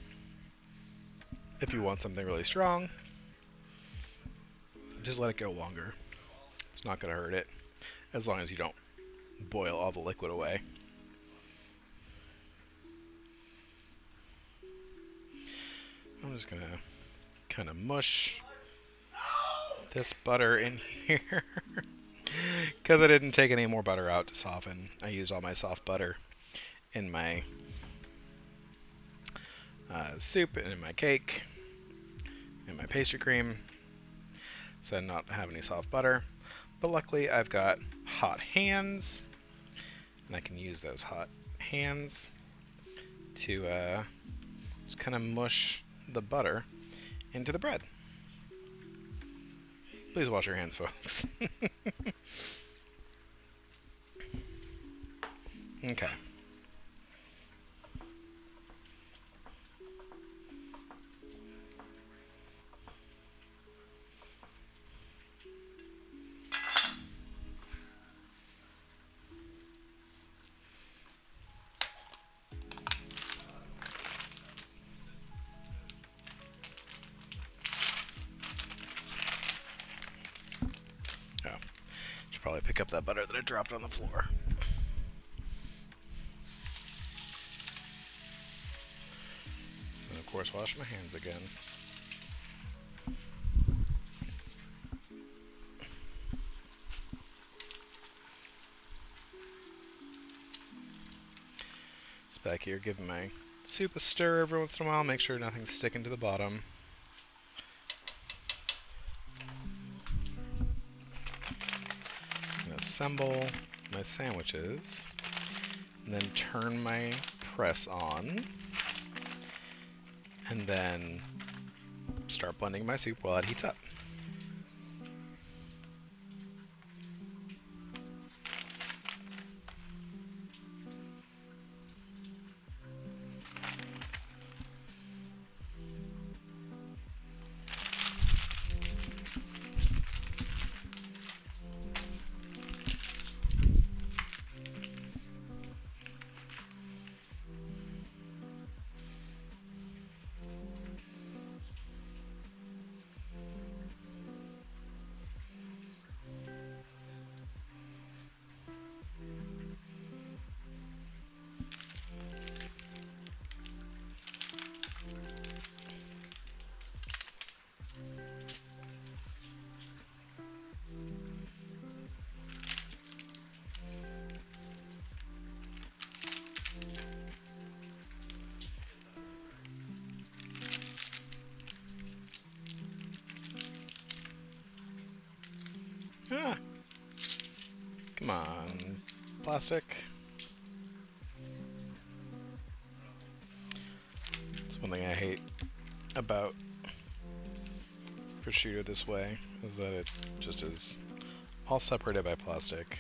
if you want something really strong, just let it go longer. It's not going to hurt it, as long as you don't boil all the liquid away. I'm just going to kind of mush this butter in here. Because I didn't take any more butter out to soften. I used all my soft butter in my soup and in my cake and my pastry cream. So I did not have any soft butter. But luckily I've got hot hands. And I can use those hot hands to just kind of mush the butter into the bread. Please wash your hands, folks. Okay. Should probably pick up that butter that I dropped on the floor. And of course, wash my hands again. Just back here, giving my soup a stir every once in a while, make sure nothing's sticking to the bottom. Assemble my sandwiches, and then turn my press on, and then start blending my soup while it heats up. Ah, come on, plastic. It's one thing I hate about prosciutto this way, is that it just is all separated by plastic.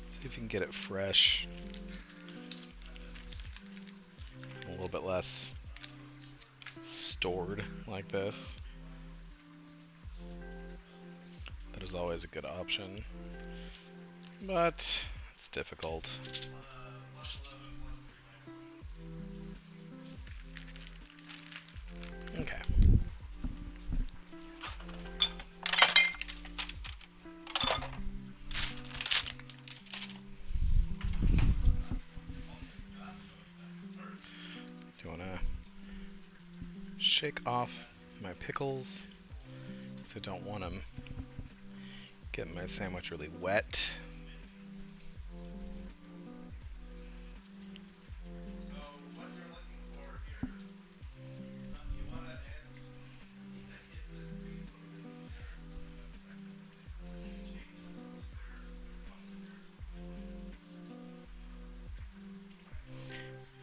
See if you can get it fresh. A little bit less stored like this. That is always a good option. But It's difficult. Okay. Do you want to shake off my pickles? Because I don't want them getting my sandwich really wet.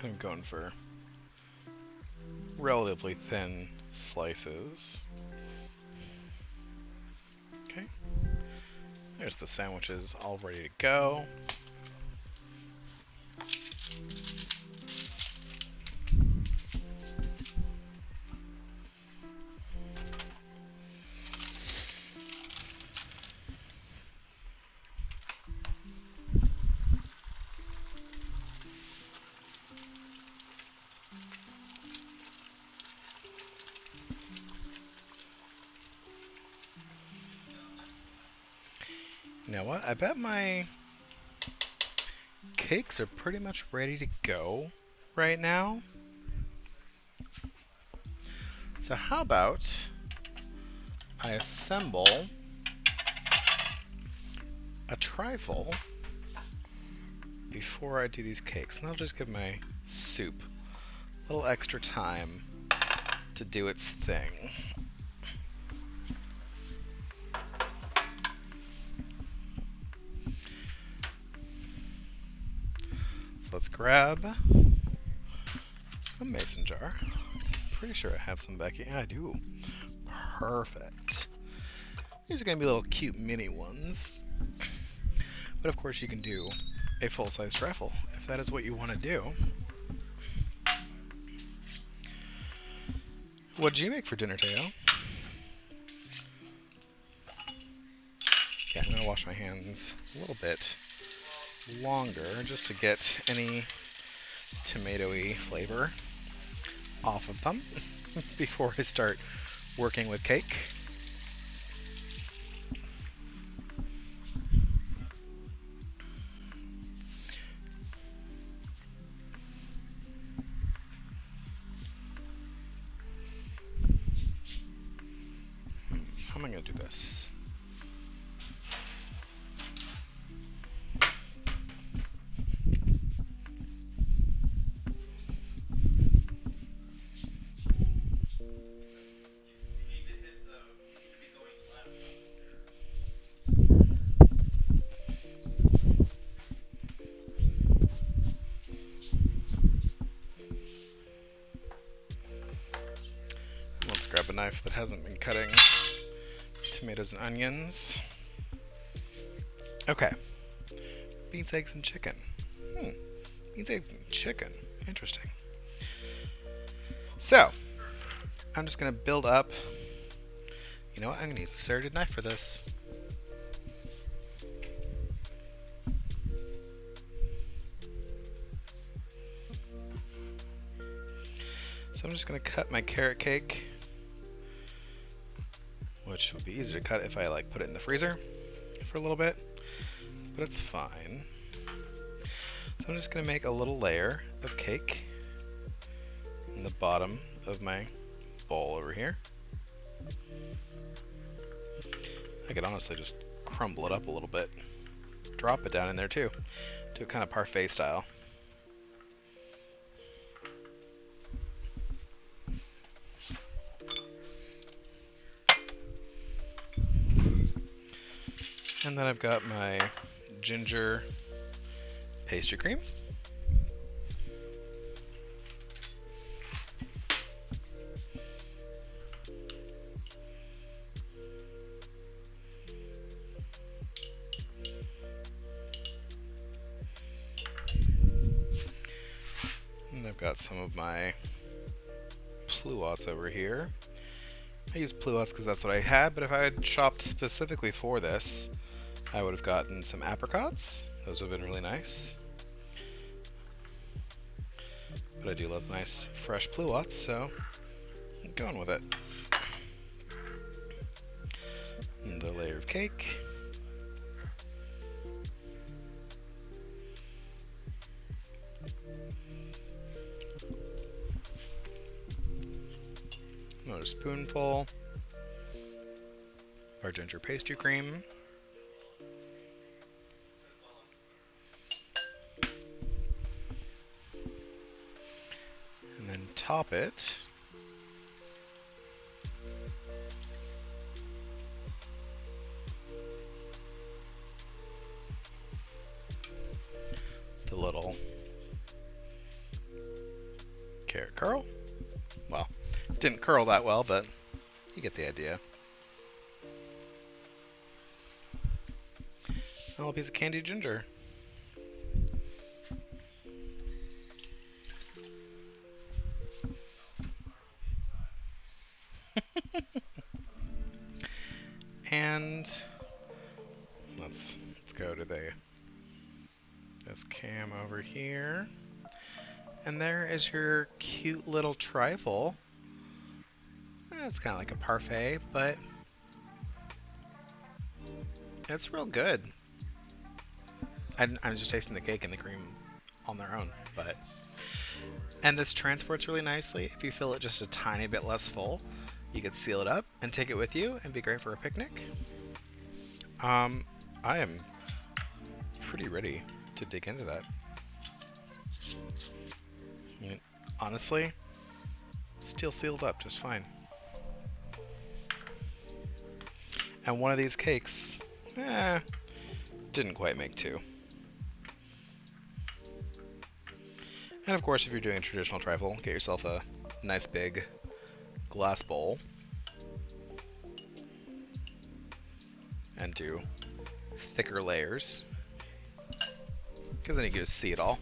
I'm going for relatively thin slices. Okay. There's the sandwiches all ready to go. You know what? I bet my cakes are pretty much ready to go right now. So how about I assemble a trifle before I do these cakes, and I'll just give my soup a little extra time to do its thing. So let's grab a mason jar. Pretty sure I have some back here. I do. Perfect. These are going to be little cute mini ones. But of course you can do a full-size trifle if that is what you want to do. What did you make for dinner, Teo? Okay, I'm going to wash my hands a little bit longer just to get any tomatoey flavor off of them before I start working with cake. How am I going to do this? Let's grab a knife that hasn't been cutting tomatoes and onions. Okay. Beans, eggs, and chicken. Beans, eggs, and chicken. Interesting. So, I'm just going to build up. You know what? I'm going to use a serrated knife for this. So I'm just going to cut my carrot cake, which would be easier to cut if I put it in the freezer for a little bit, but it's fine. So I'm just going to make a little layer of cake in the bottom of my bowl over here. I could honestly just crumble it up a little bit, drop it down in there too, do it kind of parfait style. And then I've got my ginger pastry cream. And I've got some of my pluots over here. I use pluots because that's what I had, but if I had shopped specifically for this, I would have gotten some apricots Those would have been really nice. But I do love nice fresh pluots, so I'm going with it. Another layer of cake. Another spoonful of our ginger pastry cream. And then top it with a little carrot curl. Well, it didn't curl that well, but you get the idea. A little piece of candied ginger. And let's go to this cam over here. And there is your cute little trifle. It's kind of like a parfait, but it's real good. I'm just tasting the cake and the cream on their own, but... And this transports really nicely. If you fill it just a tiny bit less full, you could seal it up and take it with you and be great for a picnic. I am pretty ready to dig into that. I mean, honestly, still sealed up just fine. And one of these cakes, didn't quite make two. And of course, if you're doing a traditional trifle, get yourself a nice big glass bowl and do thicker layers, because then you can just see it all.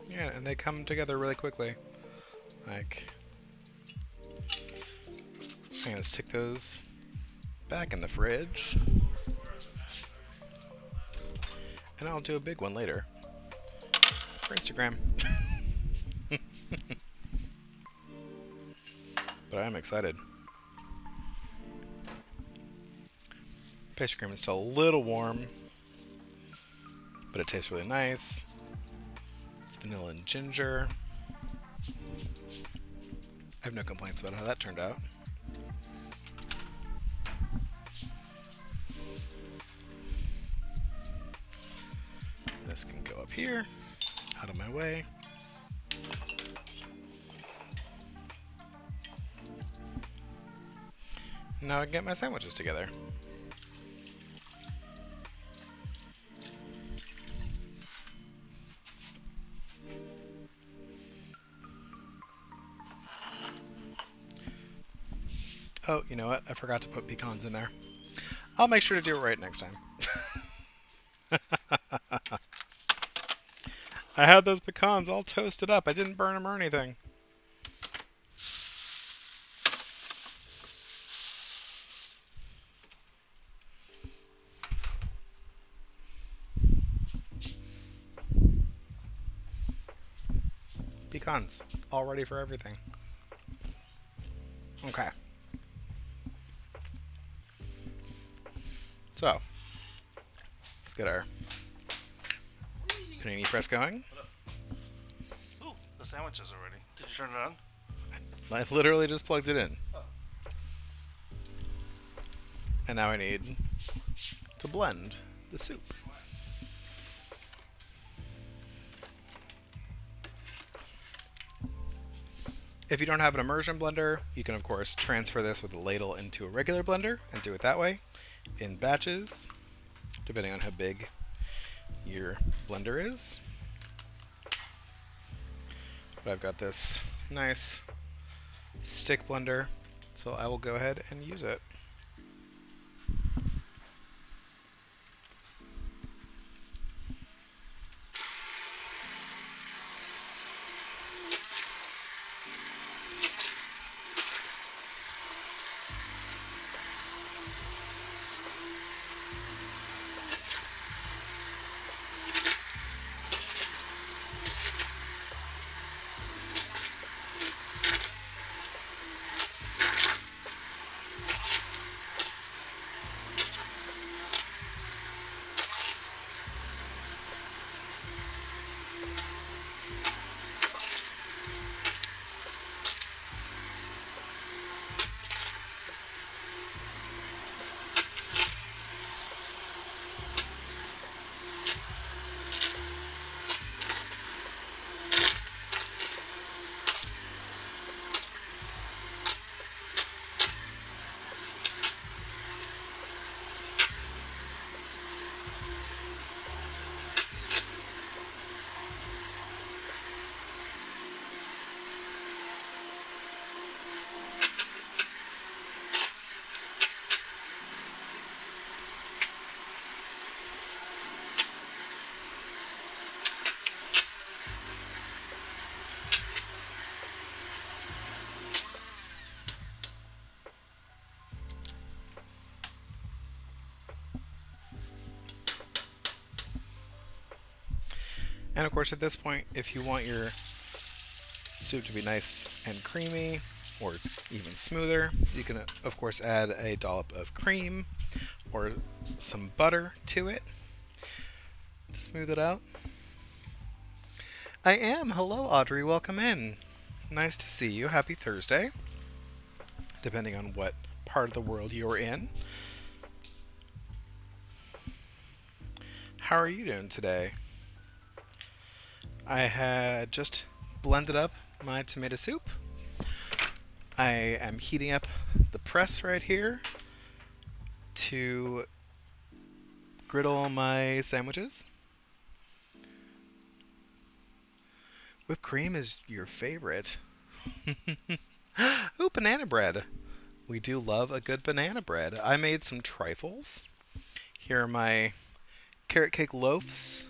Yeah, and they come together really quickly. Like, I'm gonna stick those back in the fridge, and I'll do a big one later for Instagram. But I am excited. Pastry cream is still a little warm, but it tastes really nice. It's vanilla and ginger. I have no complaints about how that turned out. This can go up here, out of my way. Now I can get my sandwiches together. Oh, you know what? I forgot to put pecans in there. I'll make sure to do it right next time. I had those pecans all toasted up. I didn't burn them or anything. Pecans, all ready for everything. Okay. So, let's get our panini press going. Ooh, the sandwiches already. Did you turn it on? I literally just plugged it in. Oh. And now I need to blend the soup. If you don't have an immersion blender, you can of course transfer this with a ladle into a regular blender and do it that way in batches, depending on how big your blender is. But I've got this nice stick blender, so I will go ahead and use it. And of course at this point, if you want your soup to be nice and creamy, or even smoother, you can of course add a dollop of cream or some butter to it to smooth it out. I am. Hello, Audrey. Welcome in. Nice to see you. Happy Thursday, depending on what part of the world you're in. How are you doing today? I had just blended up my tomato soup. I am heating up the press right here to griddle my sandwiches. Whipped cream is your favorite. Ooh, banana bread. We do love a good banana bread. I made some trifles. Here are my carrot cake loaves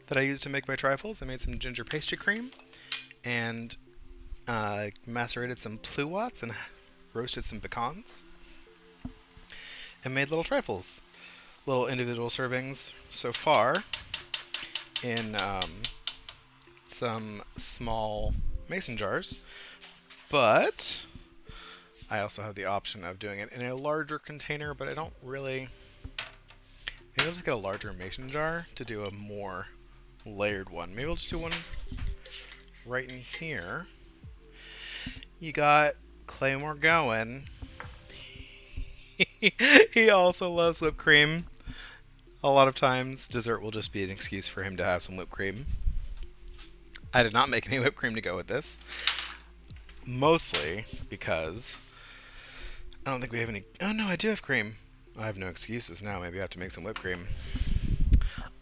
that I used to make my trifles. I made some ginger pastry cream and macerated some pluots and roasted some pecans and made little trifles, little individual servings so far in some small mason jars, but I also have the option of doing it in a larger container, but I don't really. Maybe I'll just get a larger mason jar to do a more layered one. Maybe I'll just do one right in here. You got Claymore going. He also loves whipped cream. A lot of times, dessert will just be an excuse for him to have some whipped cream. I did not make any whipped cream to go with this. Mostly because I don't think we have any. Oh no, I do have cream. I have no excuses now. Maybe I have to make some whipped cream.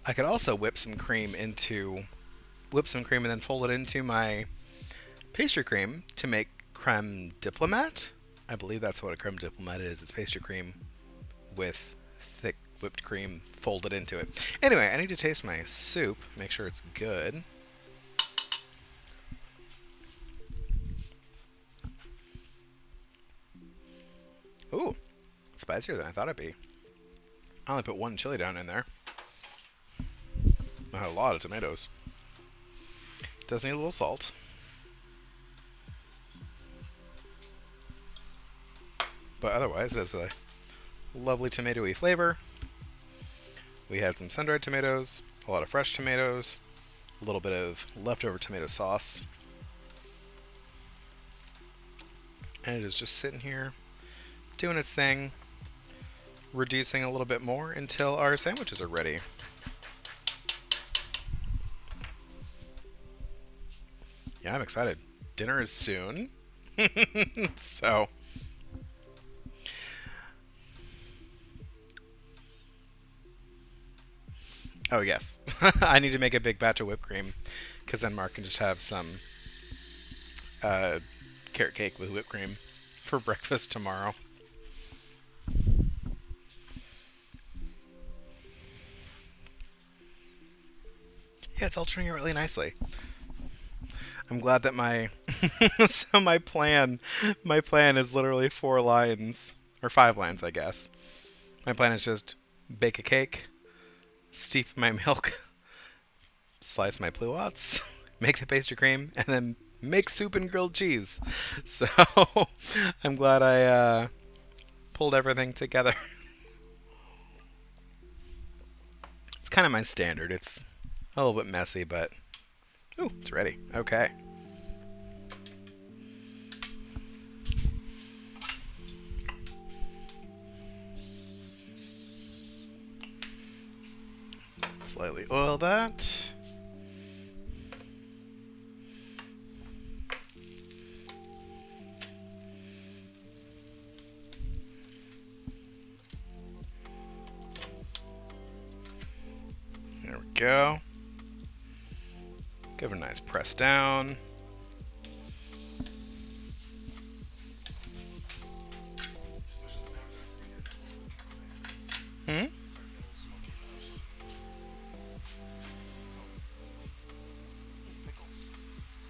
I could also whip some cream and then fold it into my pastry cream to make creme diplomat. I believe that's what a creme diplomat is. It's pastry cream with thick whipped cream folded into it. Anyway, I need to taste my soup, make sure it's good. Ooh, spicier than I thought it'd be. I only put one chili down in there. I had a lot of tomatoes. Does need a little salt. But otherwise, it has a lovely tomatoey flavor. We had some sun-dried tomatoes, a lot of fresh tomatoes, a little bit of leftover tomato sauce. And it is just sitting here doing its thing, reducing a little bit more until our sandwiches are ready. Yeah, I'm excited. Dinner is soon. So, oh yes, I need to make a big batch of whipped cream, because then Mark can just have some uh, carrot cake with whipped cream for breakfast tomorrow. Yeah, it's all turning out really nicely. I'm glad that my so my plan is literally 4 lines or 5 lines, I guess. My plan is just bake a cake, steep my milk, slice my pluots, make the pastry cream, and then make soup and grilled cheese. So I'm glad I pulled everything together. It's kind of my standard. It's a little bit messy, but ooh, it's ready. Okay. Slightly oil that. There we go. Give it a nice press down. Hmm?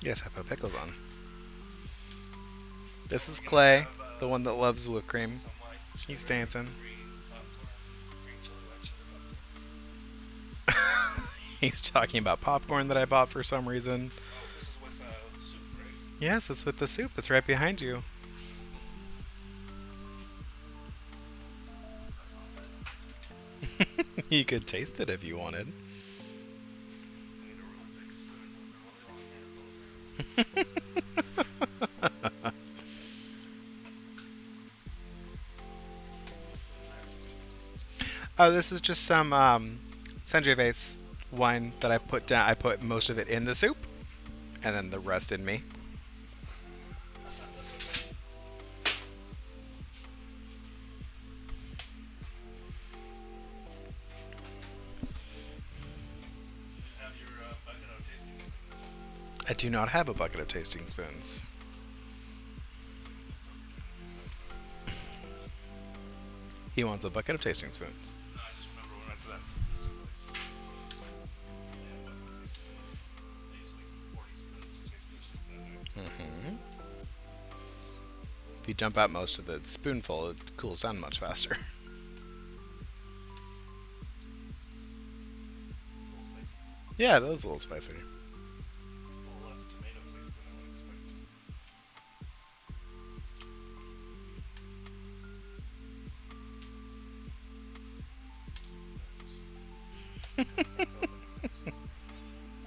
Yes, I put pickles on. This is Clay, the one that loves whipped cream. He's dancing. He's talking about popcorn that I bought for some reason. This is with soup, right? Yes, it's with the soup that's right behind you. You could taste it if you wanted. I need a real big spoon with a really long handle. Oh, this is just some Sangiovese wine that I put down. I put most of it in the soup, and then the rest in me. Have your bucket of tasting spoons. I do not have a bucket of tasting spoons. He wants a bucket of tasting spoons. No, I just remember when I went to that Mm-hmm. If you dump out most of the spoonful, it cools down much faster. Yeah, it is a little spicy. A little less tomato taste than I would expect.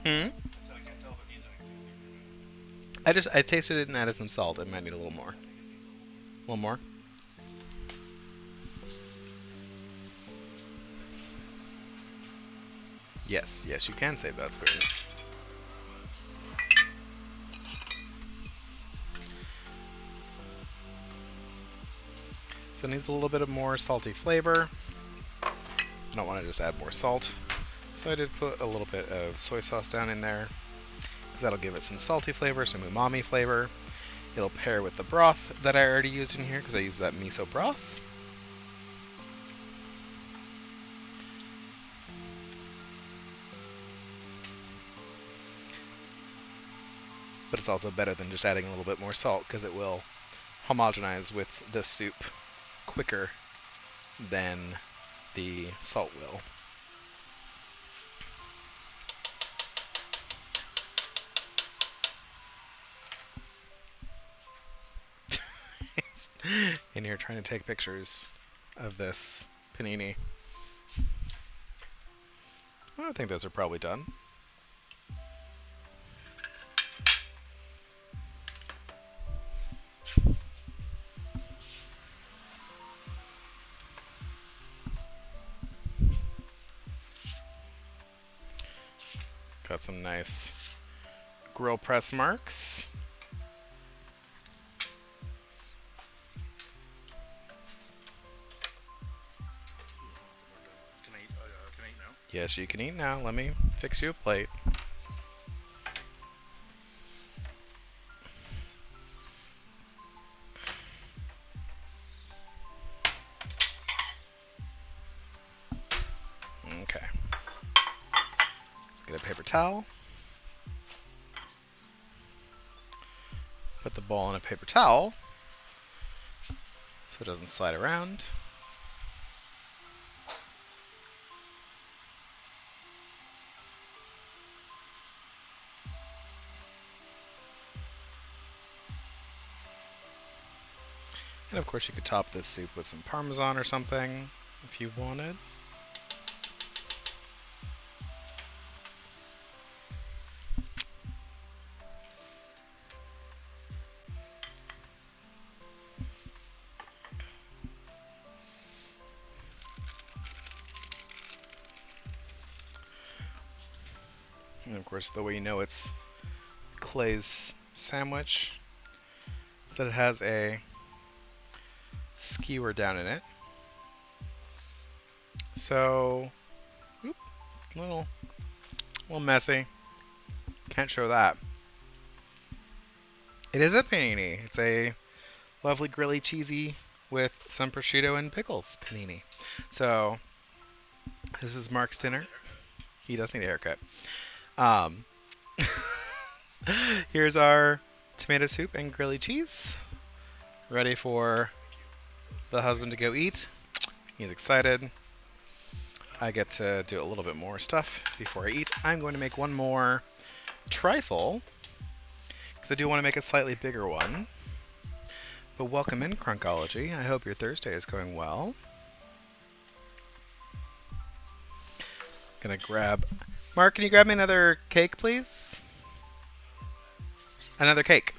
Hmm? I said I can't tell if it needs any seasoning. I tasted it and added some salt. It might need a little more. A little more? Yes, yes, you can save that spoon. So it needs a little bit of more salty flavor. I don't want to just add more salt. So I did put a little bit of soy sauce down in there, because that'll give it some salty flavor, some umami flavor. It'll pair with the broth that I already used in here, because I used that miso broth. But it's also better than just adding a little bit more salt, because it will homogenize with the soup quicker than the salt will. In here trying to take pictures of this panini. I think those are probably done. Got some nice grill press marks. Can I eat now? Yes, you can eat now. Let me fix you a plate. Okay. Let's get a paper towel. Put the ball in a paper towel so it doesn't slide around. And of course you could top this soup with some Parmesan or something if you wanted. And of course the way you know it's Clay's sandwich is that it has a skewer down in it. So, oop, a little messy. Can't show that. It is a panini. It's a lovely grilly cheesy with some prosciutto and pickles panini. So, this is Mark's dinner. He does need a haircut. Here's our tomato soup and grilly cheese. Ready for the husband to go eat. He's excited. I get to do a little bit more stuff before I eat. I'm going to make one more trifle because I do want to make a slightly bigger one. But welcome in, Crunkology. I hope your Thursday is going well. Gonna grab... Mark, can you grab me another cake, please? Another cake.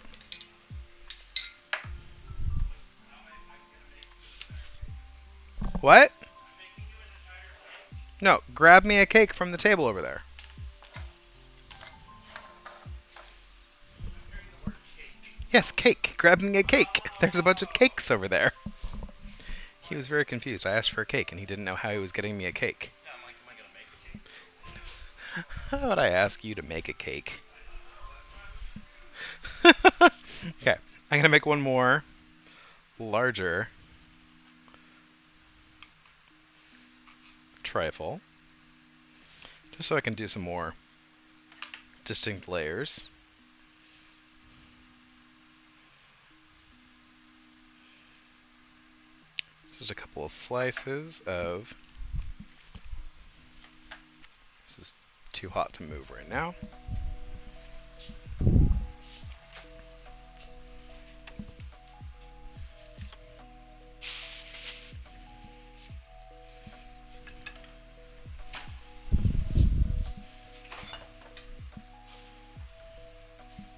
What? No, grab me a cake from the table over there. Yes, cake. Grab me a cake. There's a bunch of cakes over there. He was very confused. I asked for a cake, and he didn't know how he was getting me a cake. Yeah, I'm like, am I gonna make a cake? How would I ask you to make a cake? Okay, I'm gonna make one more larger trifle, just so I can do some more distinct layers. So just a couple of slices of... This is too hot to move right now.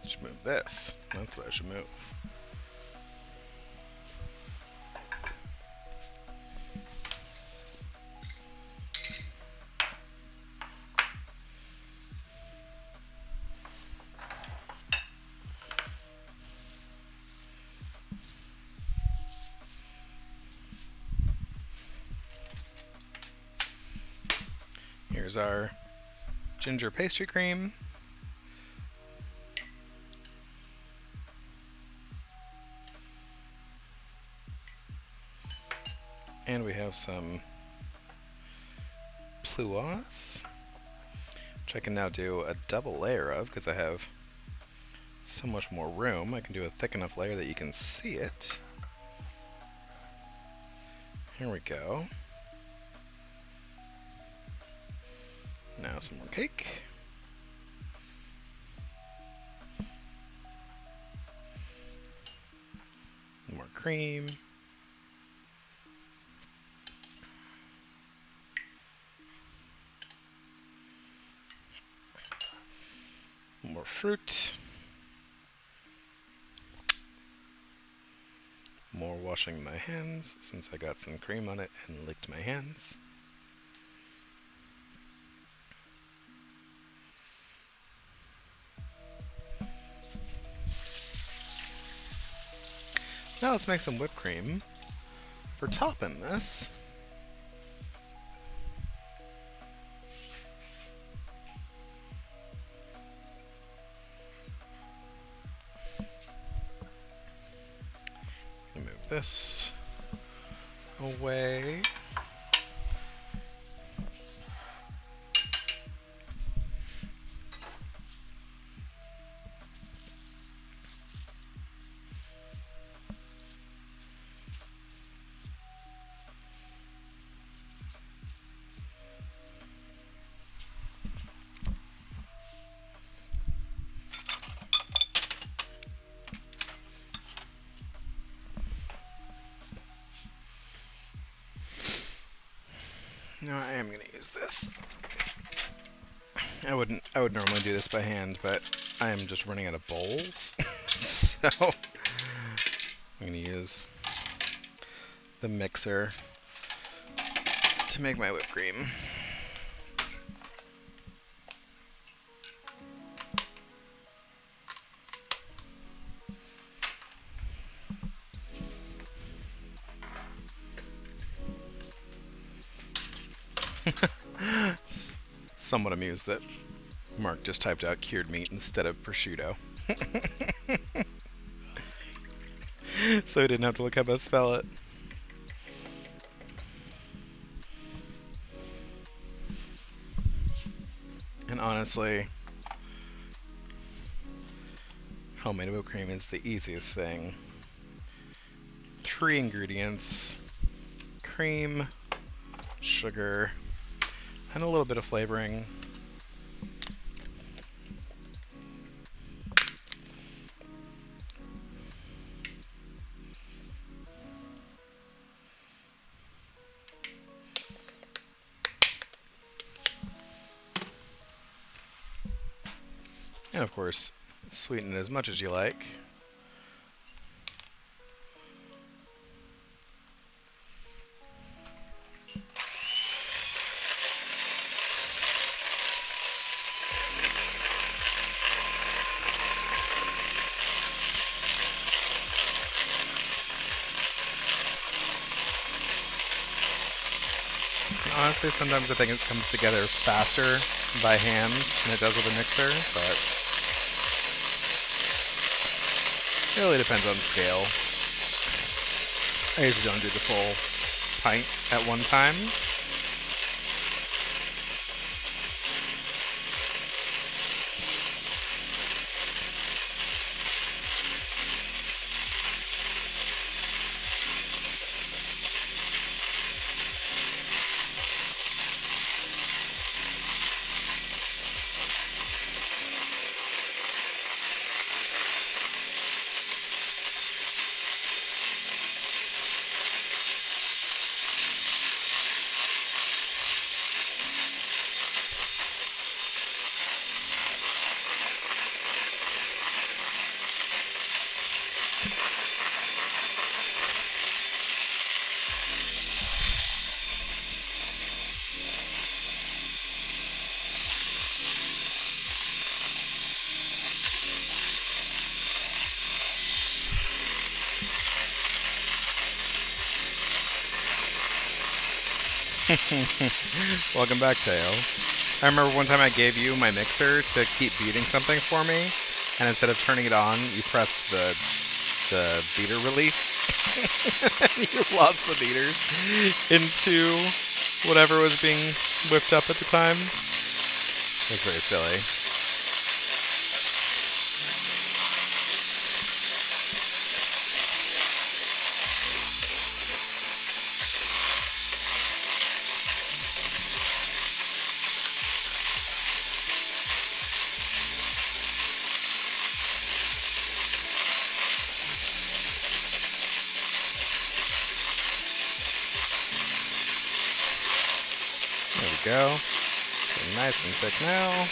Should move this. That's what I should move. Here's our ginger pastry cream. And we have some pluots, which I can now do a double layer of because I have so much more room. I can do a thick enough layer that you can see it. Here we go. Now some more cake. More cream. More fruit. More washing my hands since I got some cream on it and licked my hands. Now let's make some whipped cream for topping this. Move this away. Now I am going to use this. I would normally do this by hand, but I am just running out of bowls. So I'm going to use the mixer to make my whipped cream. Somewhat amused that Mark just typed out cured meat instead of prosciutto. So he didn't have to look up how to spell it. And honestly, homemade whipped cream is the easiest thing. 3 ingredients: cream, sugar, and a little bit of flavoring. And of course, sweeten it as much as you like. Honestly, sometimes I think it comes together faster by hand than it does with a mixer, but it really depends on scale. I usually don't do the full pint at one time. Welcome back, Teo. I remember one time I gave you my mixer to keep beating something for me, and instead of turning it on, you pressed the beater release. You lost the beaters into whatever was being whipped up at the time. It was very silly. There we go. Getting nice and thick now.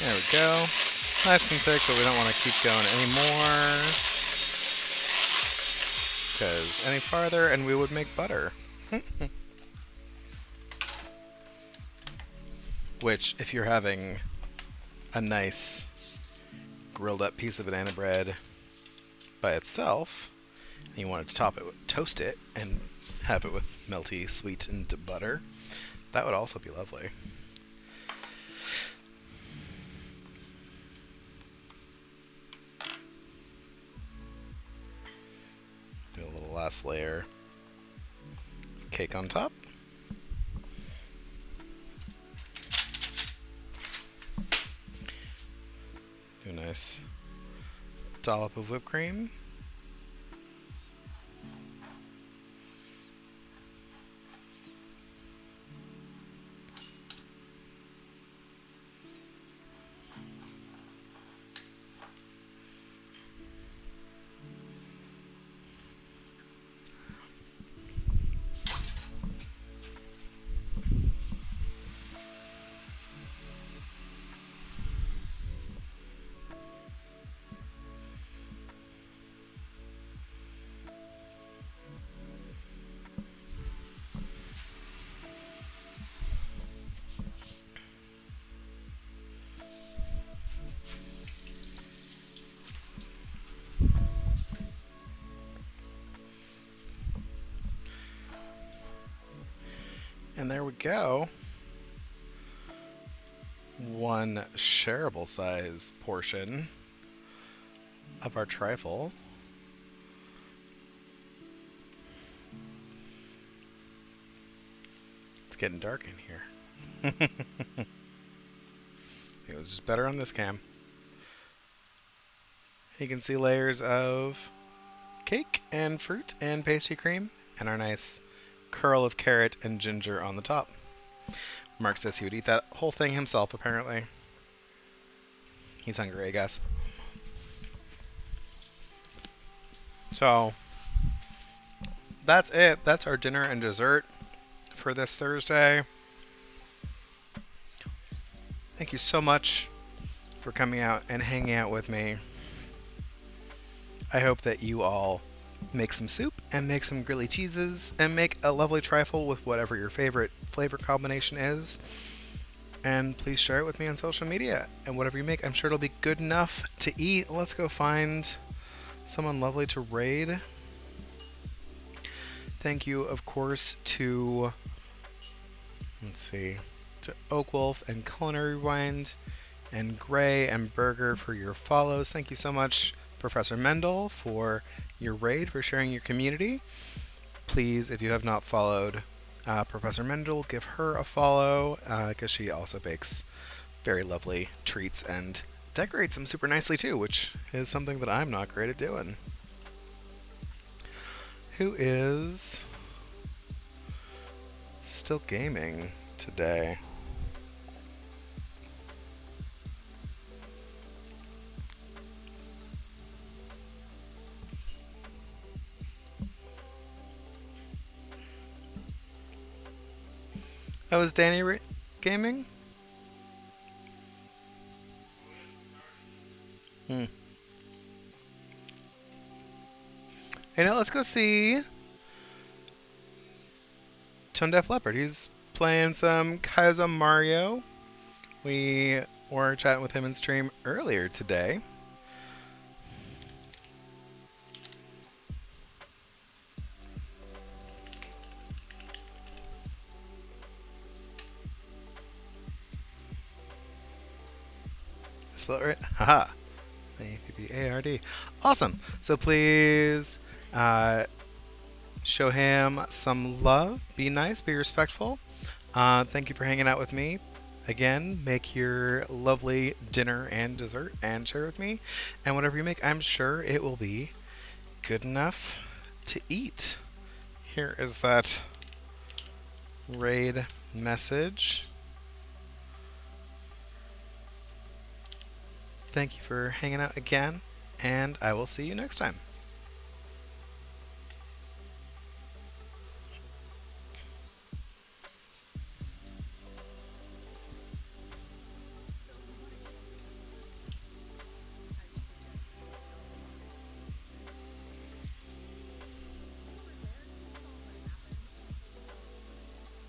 There we go. Nice and thick, but we don't want to keep going anymore. Because any farther and we would make butter. Which, if you're having a nice grilled up piece of banana bread by itself, and you wanted to toast it, and have it with melty, sweetened butter, that would also be lovely. Do a little last layer of cake on top. Do a nice dollop of whipped cream. And there we go. One shareable size portion of our trifle. It's getting dark in here. It was just better on this cam. You can see layers of cake and fruit and pastry cream and our nice curl of carrot and ginger on the top. Mark says he would eat that whole thing himself, apparently. He's hungry, I guess. So, that's it. That's our dinner and dessert for this Thursday. Thank you so much for coming out and hanging out with me. I hope that you all make some soup and make some grilly cheeses and make a lovely trifle with whatever your favorite flavor combination is. And please share it with me on social media. And whatever you make, I'm sure it'll be good enough to eat. Let's go find someone lovely to raid. Thank you, of course, to Oak Wolf and Culinary Rewind and Gray and Burger for your follows. Thank you so much, Professor Mendel, for your raid, for sharing your community. Please, if you have not followed Professor Mendel, give her a follow, because she also bakes very lovely treats and decorates them super nicely too, which is something that I'm not great at doing. Who is still gaming today? Oh, is Danny gaming? Hey, now let's go see Tone Deaf Leopard. He's playing some Kaizo Mario. We were chatting with him in stream earlier today. Spell it right? Haha. A-P-P-A-R-D. Awesome. So please show him some love. Be nice. Be respectful. Thank you for hanging out with me. Again, make your lovely dinner and dessert and share with me. And whatever you make, I'm sure it will be good enough to eat. Here is that raid message. Thank you for hanging out again, and I will see you next time.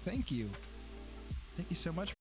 Thank you. Thank you so much